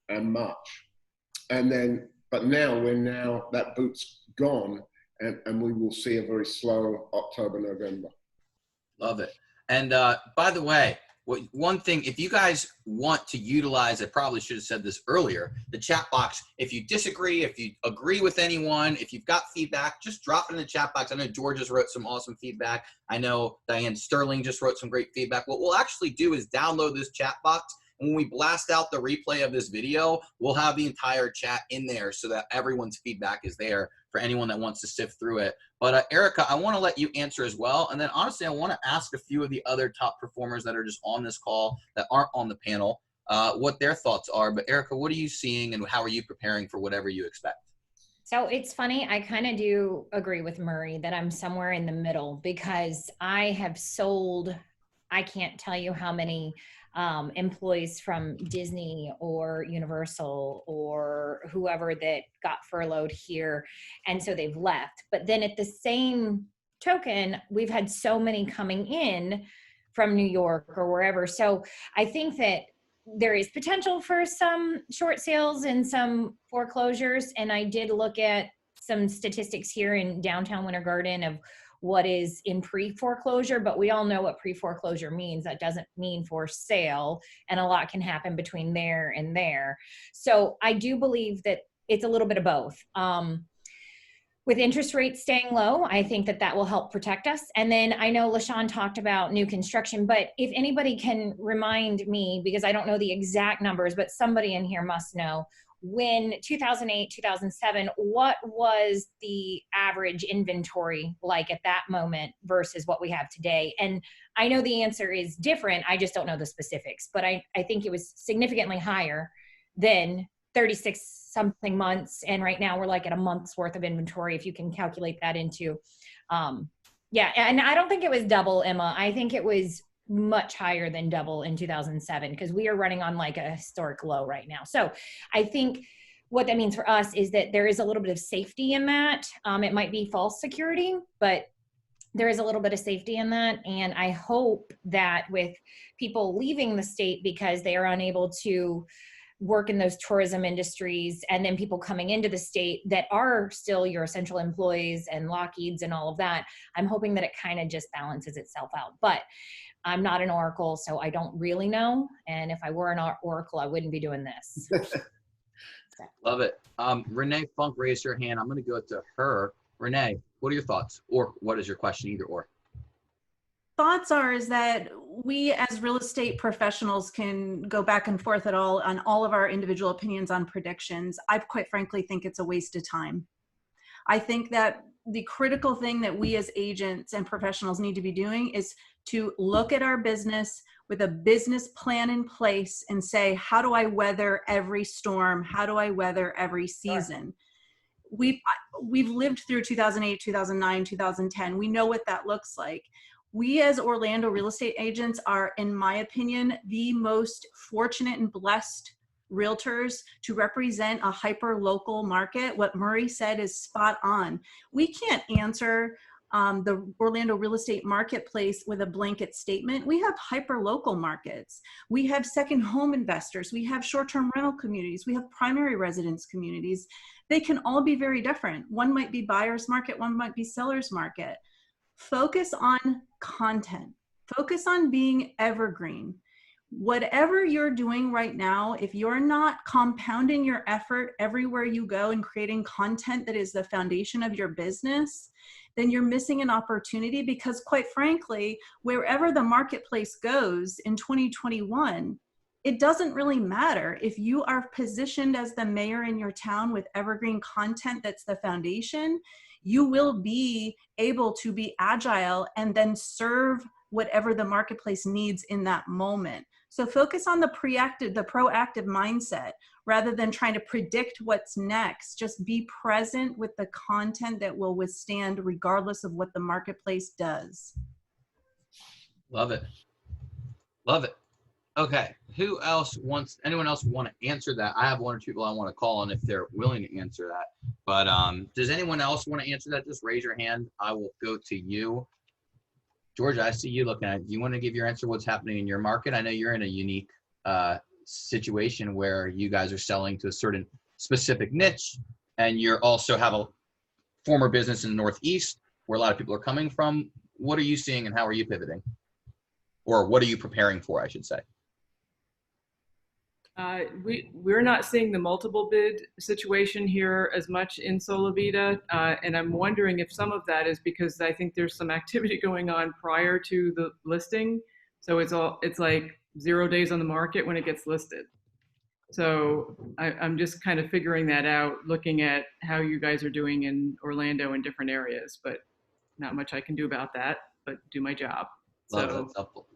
and March. But now that boot's gone, and we will see a very slow October, November. Love it. And by the way, one thing, if you guys want to utilize, I probably should have said this earlier, the chat box. If you disagree, if you agree with anyone, if you've got feedback, just drop it in the chat box. I know George just wrote some awesome feedback. I know Diane Sterling just wrote some great feedback. What we'll actually do is download this chat box. And when we blast out the replay of this video, we'll have the entire chat in there so that everyone's feedback is there for anyone that wants to sift through it. But Erica, I want to let you answer as well. And then honestly, I want to ask a few of the other top performers that are just on this call that aren't on the panel, what their thoughts are. But Erica, what are you seeing and how are you preparing for whatever you expect? So it's funny, I kind of do agree with Murray that I'm somewhere in the middle, because I have sold, I can't tell you how many employees from Disney or Universal or whoever that got furloughed here, and so they've left. But then at the same token, we've had so many coming in from New York or wherever. So I think that there is potential for some short sales and some foreclosures. And I did look at some statistics here in downtown Winter Garden of what is in pre-foreclosure, but we all know what pre-foreclosure means. That doesn't mean for sale, and a lot can happen between there and there. So I do believe that it's a little bit of both. With interest rates staying low, I think that that will help protect us. And then I know LaShawn talked about new construction, but if anybody can remind me, because I don't know the exact numbers, but somebody in here must know, when 2008, 2007, what was the average inventory like at that moment versus what we have today? And I know the answer is different. I just don't know the specifics, but I think it was significantly higher than 36 something months. And right now we're like at a month's worth of inventory, if you can calculate that into, yeah. And I don't think it was double, Emma. I think it was much higher than double in 2007, because we are running on like a historic low right now. So I think what that means for us is that there is a little bit of safety in that. It might be false security, but there is a little bit of safety in that. And I hope that with people leaving the state because they are unable to work in those tourism industries, and then people coming into the state that are still your essential employees and Lockheed's and all of that, I'm hoping that it kind of just balances itself out. But I'm not an oracle, so I don't really know. And if I were an oracle, I wouldn't be doing this. Love it. Renee Funk raised her hand. I'm going to go to her. Renee, what are your thoughts? Or what is your question, either or? Thoughts are is that we as real estate professionals can go back and forth at all on all of our individual opinions on predictions. I quite frankly think it's a waste of time. I think that the critical thing that we as agents and professionals need to be doing is to look at our business with a business plan in place and say, how do I weather every storm? How do I weather every season? We've lived through 2008, 2009, 2010. We know what that looks like. We as Orlando real estate agents are, in my opinion, the most fortunate and blessed realtors to represent a hyper-local market. What Murray said is spot on. We can't answer the Orlando real estate marketplace with a blanket statement. We have hyper-local markets. We have second home investors. We have short-term rental communities. We have primary residence communities. They can all be very different. One might be buyer's market, one might be seller's market. Focus on content. Focus on being evergreen. Whatever you're doing right now, if you're not compounding your effort everywhere you go and creating content that is the foundation of your business, then you're missing an opportunity, because quite frankly, wherever the marketplace goes in 2021, it doesn't really matter. If you are positioned as the mayor in your town with evergreen content that's the foundation, you will be able to be agile and then serve whatever the marketplace needs in that moment. So focus on the proactive mindset rather than trying to predict what's next. Just be present with the content that will withstand regardless of what the marketplace does. Love it. Love it. Okay. Anyone else want to answer that? I have one or two people I want to call on if they're willing to answer that. But does anyone else want to answer that? Just raise your hand. I will go to you. Georgia, I see you looking at it. Do you want to give your answer what's happening in your market? I know you're in a unique situation where you guys are selling to a certain specific niche, and you also have a former business in the Northeast where a lot of people are coming from. What are you seeing and how are you pivoting? or what are you preparing for, I should say? We're not seeing the multiple bid situation here as much in Solavita, and I'm wondering if some of that is because I think there's some activity going on prior to the listing. So it's like 0 days on the market when it gets listed. So I'm just kind of figuring that out, looking at how you guys are doing in Orlando in different areas, but not much I can do about that, but do my job. Love So that's helpful.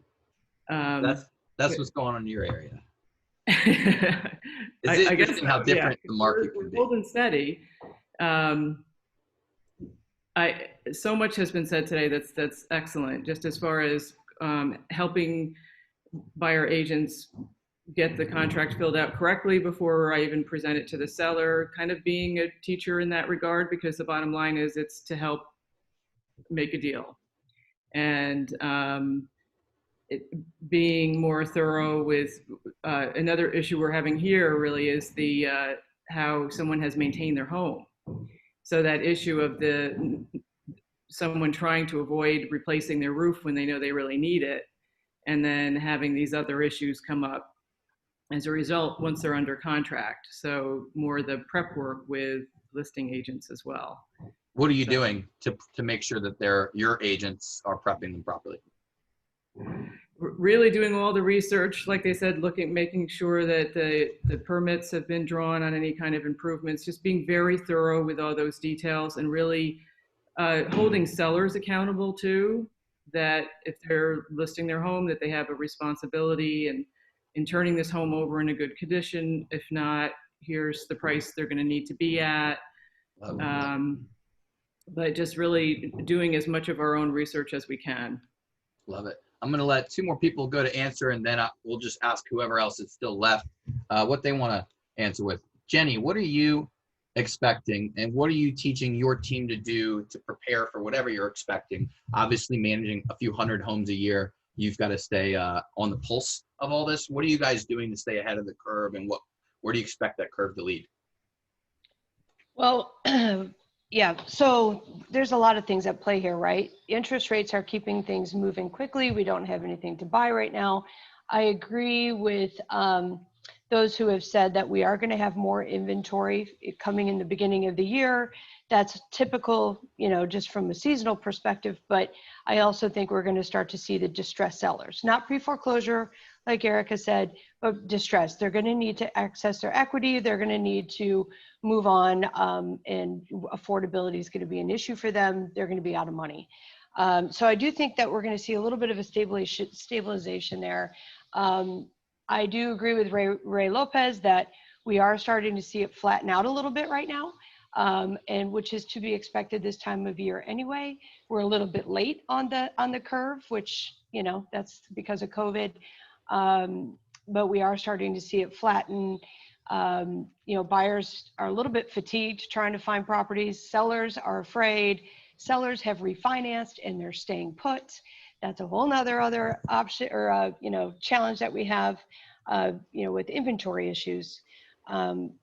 That's what's going on in your area. I guess how different the market we're can be. holding steady. So much has been said today that's excellent, just as far as helping buyer agents get the contract filled out correctly before I even present it to the seller, kind of being a teacher in that regard, because the bottom line is it's to help make a deal. And being more thorough with another issue we're having here really is the how someone has maintained their home. So that issue of someone trying to avoid replacing their roof when they know they really need it, and then having these other issues come up as a result once they're under contract. So more the prep work with listing agents as well. What are you doing to make sure that your agents are prepping them properly? Really doing all the research, like they said, making sure that the permits have been drawn on any kind of improvements, just being very thorough with all those details, and really holding sellers accountable too, that if they're listing their home, that they have a responsibility in turning this home over in a good condition. If not, here's the price they're going to need to be at. But just really doing as much of our own research as we can. Love it. I'm going to let 2 more people go to answer, and then we'll just ask whoever else is still left what they want to answer with. Jenny, what are you expecting, and what are you teaching your team to do to prepare for whatever you're expecting? Obviously, managing a few hundred homes a year, you've got to stay on the pulse of all this. What are you guys doing to stay ahead of the curve, and where do you expect that curve to lead? Well, yeah, so there's a lot of things at play here, right? Interest rates are keeping things moving quickly. We don't have anything to buy right now. I agree with those who have said that we are going to have more inventory coming in the beginning of the year. That's typical, just from a seasonal perspective, but I also think we're going to start to see the distressed sellers, not pre-foreclosure, like Erica said, but distressed. They're going to need to access their equity. They're going to need to move on, and affordability is going to be an issue for them. They're going to be out of money. So I do think that we're going to see a little bit of a stabilization there. I do agree with Ray Lopez that we are starting to see it flatten out a little bit right now, and which is to be expected this time of year anyway. We're a little bit late on the curve, which, that's because of COVID. But we are starting to see it flatten. Buyers are a little bit fatigued trying to find properties. Sellers are afraid. Sellers have refinanced and they're staying put. That's a whole nother other option or, challenge that we have, with inventory issues.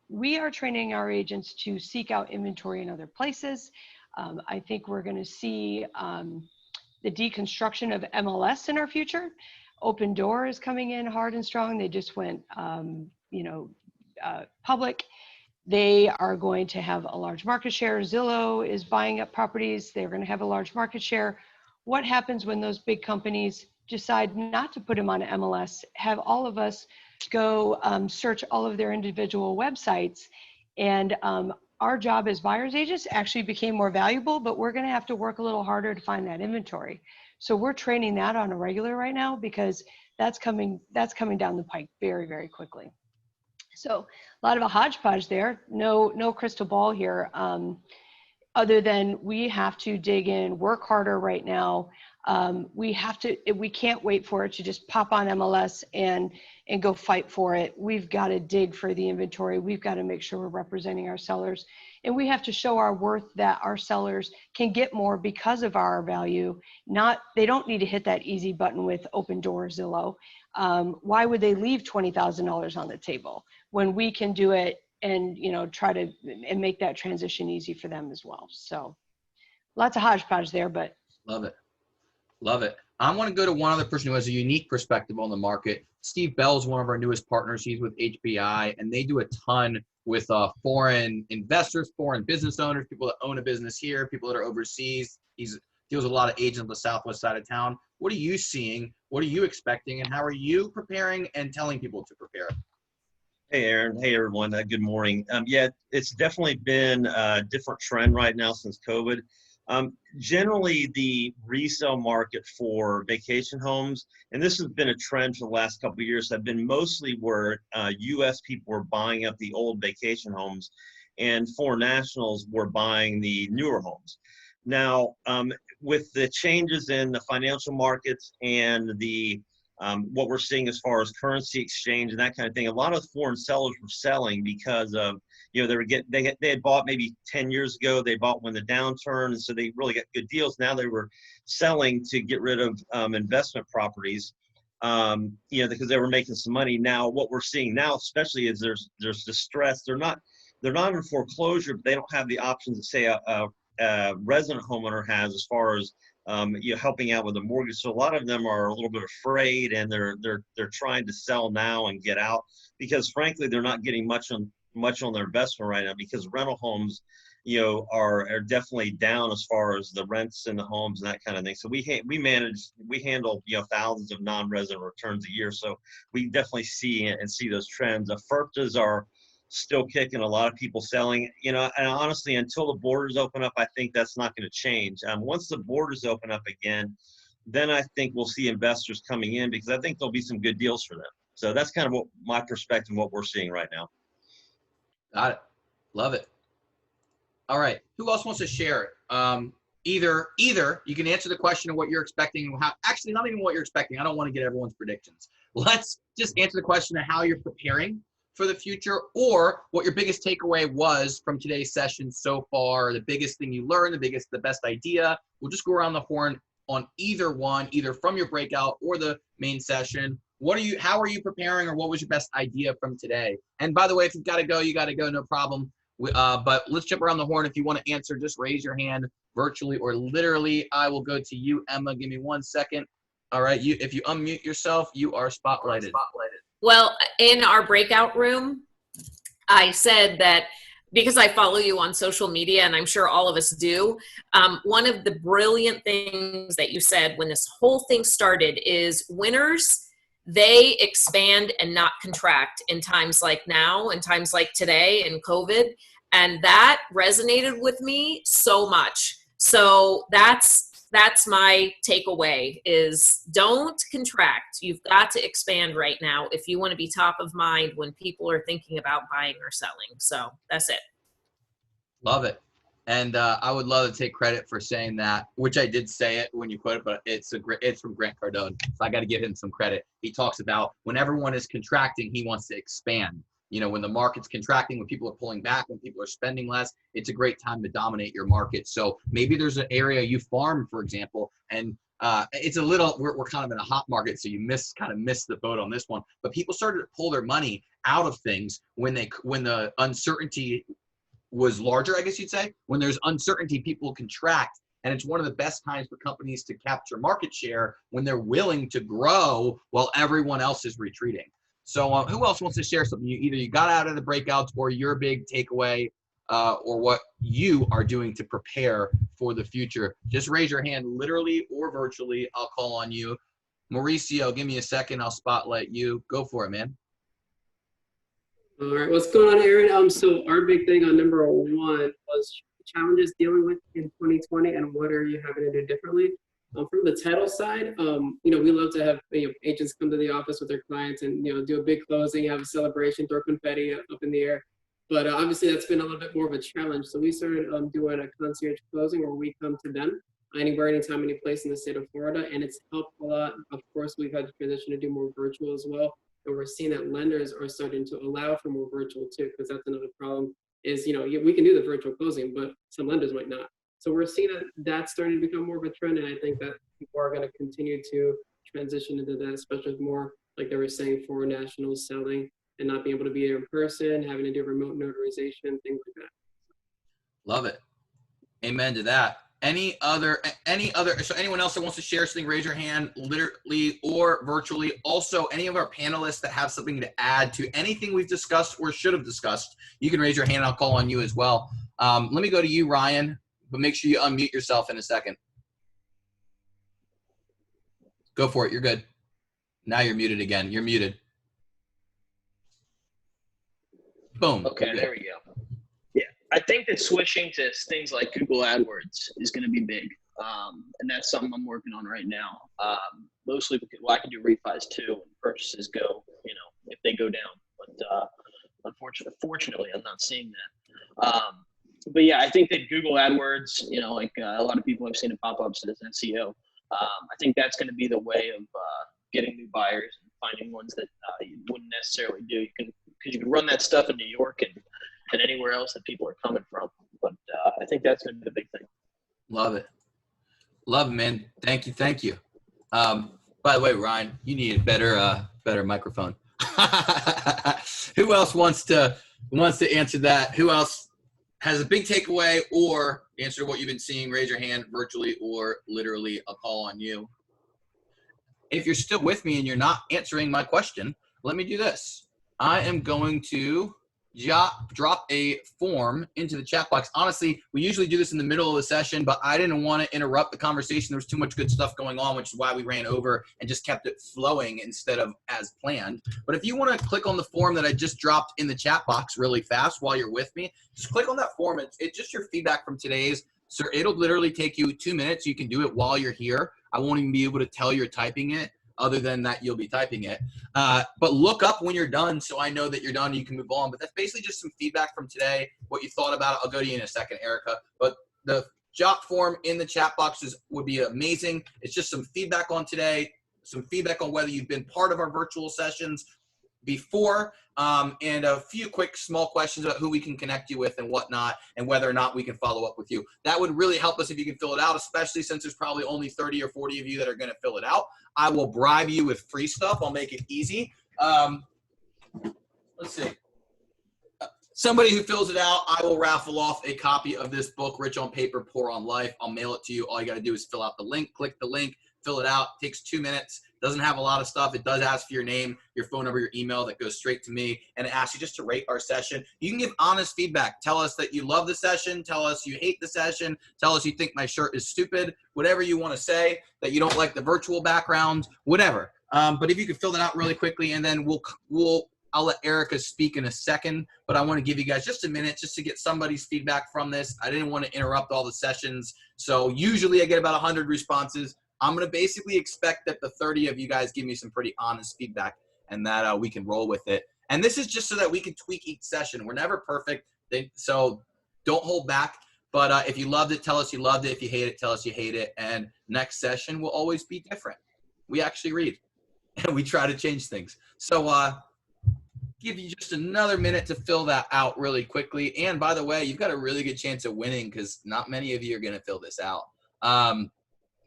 We are training our agents to seek out inventory in other places. I think we're going to see the deconstruction of MLS in our future. Opendoor is coming in hard and strong. They just went, public. They are going to have a large market share. Zillow is buying up properties. They're going to have a large market share. What happens when those big companies decide not to put them on MLS? Have all of us go search all of their individual websites, and our job as buyer's agents actually became more valuable, but we're going to have to work a little harder to find that inventory. So we're training that on a regular right now, because that's coming down the pike very, very quickly. So a lot of a hodgepodge there. No crystal ball here, other than we have to dig in, work harder right now. We can't wait for it to just pop on MLS and go fight for it. We've got to dig for the inventory. We've got to make sure we're representing our sellers, and we have to show our worth, that our sellers can get more because of our value. They don't need to hit that easy button with Opendoor, Zillow. Why would they leave $20,000 on the table when we can do it and try to make that transition easy for them as well? So lots of hodgepodge there, but love it. Love it. I want to go to one other person who has a unique perspective on the market. Steve Bell is one of our newest partners. He's with HBI, and they do a ton with foreign investors, foreign business owners, people that own a business here, people that are overseas. He deals with a lot of agents on the southwest side of town. What are you seeing? What are you expecting? And how are you preparing and telling people to prepare? Hey, Aaron. Hey, everyone. Good morning. Yeah, it's definitely been a different trend right now since COVID. Generally, the resale market for vacation homes, and this has been a trend for the last couple of years, have been mostly where U.S. people were buying up the old vacation homes and foreign nationals were buying the newer homes. Now, with the changes in the financial markets and the what we're seeing as far as currency exchange and that kind of thing, a lot of foreign sellers were selling because of, you know, they had bought maybe 10 years ago, they bought when the downturn, and so they really got good deals. Now they were selling to get rid of investment properties, you know, because they were making some money. Now what we're seeing now, especially, is there's distress. They're not in foreclosure, but they don't have the options that say a resident homeowner has as far as you know, helping out with a mortgage. So a lot of them are a little bit afraid, and they're trying to sell now and get out because, frankly, they're not getting much on their investment right now, because rental homes, you know, are definitely down as far as the rents in the homes and that kind of thing. So we handle, you know, thousands of non-resident returns a year. So we definitely see those trends. The FERPTAs are still kicking, a lot of people selling, you know, and honestly, until the borders open up, I think that's not going to change. Once the borders open up again, then I think we'll see investors coming in, because I think there'll be some good deals for them. So that's kind of what my perspective, what we're seeing right now. Got it. Love it. All right. Who else wants to share? Either you can answer the question of what you're expecting. Actually, not even what you're expecting. I don't want to get everyone's predictions. Let's just answer the question of how you're preparing for the future, or what your biggest takeaway was from today's session so far, the biggest thing you learned, the best idea. We'll just go around the horn on either one, either from your breakout or the main session. How are you preparing, or what was your best idea from today? And by the way, if you've got to go, you got to go, no problem. But let's jump around the horn. If you want to answer, just raise your hand virtually or literally. I will go to you, Emma. Give me 1 second. All right. If you unmute yourself, you are spotlighted. Well, in our breakout room, I said that because I follow you on social media, and I'm sure all of us do, one of the brilliant things that you said when this whole thing started is winners, they expand and not contract in times like now and times like today and COVID. And that resonated with me so much. So that's my takeaway, is don't contract. You've got to expand right now if you want to be top of mind when people are thinking about buying or selling. So that's it. Love it. And I would love to take credit for saying that, which I did say it when you quote it, but it's from Grant Cardone. So I got to give him some credit. He talks about when everyone is contracting, he wants to expand. You know, when the market's contracting, when people are pulling back, when people are spending less, it's a great time to dominate your market. So maybe there's an area you farm, for example, and it's a little, we're kind of in a hot market, so you kind of missed the boat on this one. But people started to pull their money out of things when the uncertainty was larger, I guess you'd say. When there's uncertainty, people contract. And it's one of the best times for companies to capture market share, when they're willing to grow while everyone else is retreating. So who else wants to share something? Either you got out of the breakouts, or your big takeaway, or what you are doing to prepare for the future. Just raise your hand, literally or virtually. I'll call on you. Mauricio, give me a second. I'll spotlight you. Go for it, man. All right, what's going on, Aaron? So our big thing on number one was challenges dealing with in 2020, and what are you having to do differently? From the title side, you know, we love to have agents come to the office with their clients and, you know, do a big closing, have a celebration, throw confetti up in the air. But obviously that's been a little bit more of a challenge. So we started doing a concierge closing where we come to them anywhere, anytime, any place in the state of Florida, and it's helped a lot. Of course, we've had to transition to do more virtual as well. And we're seeing that lenders are starting to allow for more virtual too, because that's another problem is, you know, we can do the virtual closing, but some lenders might not. So we're seeing that that's starting to become more of a trend, and I think that people are going to continue to transition into that, especially with more, like they were saying, foreign nationals selling and not being able to be there in person, having to do remote notarization, things like that. Love it. Amen to that. So anyone else that wants to share something, raise your hand, literally or virtually. Also, any of our panelists that have something to add to anything we've discussed or should have discussed, you can raise your hand. I'll call on you as well. Let me go to you, Ryan, but make sure you unmute yourself in a second. Go for it. You're good. Now you're muted again. You're muted. Boom. Okay, there we go. Yeah, I think that switching to things like Google AdWords is going to be big, and that's something I'm working on right now. Mostly because, well, I can do refis too, and purchases go, if they go down. But unfortunately, I'm not seeing that. But yeah, I think that Google AdWords, like a lot of people have seen it pop up as SEO. I think that's going to be the way of getting new buyers and finding ones that you wouldn't necessarily do. Because you can run that stuff in New York and anywhere else that people are coming from. But I think that's going to be the big thing. Love it. Love it, man. Thank you. Thank you. By the way, Ryan, you need a better microphone. Who else wants to answer that? Who else has a big takeaway or answer to what you've been seeing? Raise your hand virtually or literally. I'll call on you. If you're still with me and you're not answering my question, let me do this. I am going to drop a form into the chat box. Honestly, we usually do this in the middle of the session, but I didn't want to interrupt the conversation. There was too much good stuff going on, which is why we ran over and just kept it flowing instead of as planned. But if you want to click on the form that I just dropped in the chat box really fast while you're with me, just click on that form. It's just your feedback from today's. So it'll literally take you 2 minutes. You can do it while you're here. I won't even be able to tell you're typing it. Other than that, you'll be typing it. But look up when you're done so I know that you're done and you can move on. But that's basically just some feedback from today, what you thought about it. I'll go to you in a second, Erica. But the jot form in the chat boxes would be amazing. It's just some feedback on today, some feedback on whether you've been part of our virtual sessions before, and a few quick small questions about who we can connect you with and whatnot, and whether or not we can follow up with you. That would really help us if you can fill it out, especially since there's probably only 30 or 40 of you that are going to fill it out. I will bribe you with free stuff. I'll make it easy. Let's see. Somebody who fills it out, I will raffle off a copy of this book, Rich on Paper, Poor on Life. I'll mail it to you. All you got to do is fill out the link, click the link, fill it out. It takes 2 minutes. Doesn't have a lot of stuff. It does ask for your name, your phone number, your email. That goes straight to me, and it asks you just to rate our session. You can give honest feedback. Tell us that you love the session. Tell us you hate the session. Tell us you think my shirt is stupid. Whatever you want to say, that you don't like the virtual background, whatever. But if you could fill that out really quickly, and then I'll let Erica speak in a second, but I want to give you guys just a minute just to get somebody's feedback from this. I didn't want to interrupt all the sessions. So usually I get about 100 responses. I'm going to basically expect that the 30 of you guys give me some pretty honest feedback and that we can roll with it. And this is just so that we can tweak each session. We're never perfect, so don't hold back. But if you loved it, tell us you loved it. If you hate it, tell us you hate it. And next session will always be different. We actually read and we try to change things. So give you just another minute to fill that out really quickly. And by the way, you've got a really good chance of winning because not many of you are going to fill this out.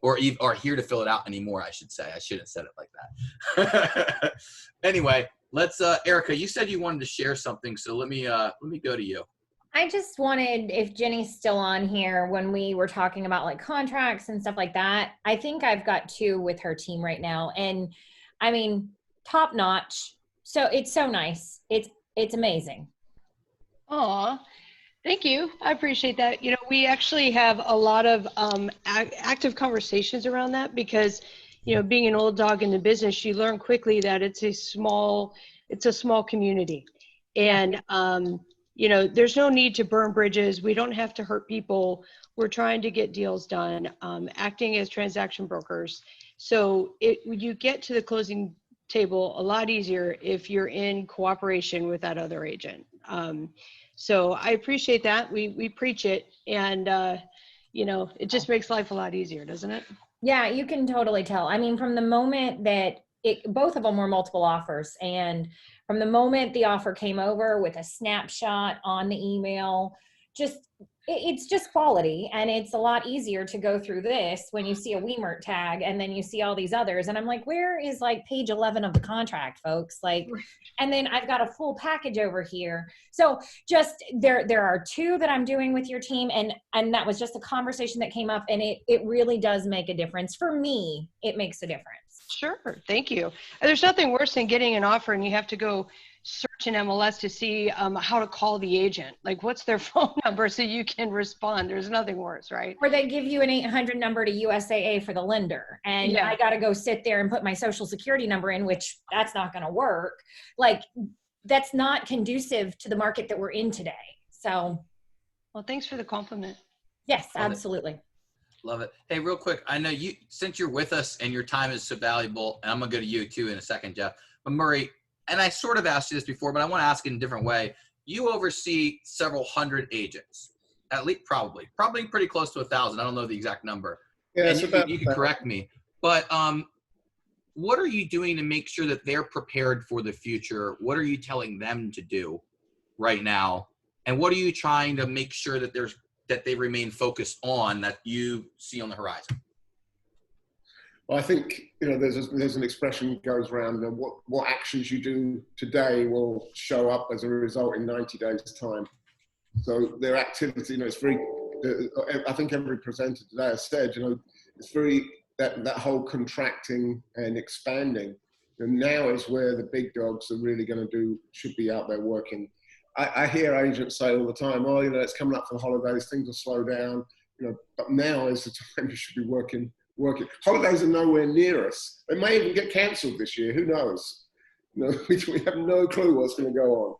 Or are here to fill it out anymore, I should say. I shouldn't have said it like that. Anyway, let's Erica, you said you wanted to share something, so let me go to you. I just wanted, if Jenny's still on here, when we were talking about like contracts and stuff like that, I think I've got 2 with her team right now. And I mean, top notch. So it's so nice. It's amazing. Aw. Thank you. I appreciate that. You know, we actually have a lot of active conversations around that because, you know, being an old dog in the business, you learn quickly that it's a small community. And, you know, there's no need to burn bridges. We don't have to hurt people. We're trying to get deals done, acting as transaction brokers. So you get to the closing table a lot easier if you're in cooperation with that other agent. So I appreciate that. We preach it, and you know, it just makes life a lot easier, doesn't it? Yeah, you can totally tell. I mean, from the moment that both of them were multiple offers, and from the moment the offer came over with a snapshot on the email, just it's just quality, and it's a lot easier to go through this when you see a WeMert tag and then you see all these others, and I'm like, where is like page 11 of the contract, folks? Like, and then I've got a full package over here. So just there are two that I'm doing with your team, and that was just a conversation that came up, and it really does make a difference. For me, it makes a difference. Sure, thank you. And there's nothing worse than getting an offer and you have to go search in MLS to see how to call the agent. Like, what's their phone number so you can respond? There's nothing worse, right? Or they give you an 800 number to USAA for the lender, and Yeah. I got to go sit there and put my social security number in, which that's not going to work. Like, that's not conducive to the market that we're in today. So, well, thanks for the compliment. Yes, absolutely. Love it. Hey, real quick, I know you, since you're with us and your time is so valuable, and I'm going to go to you too in a second, Jeff, but Murray, and I sort of asked you this before, but I want to ask it in a different way. You oversee several hundred agents, at least probably pretty close to 1,000. I don't know the exact number. Yeah, and it's you, about you can correct me, but what are you doing to make sure that they're prepared for the future? What are you telling them to do right now? And what are you trying to make sure that they remain focused on that you see on the horizon? Well, I think, there's an expression that goes around that what actions you do today will show up as a result in 90 days time. So their activity, it's very, I think every presenter today has said, it's very, that whole contracting and expanding. And now is where the big dogs are really should be out there working. I hear agents say all the time, oh, it's coming up for the holidays, things will slow down, but now is the time you should be working. Holidays are nowhere near us. They may even get cancelled this year. Who knows? We have no clue what's going to go on.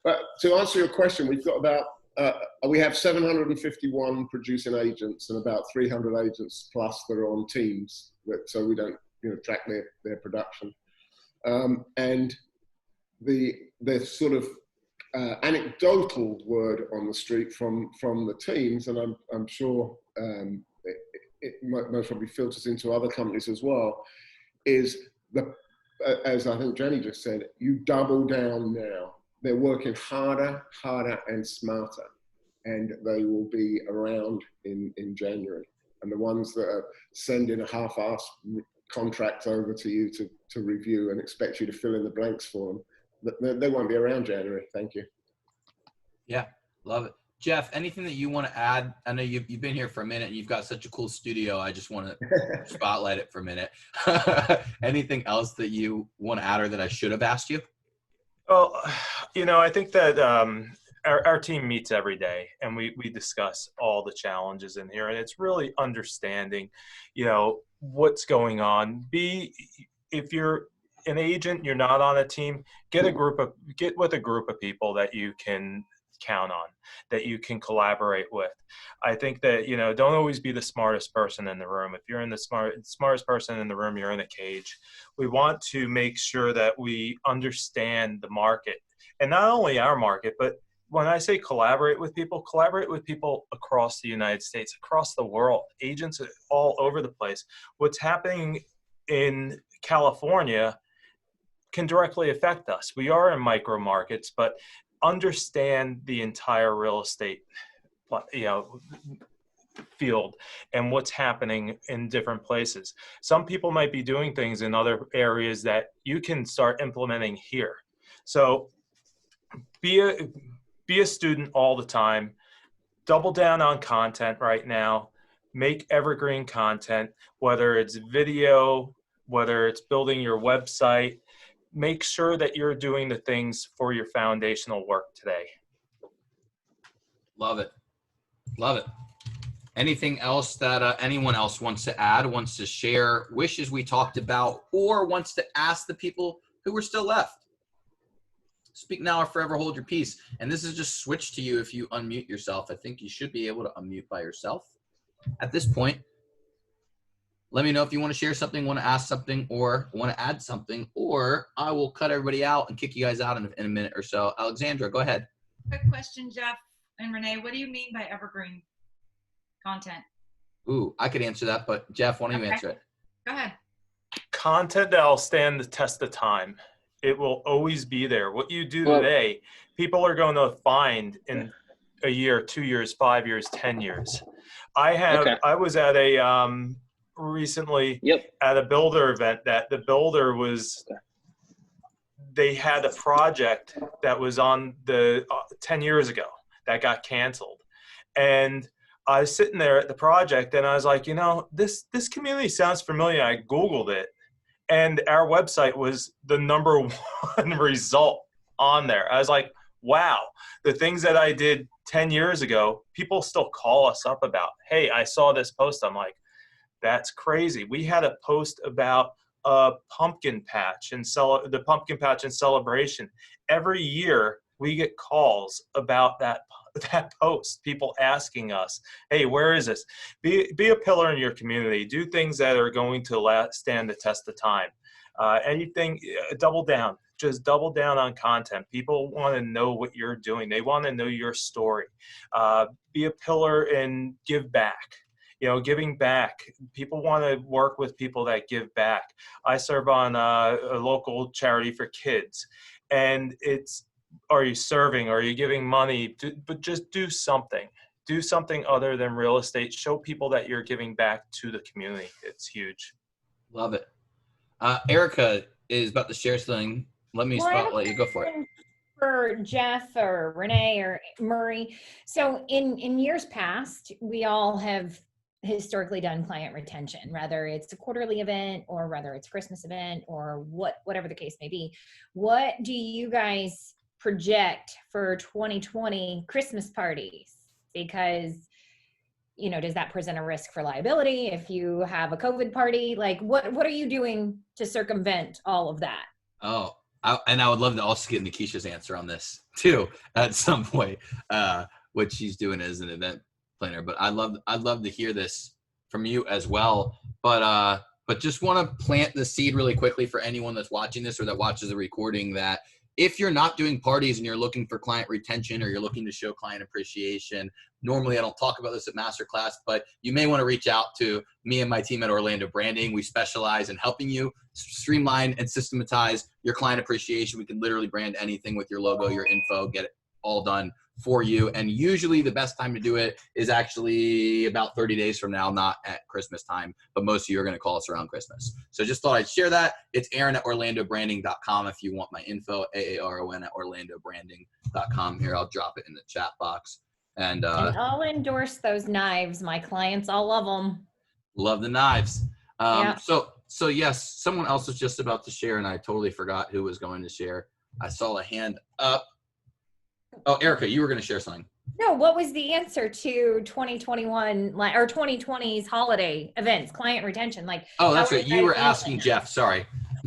But to answer your question, we've got we have 751 producing agents and about 300 agents plus that are on teams. So we don't, track their production. And the sort of anecdotal word on the street from the teams, and I'm sure it most probably filters into other companies as well, is as I think Jenny just said, you double down now. They're working harder and smarter, and they will be around in January. And the ones that are sending a half-assed contract over to you to review and expect you to fill in the blanks for them, they won't be around January. Thank you. Yeah, love it. Jeff, anything that you want to add? I know you've been here for a minute and you've got such a cool studio. I just want to spotlight it for a minute. Anything else that you want to add or that I should have asked you? Well, I think that our team meets every day and we discuss all the challenges in here, and it's really understanding, what's going on. If you're an agent, you're not on a team, get with a group of people that you can count on, that you can collaborate with. I think that, don't always be the smartest person in the room. If you're in the smartest person in the room, you're in a cage. We want to make sure that we understand the market, and not only our market, but when I say collaborate with people across the United States, across the world, agents all over the place. What's happening in California can directly affect us. We are in micro markets, but understand the entire real estate, field and what's happening in different places. Some people might be doing things in other areas that you can start implementing here. So be a student all the time. Double down on content right now. Make evergreen content, whether it's video, whether it's building your website. Make sure that you're doing the things for your foundational work today. Love it. Love it. Anything else that anyone else wants to add, wants to share, wishes we talked about, or wants to ask the people who are still left? Speak now or forever hold your peace. And this is just switched to you if you unmute yourself. I think you should be able to unmute by yourself. At this point, let me know if you want to share something, want to ask something, or want to add something, or I will cut everybody out and kick you guys out in a minute or so. Alexandra, go ahead. Quick question, Jeff and Renee. What do you mean by evergreen content? Ooh, I could answer that, but Jeff, why don't you answer it? Go ahead. Content that'll stand the test of time. It will always be there. What you do today, people are going to find in a year, 2 years, 5 years, 10 years. I was at a recently at a builder event that the builder was, they had a project that was on the 10 years ago that got canceled. And I was sitting there at the project and I was like, this community sounds familiar. I Googled it and our website was the #1 result on there. I was like, wow, the things that I did 10 years ago, people still call us up about, hey, I saw this post. I'm like, that's crazy. We had a post about a pumpkin patch and the pumpkin patch and celebration. Every year we get calls about that post, people asking us, hey, where is this? Be a pillar in your community. Do things that are going to stand the test of time. Anything, double down. Just double down on content. People want to know what you're doing. They want to know your story. Be a pillar and give back. Giving back. People want to work with people that give back. I serve on a local charity for kids, and it's, are you serving? Are you giving money? But just do something. Do something other than real estate. Show people that you're giving back to the community. It's huge. Love it. Erica is about to share something. Let me spotlight you. Go for it. For Jeff or Renee or Murray. So in years past, we all have historically done client retention, whether it's a quarterly event or whether it's a Christmas event or whatever the case may be. What do you guys project for 2020 Christmas parties? Because, does that present a risk for liability if you have a COVID party? Like, what are you doing to circumvent all of that? Oh, and I would love to also get Nikisha's answer on this too at some point, what she's doing as an event planner. But I'd love to hear this from you as well. But just want to plant the seed really quickly for anyone that's watching this or that watches the recording, that if you're not doing parties and you're looking for client retention or you're looking to show client appreciation, normally I don't talk about this at Masterclass, but you may want to reach out to me and my team at Orlando Branding. We specialize in helping you streamline and systematize your client appreciation. We can literally brand anything with your logo, your info, get it all done for you. And usually the best time to do it is actually about 30 days from now, not at Christmas time, but most of you are going to call us around Christmas. So just thought I'd share that. It's Aaron@orlandobranding.com if you want my info, AARON@orlandobranding.com. Here, I'll drop it in the chat box. And I'll endorse those knives. My clients all love them. Love the knives. So yes, someone else was just about to share and I totally forgot who was going to share. I saw a hand up. Oh, Erica, you were going to share something. No, what was the answer to 2021 or 2020's holiday events, client retention? Like, oh, that's right. You were asking Jeff. Sorry.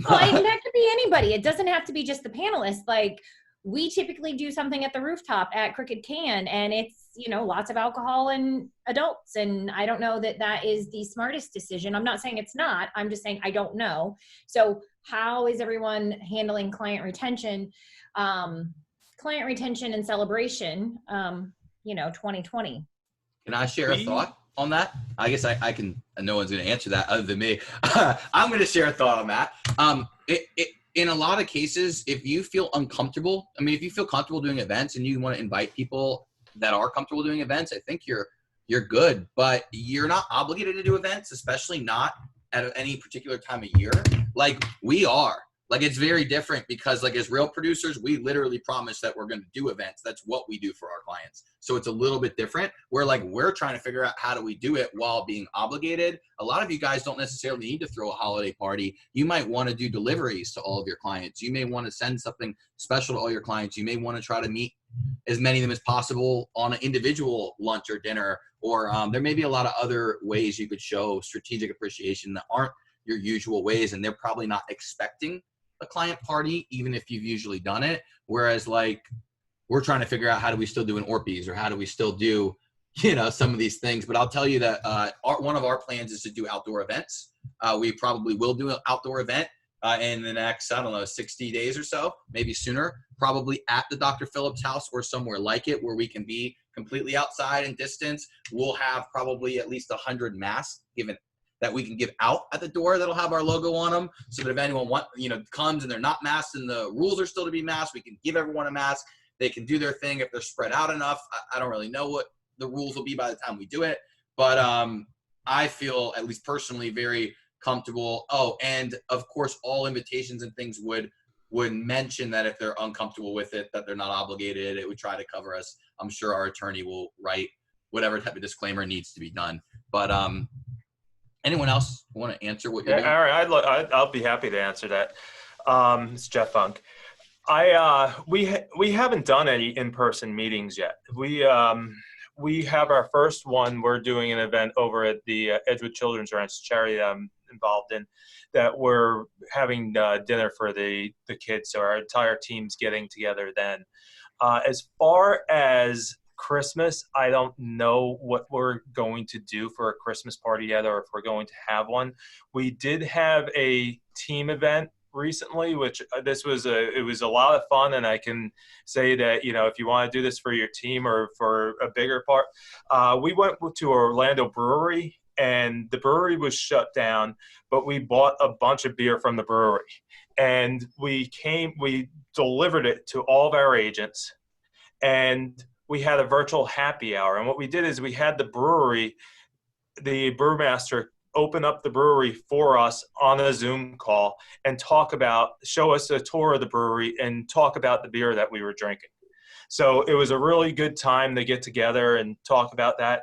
Well, it can be anybody. It doesn't have to be just the panelists. Like, we typically do something at the rooftop at Crooked Can, and it's, lots of alcohol and adults. And I don't know that that is the smartest decision. I'm not saying it's not. I'm just saying I don't know. So how is everyone handling client retention? Client retention and celebration, 2020. Can I share a thought on that? I guess I can, no one's going to answer that other than me. I'm going to share a thought on that. In a lot of cases, if you feel uncomfortable, if you feel comfortable doing events and you want to invite people that are comfortable doing events, I think you're good, but you're not obligated to do events, especially not at any particular time of year. Like we are. Like it's very different because like as real producers, we literally promise that we're going to do events. That's what we do for our clients. So it's a little bit different. We're trying to figure out how do we do it while being obligated. A lot of you guys don't necessarily need to throw a holiday party. You might want to do deliveries to all of your clients. You may want to send something special to all your clients. You may want to try to meet as many of them as possible on an individual lunch or dinner, or there may be a lot of other ways you could show strategic appreciation that aren't your usual ways, and they're probably not expecting a client party, even if you've usually done it. Whereas like we're trying to figure out how do we still do an Orbeez or how do we still do, some of these things. But I'll tell you that one of our plans is to do outdoor events. We probably will do an outdoor event in the next, 60 days or so, maybe sooner, probably at the Dr. Phillips house or somewhere like it where we can be completely outside and distance. We'll have probably at least 100 masks given that we can give out at the door that'll have our logo on them, so that if anyone comes and they're not masked and the rules are still to be masked, we can give everyone a mask. They can do their thing if they're spread out enough. I don't really know what the rules will be by the time we do it, but I feel, at least personally, very comfortable. Oh, and of course, all invitations and things would mention that if they're uncomfortable with it, that they're not obligated. It would try to cover us. I'm sure our attorney will write whatever type of disclaimer needs to be done. But anyone else want to answer what you're doing? Aaron, I'll be happy to answer that. It's Jeff Funk. We haven't done any in-person meetings yet. We have our first one. We're doing an event over at the Edgewood Children's Ranch charity that I'm involved in, that we're having dinner for the kids. So our entire team's getting together then. As far as Christmas, I don't know what we're going to do for a Christmas party yet, or if we're going to have one. We did have a team event recently, which it was a lot of fun, and I can say that, you know, if you want to do this for your team or for a bigger part, we went to Orlando Brewery, and the brewery was shut down, but we bought a bunch of beer from the brewery, and we delivered it to all of our agents, and we had a virtual happy hour. And what we did is we had the brewmaster open up the brewery for us on a Zoom call and show us a tour of the brewery and talk about the beer that we were drinking. So it was a really good time to get together and talk about that.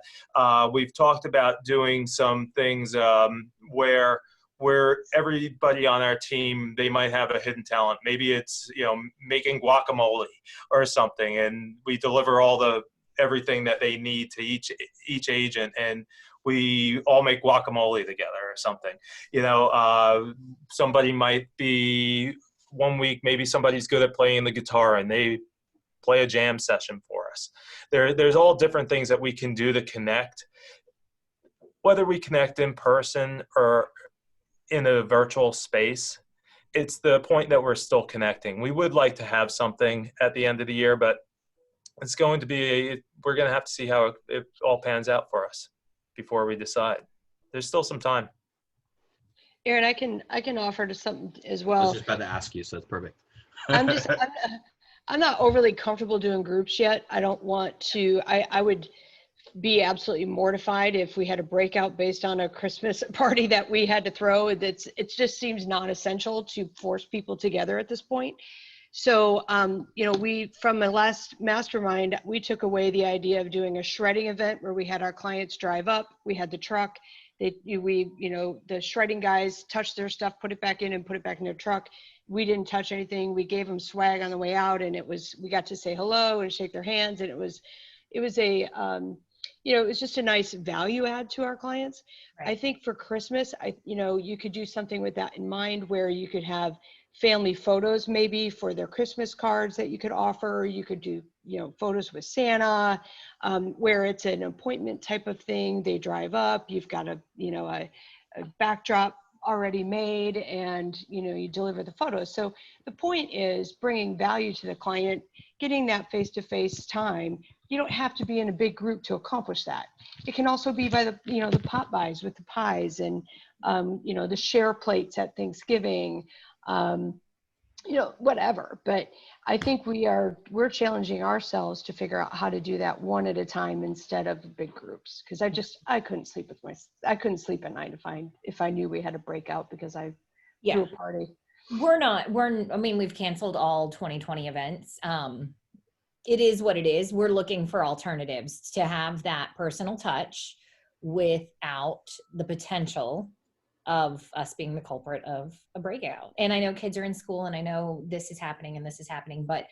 We've talked about doing some things where everybody on our team, they might have a hidden talent. Maybe it's, you know, making guacamole or something, and we deliver everything that they need to each agent, and we all make guacamole together or something. You know, somebody might be, one week, maybe somebody's good at playing the guitar and they play a jam session for us. There's all different things that we can do to connect, whether we connect in person or in a virtual space. It's the point that we're still connecting. We would like to have something at the end of the year, but it's going to be, we're going to have to see how it all pans out for us before we decide. There's still some time. Aaron, I can offer to something as well. I was just about to ask you, so it's perfect. I'm not overly comfortable doing groups yet. I don't want to, I would be absolutely mortified if we had a breakout based on a Christmas party that we had to throw. It just seems non-essential to force people together at this point. So, you know, from the last mastermind, we took away the idea of doing a shredding event where we had our clients drive up, we had the truck, the shredding guys touched their stuff, put it back in and put it back in their truck. We didn't touch anything. We gave them swag on the way out, and we got to say hello and shake their hands. And it was just a nice value add to our clients. Right. I think for Christmas, you could do something with that in mind, where you could have family photos maybe for their Christmas cards that you could offer. You could do, photos with Santa, where it's an appointment type of thing. They drive up, you've got a backdrop already made, and you deliver the photos. So the point is bringing value to the client, getting that face-to-face time. You don't have to be in a big group to accomplish that. It can also be by the pop buys with the pies and the share plates at Thanksgiving, whatever. But I think we're challenging ourselves to figure out how to do that one at a time instead of big groups. Because I couldn't sleep at night if I knew we had a breakout because I threw a party. We've canceled all 2020 events. It is what it is. We're looking for alternatives to have that personal touch without the potential of us being the culprit of a breakout. And I know kids are in school, and I know this is happening and this is happening, but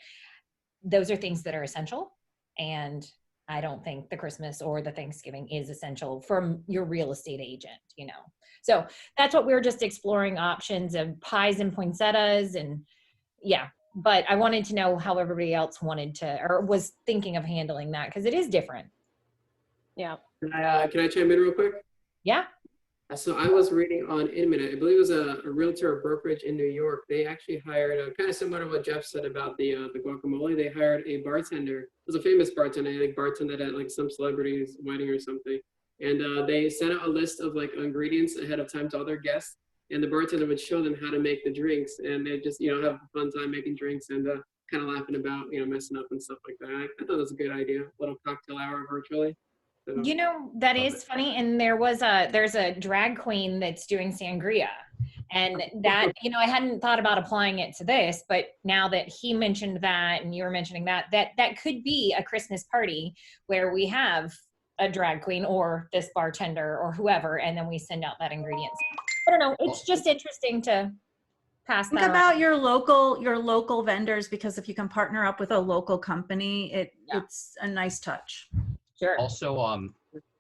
those are things that are essential. And I don't think the Christmas or the Thanksgiving is essential from your real estate agent, So that's what we're just exploring, options of pies and poinsettias, and but I wanted to know how everybody else wanted to, or was thinking of handling that, because it is different. Yeah. Can I chime in real quick? Yeah. So I was reading on Inminent, I believe it was a realtor brokerage in New York. They actually hired, kind of similar to what Jeff said about the guacamole. They hired a bartender. It was a famous bartender. I think bartended at like some celebrity's wedding or something. And they sent out a list of like ingredients ahead of time to all their guests. And the bartender would show them how to make the drinks, and they just have a fun time making drinks and kind of laughing about, messing up and stuff like that. I thought it was a good idea, little cocktail hour virtually. So, You know, that is funny. And there's a drag queen that's doing sangria. And that, I hadn't thought about applying it to this, but now that he mentioned that and you were mentioning that could be a Christmas party where we have a drag queen or this bartender or whoever, and then we send out that ingredients. I don't know. It's just interesting to pass Think that about around. your local vendors, because if you can partner up with a local company, it's a nice touch. Sure. Also,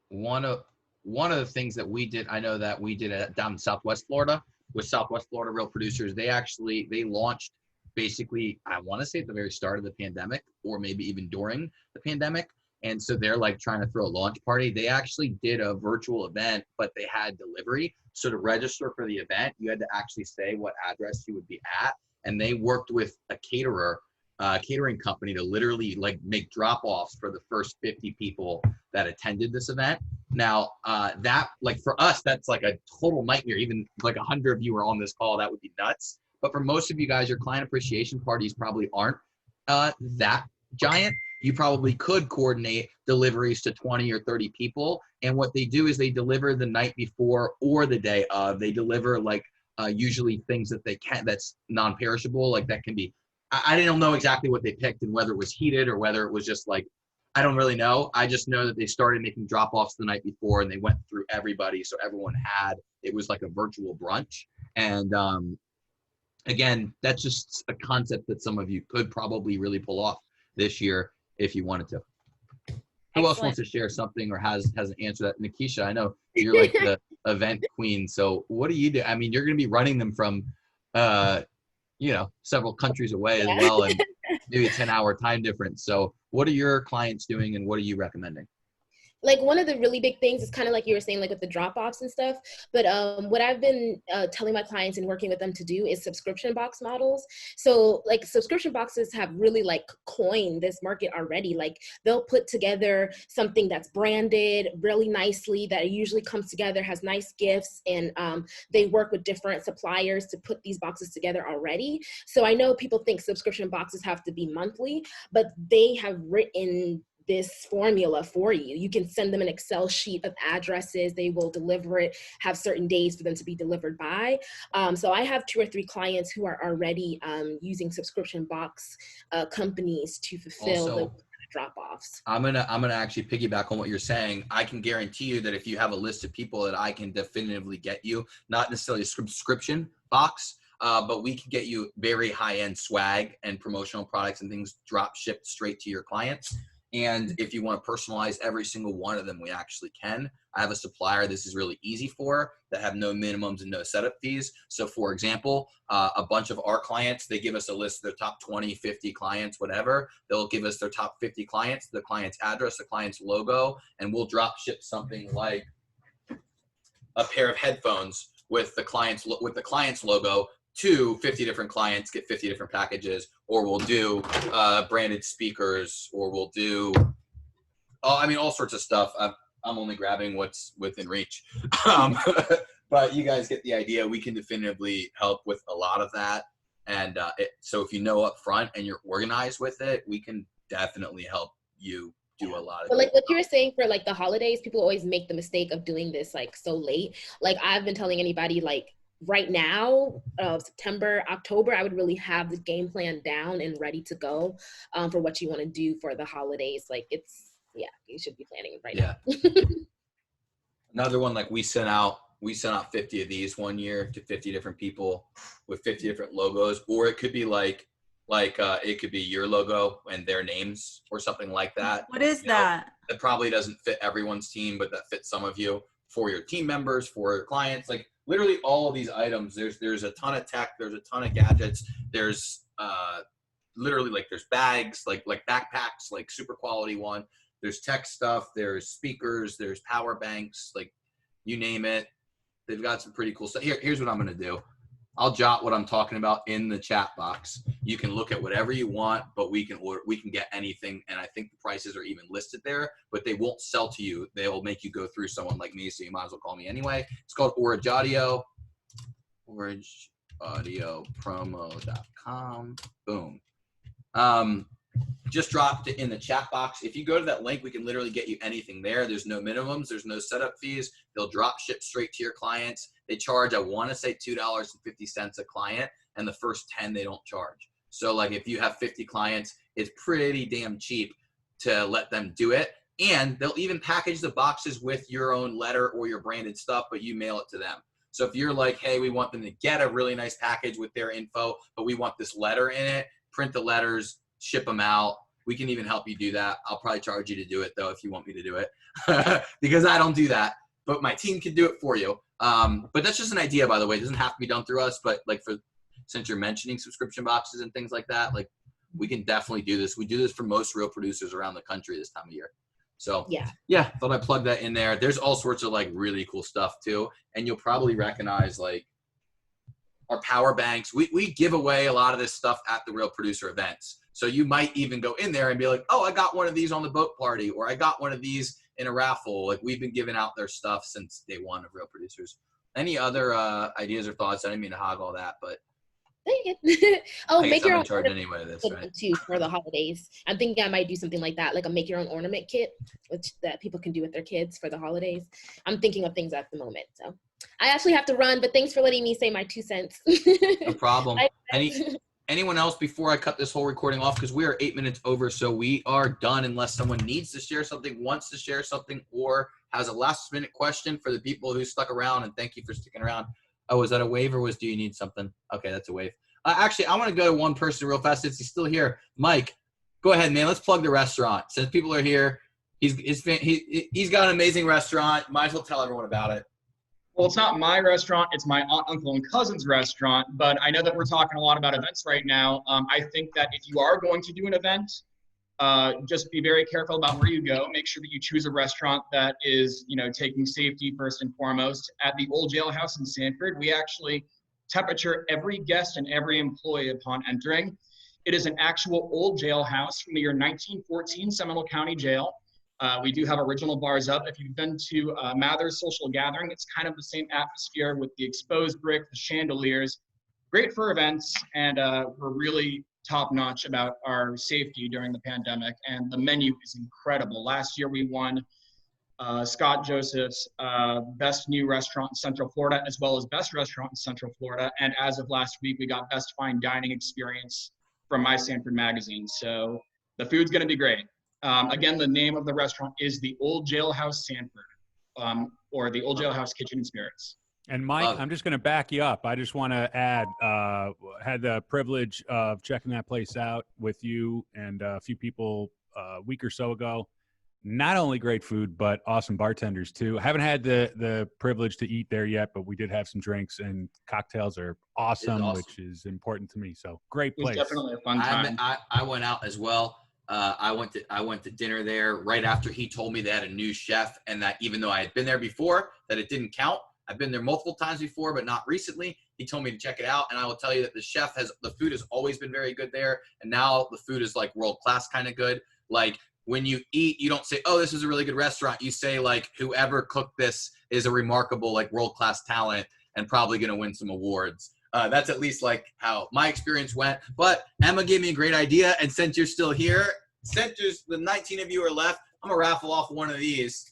one of the things that we did, I know that we did it down in Southwest Florida with Southwest Florida Real Producers. They launched basically, I want to say at the very start of the pandemic, or maybe even during the pandemic. And so they're like trying to throw a launch party. They actually did a virtual event, but they had delivery. So to register for the event, you had to actually say what address you would be at. And they worked with a catering company to literally like make drop-offs for the first 50 people that attended this event. Now, that, like, for us, that's like a total nightmare. Even like 100 of you are on this call, that would be nuts. But for most of you guys, your client appreciation parties probably aren't that giant. You probably could coordinate deliveries to 20 or 30 people. And what they do is they deliver the night before or the day of. They deliver like usually things that that's non-perishable, like that can be, I don't know exactly what they picked and whether it was heated or whether it was just like, I don't really know. I just know that they started making drop-offs the night before and they went through everybody. So everyone it was like a virtual brunch. And again, that's just a concept that some of you could probably really pull off this year if you wanted to. Who else wants to share something or hasn't answered that? Nikisha, I know you're like the event queen. So what do you do? I mean, you're going to be running them from, several countries away as well, and maybe a 10-hour time difference. So what are your clients doing and what are you recommending? Like one of the really big things is kind of like you were saying, like with the drop-offs and stuff. But what I've been telling my clients and working with them to do is subscription box models. So like subscription boxes have really like coined this market already. Like they'll put together something that's branded really nicely that usually comes together, has nice gifts, and they work with different suppliers to put these boxes together already. So I know people think subscription boxes have to be monthly, but they have written this formula for you. You can send them an Excel sheet of addresses. They will deliver it, have certain days for them to be delivered by. So I have 2 or 3 clients who are already using subscription box companies to fulfill the drop-offs. I'm gonna actually piggyback on what you're saying. I can guarantee you that if you have a list of people that I can definitively get you, not necessarily a subscription box, but we can get you very high-end swag and promotional products and things drop shipped straight to your clients. And if you want to personalize every single one of them, we actually can. I have a supplier this is really easy for that have no minimums and no setup fees. So for example, a bunch of our clients, they give us a list of their top 20, 50 clients, whatever. They'll give us their top 50 clients, the client's address, the client's logo, and we'll drop ship something like a pair of headphones with the client's logo to 50 different clients, get 50 different packages, or we'll do branded speakers, or we'll do, all sorts of stuff. I'm only grabbing what's within reach. But you guys get the idea. We can definitively help with a lot of that. And so if you know up front and you're organized with it, we can definitely help you do a lot of But like what you were saying for like the holidays, people always make the mistake of doing this like so late. Like I've been telling anybody like, right now, September, October, I would really have the game plan down and ready to go for what you want to do for the holidays. Like you should be planning right now. Another one, like we sent out 50 of these one year to 50 different people with 50 different logos, or it could be like it could be your logo and their names or something like that. What is that? It probably doesn't fit everyone's team, but that fits some of you, for your team members, for your clients, like literally all of these items. There's a ton of tech, there's a ton of gadgets, there's literally like there's bags, like backpacks, like super quality one. There's tech stuff, there's speakers, there's power banks, like you name it. They've got some pretty cool stuff. Here's what I'm gonna do. I'll jot what I'm talking about in the chat box. You can look at whatever you want, but we can get anything. And I think the prices are even listed there, but they won't sell to you. They will make you go through someone like me. So you might as well call me anyway. It's called Orage Audio, OrageAudioPromo.com. Boom. just dropped it in the chat box. If you go to that link, we can literally get you anything there. There's no minimums. There's no setup fees. They'll drop ship straight to your clients. They charge, I want to say $2.50 a client, and the first 10 they don't charge. So like if you have 50 clients, it's pretty damn cheap to let them do it. And they'll even package the boxes with your own letter or your branded stuff, but you mail it to them. So if you're like, hey, we want them to get a really nice package with their info, but we want this letter in it, print the letters, ship them out. We can even help you do that. I'll probably charge you to do it though if you want me to do it because I don't do that, but my team can do it for you. But that's just an idea, by the way. It doesn't have to be done through us, but like since you're mentioning subscription boxes and things like that, like we can definitely do this. We do this for most real producers around the country this time of year. So yeah, thought I'd plug that in there. There's all sorts of like really cool stuff too. And you'll probably recognize like our power banks. We give away a lot of this stuff at the Real Producer events. So you might even go in there and be like, oh, I got one of these on the boat party, or I got one of these in a raffle. Like we've been giving out their stuff since day one of Real Producers. Any other ideas or thoughts? I didn't mean to hog all that, but Oh, make your own charge anyway. This right too for the holidays. I'm thinking I might do something like that, like a make your own ornament kit, which that people can do with their kids for the holidays. I'm thinking of things at the moment. So I actually have to run, but thanks for letting me say my 2 cents. No problem. Anyone else before I cut this whole recording off? Because we are 8 minutes over, so we are done unless someone needs to share something, wants to share something, or has a last minute question for the people who stuck around. And thank you for sticking around. Oh, is that a wave or do you need something? Okay, that's a wave. Actually, I want to go to one person real fast since he's still here. Mike, go ahead, man. Let's plug the restaurant. Since people are here, he's got an amazing restaurant. Might as well tell everyone about it. Well, it's not my restaurant. It's my aunt, uncle, and cousin's restaurant. But I know that we're talking a lot about events right now. I think that if you are going to do an event, just be very careful about where you go. Make sure that you choose a restaurant that is, taking safety first and foremost. At the Old Jailhouse in Sanford, we actually temperature every guest and every employee upon entering. It is an actual old jailhouse from the year 1914, Seminole County Jail. We do have original bars up. If you've been to Mather's Social Gathering, it's kind of the same atmosphere with the exposed brick, the chandeliers. Great for events, and we're really top-notch about our safety during the pandemic, and the menu is incredible. Last year we won Scott Joseph's Best New Restaurant in Central Florida, as well as Best Restaurant in Central Florida. And as of last week, we got Best Fine Dining Experience from My Sanford Magazine. So the food's gonna be great. Again, the name of the restaurant is the Old Jailhouse Sanford, or the Old Jailhouse Kitchen and Spirits. And Mike, I'm just going to back you up. I just want to add, had the privilege of checking that place out with you and a few people a week or so ago. Not only great food, but awesome bartenders too. I haven't had the privilege to eat there yet, but we did have some drinks, and cocktails are awesome, which is important to me. So great place. It's definitely a fun time. I went out as well. I went to dinner there right after he told me they had a new chef, and that even though I had been there before, that it didn't count. I've been there multiple times before, but not recently. He told me to check it out, and I will tell you that the food has always been very good there, and now the food is like world class kind of good. Like when you eat, you don't say, "Oh, this is a really good restaurant." You say like, "Whoever cooked this is a remarkable like world class talent and probably going to win some awards." That's at least like how my experience went. But Emma gave me a great idea, and since you're still here, since there's the 19 of you are left, I'm gonna raffle off one of these.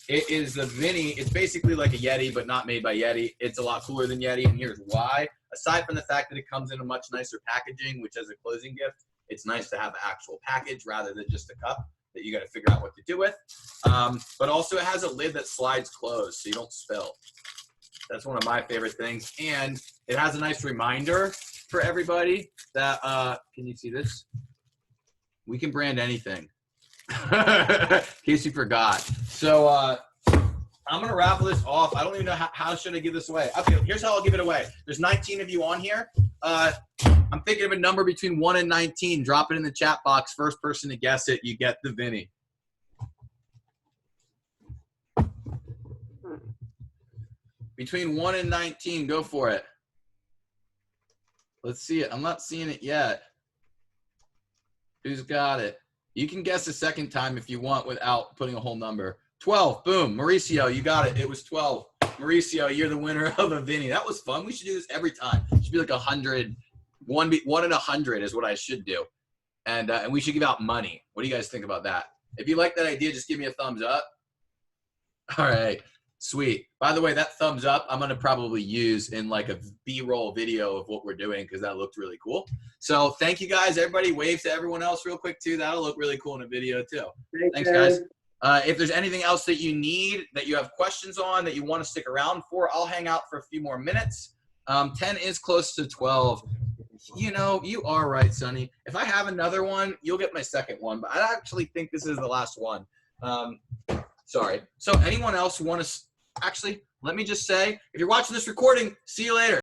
It is the Vinny. It's basically like a Yeti, but not made by Yeti. It's a lot cooler than Yeti, and here's why. Aside from the fact that it comes in a much nicer packaging, which as a closing gift, it's nice to have an actual package rather than just a cup that you got to figure out what to do with. But also it has a lid that slides closed so you don't spill. That's one of my favorite things. And it has a nice reminder for everybody that, can you see this? We can brand anything. In case you forgot. So I'm gonna raffle this off. I don't even know how should I give this away. Okay, here's how I'll give it away. There's 19 of you on here. I'm thinking of a number between 1 and 19. Drop it in the chat box. First person to guess it, you get the Vinny. Between 1 and 19, go for it. Let's see it. I'm not seeing it yet. Who's got it? You can guess a second time if you want without putting a whole number. 12. Boom. Mauricio, you got it. It was 12. Mauricio, you're the winner of a Vinny. That was fun. We should do this every time. It should be like 100. One in 100 is what I should do. and we should give out money. What do you guys think about that? If you like that idea, just give me a thumbs up. All right, sweet. By the way, that thumbs up I'm gonna probably use in like a B-roll video of what we're doing because that looked really cool. So thank you guys. Everybody wave to everyone else real quick too. That'll look really cool in a video too. Thanks guys. If there's anything else that you need, that you have questions on, that you want to stick around for, I'll hang out for a few more minutes. 10 is close to 12. You know, you are right, Sonny. If I have another one, you'll get my second one, but I actually think this is the last one. Sorry. So anyone else who want to, actually, let me just say, if you're watching this recording, see you later.